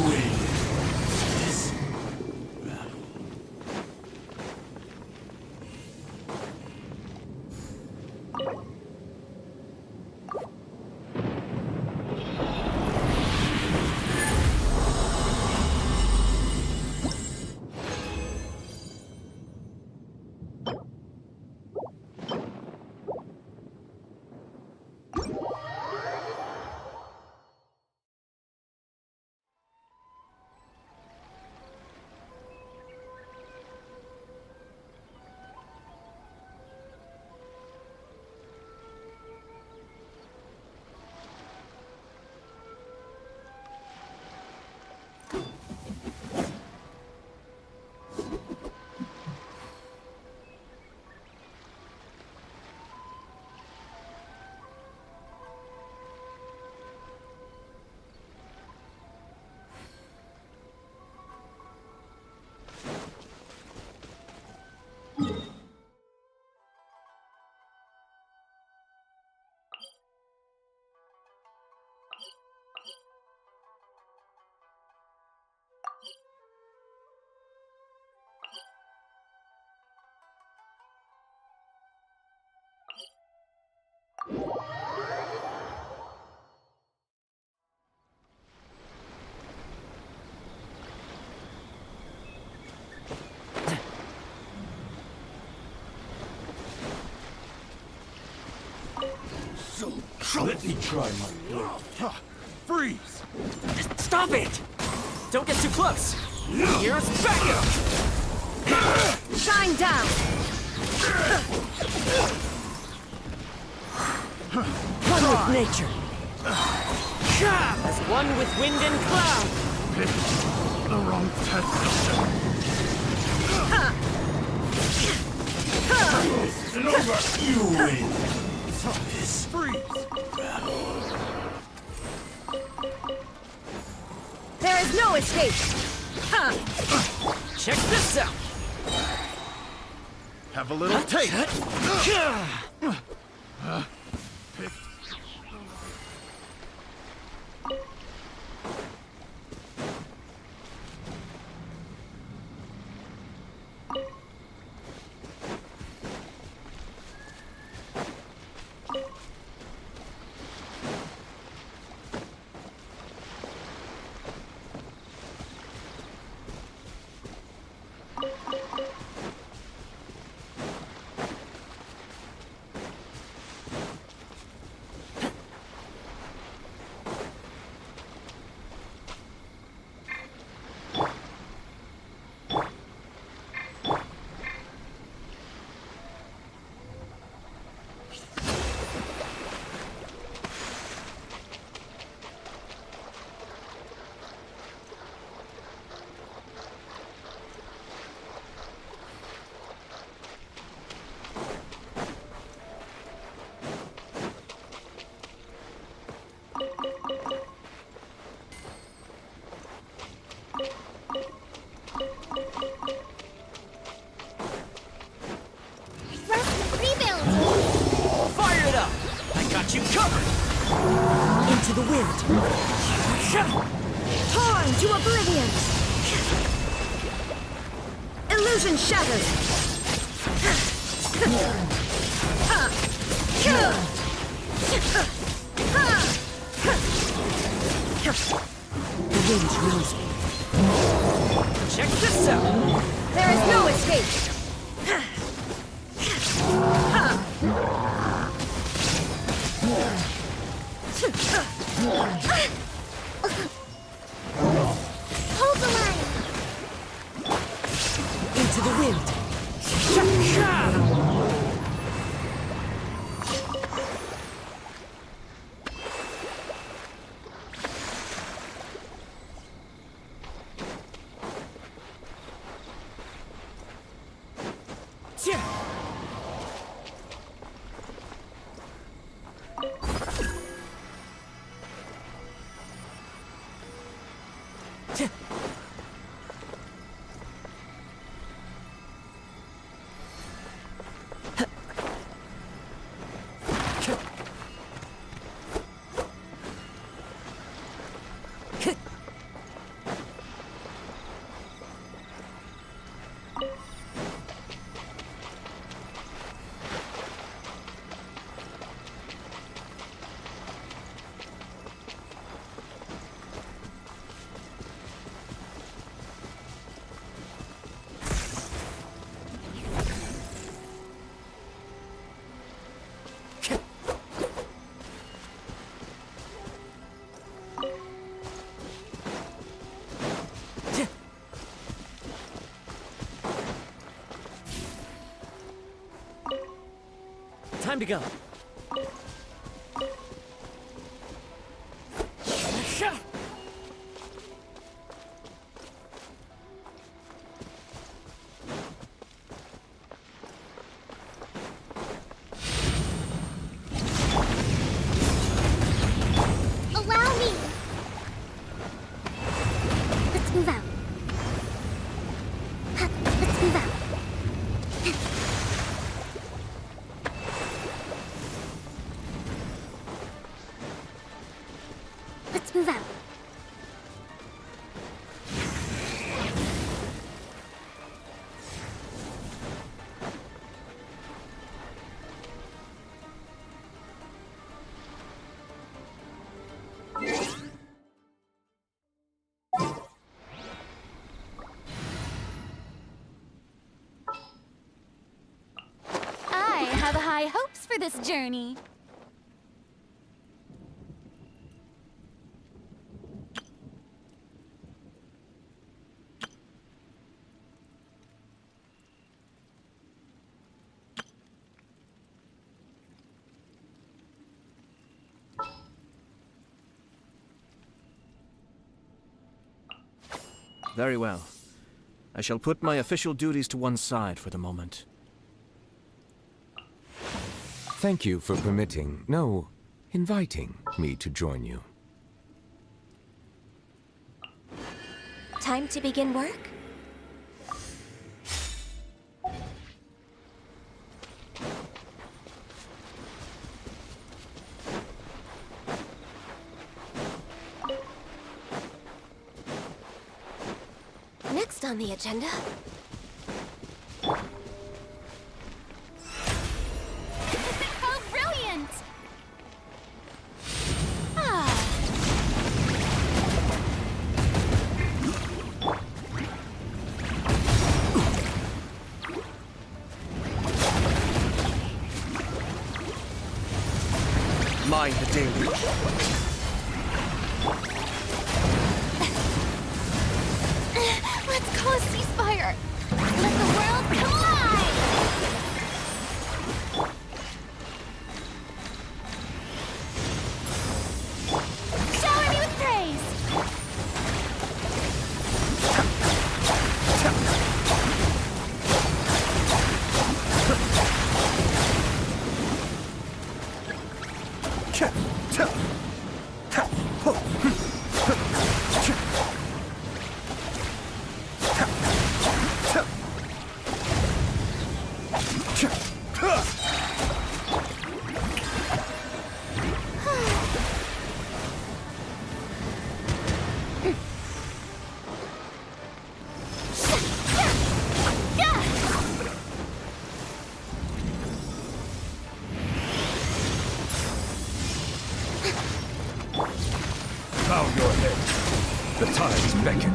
Let me try my luck. Freeze! Stop it! Don't get too close! Here's backup! Shine down! One with nature! As one with wind and cloud! The wrong test. And over, you win! Freeze! There is no escape! Check this out! Have a little taste. Fire it up! I got you covered! Into the wind! Torn to oblivion! Illusion shattered! The wind knows me. Check this out! There is no escape! Hold the line! Into the wind! Time to go. Allow me! Let's move out. Let's move out. Let's move out. I have high hopes for this journey. Very well. I shall put my official duties to one side for the moment. Thank you for permitting, no, inviting me to join you. Time to begin work? Next on the agenda. How brilliant! Mind the deluge. Let's call a ceasefire! Let the world collide! Shower me with praise! Bow your head. The tides beckon.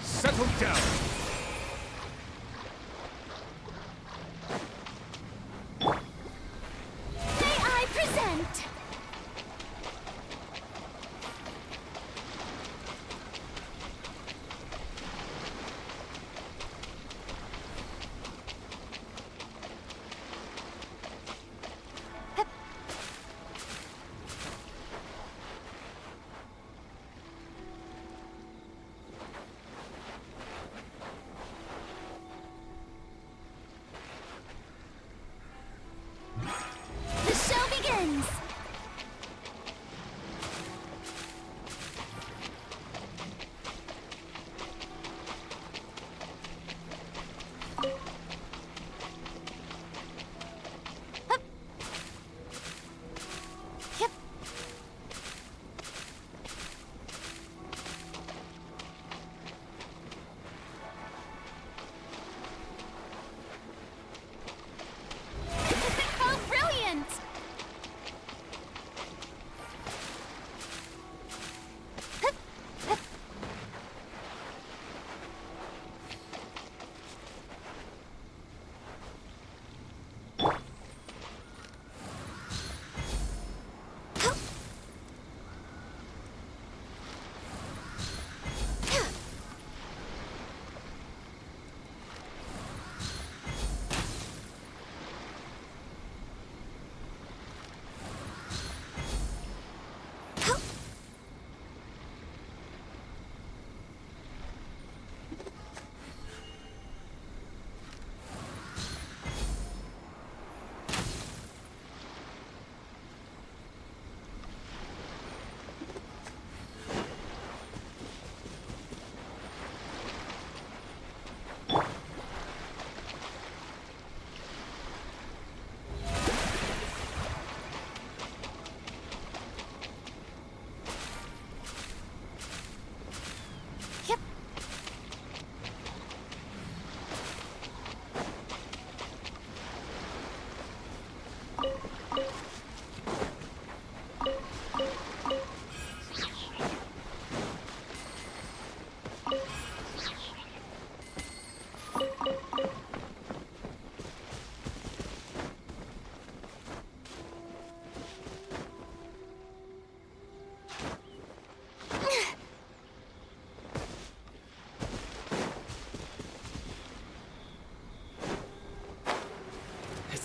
Settle down. May I present?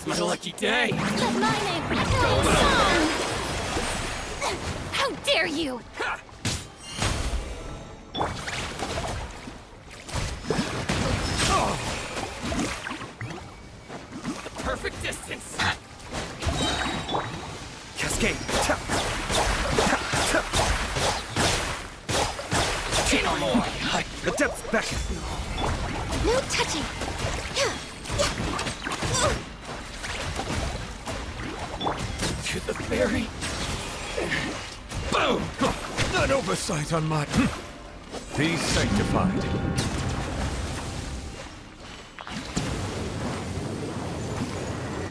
It's my lucky day. Let my name echo in song! How dare you! The perfect distance. Cascade. No more. The depths beckon. No touching! To the fairy. Boom! An oversight on my... Be sanctified.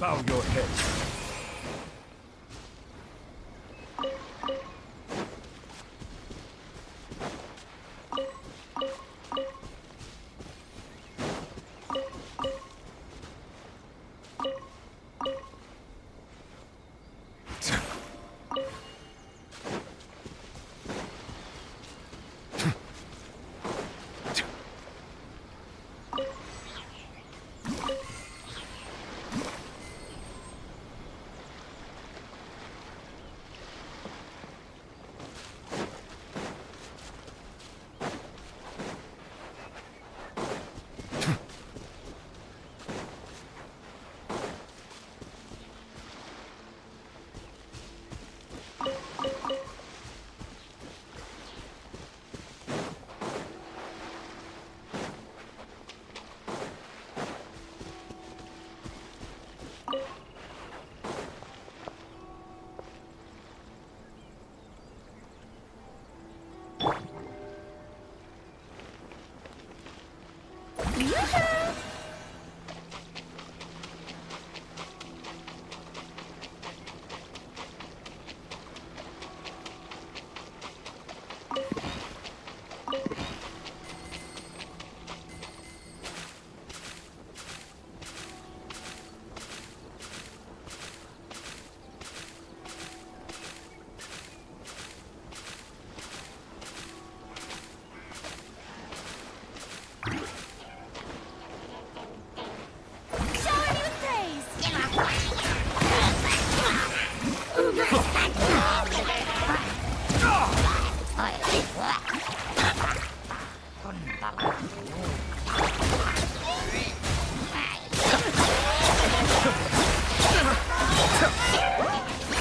Bow your head.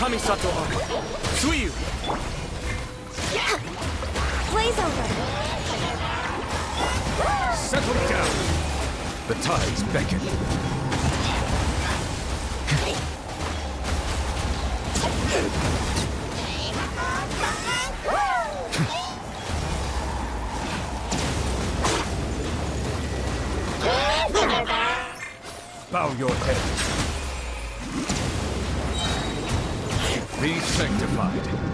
Kamisato Arm. Suiyu. Blaze over! Settle down. The tides beckon. Bow your head. Be sanctified.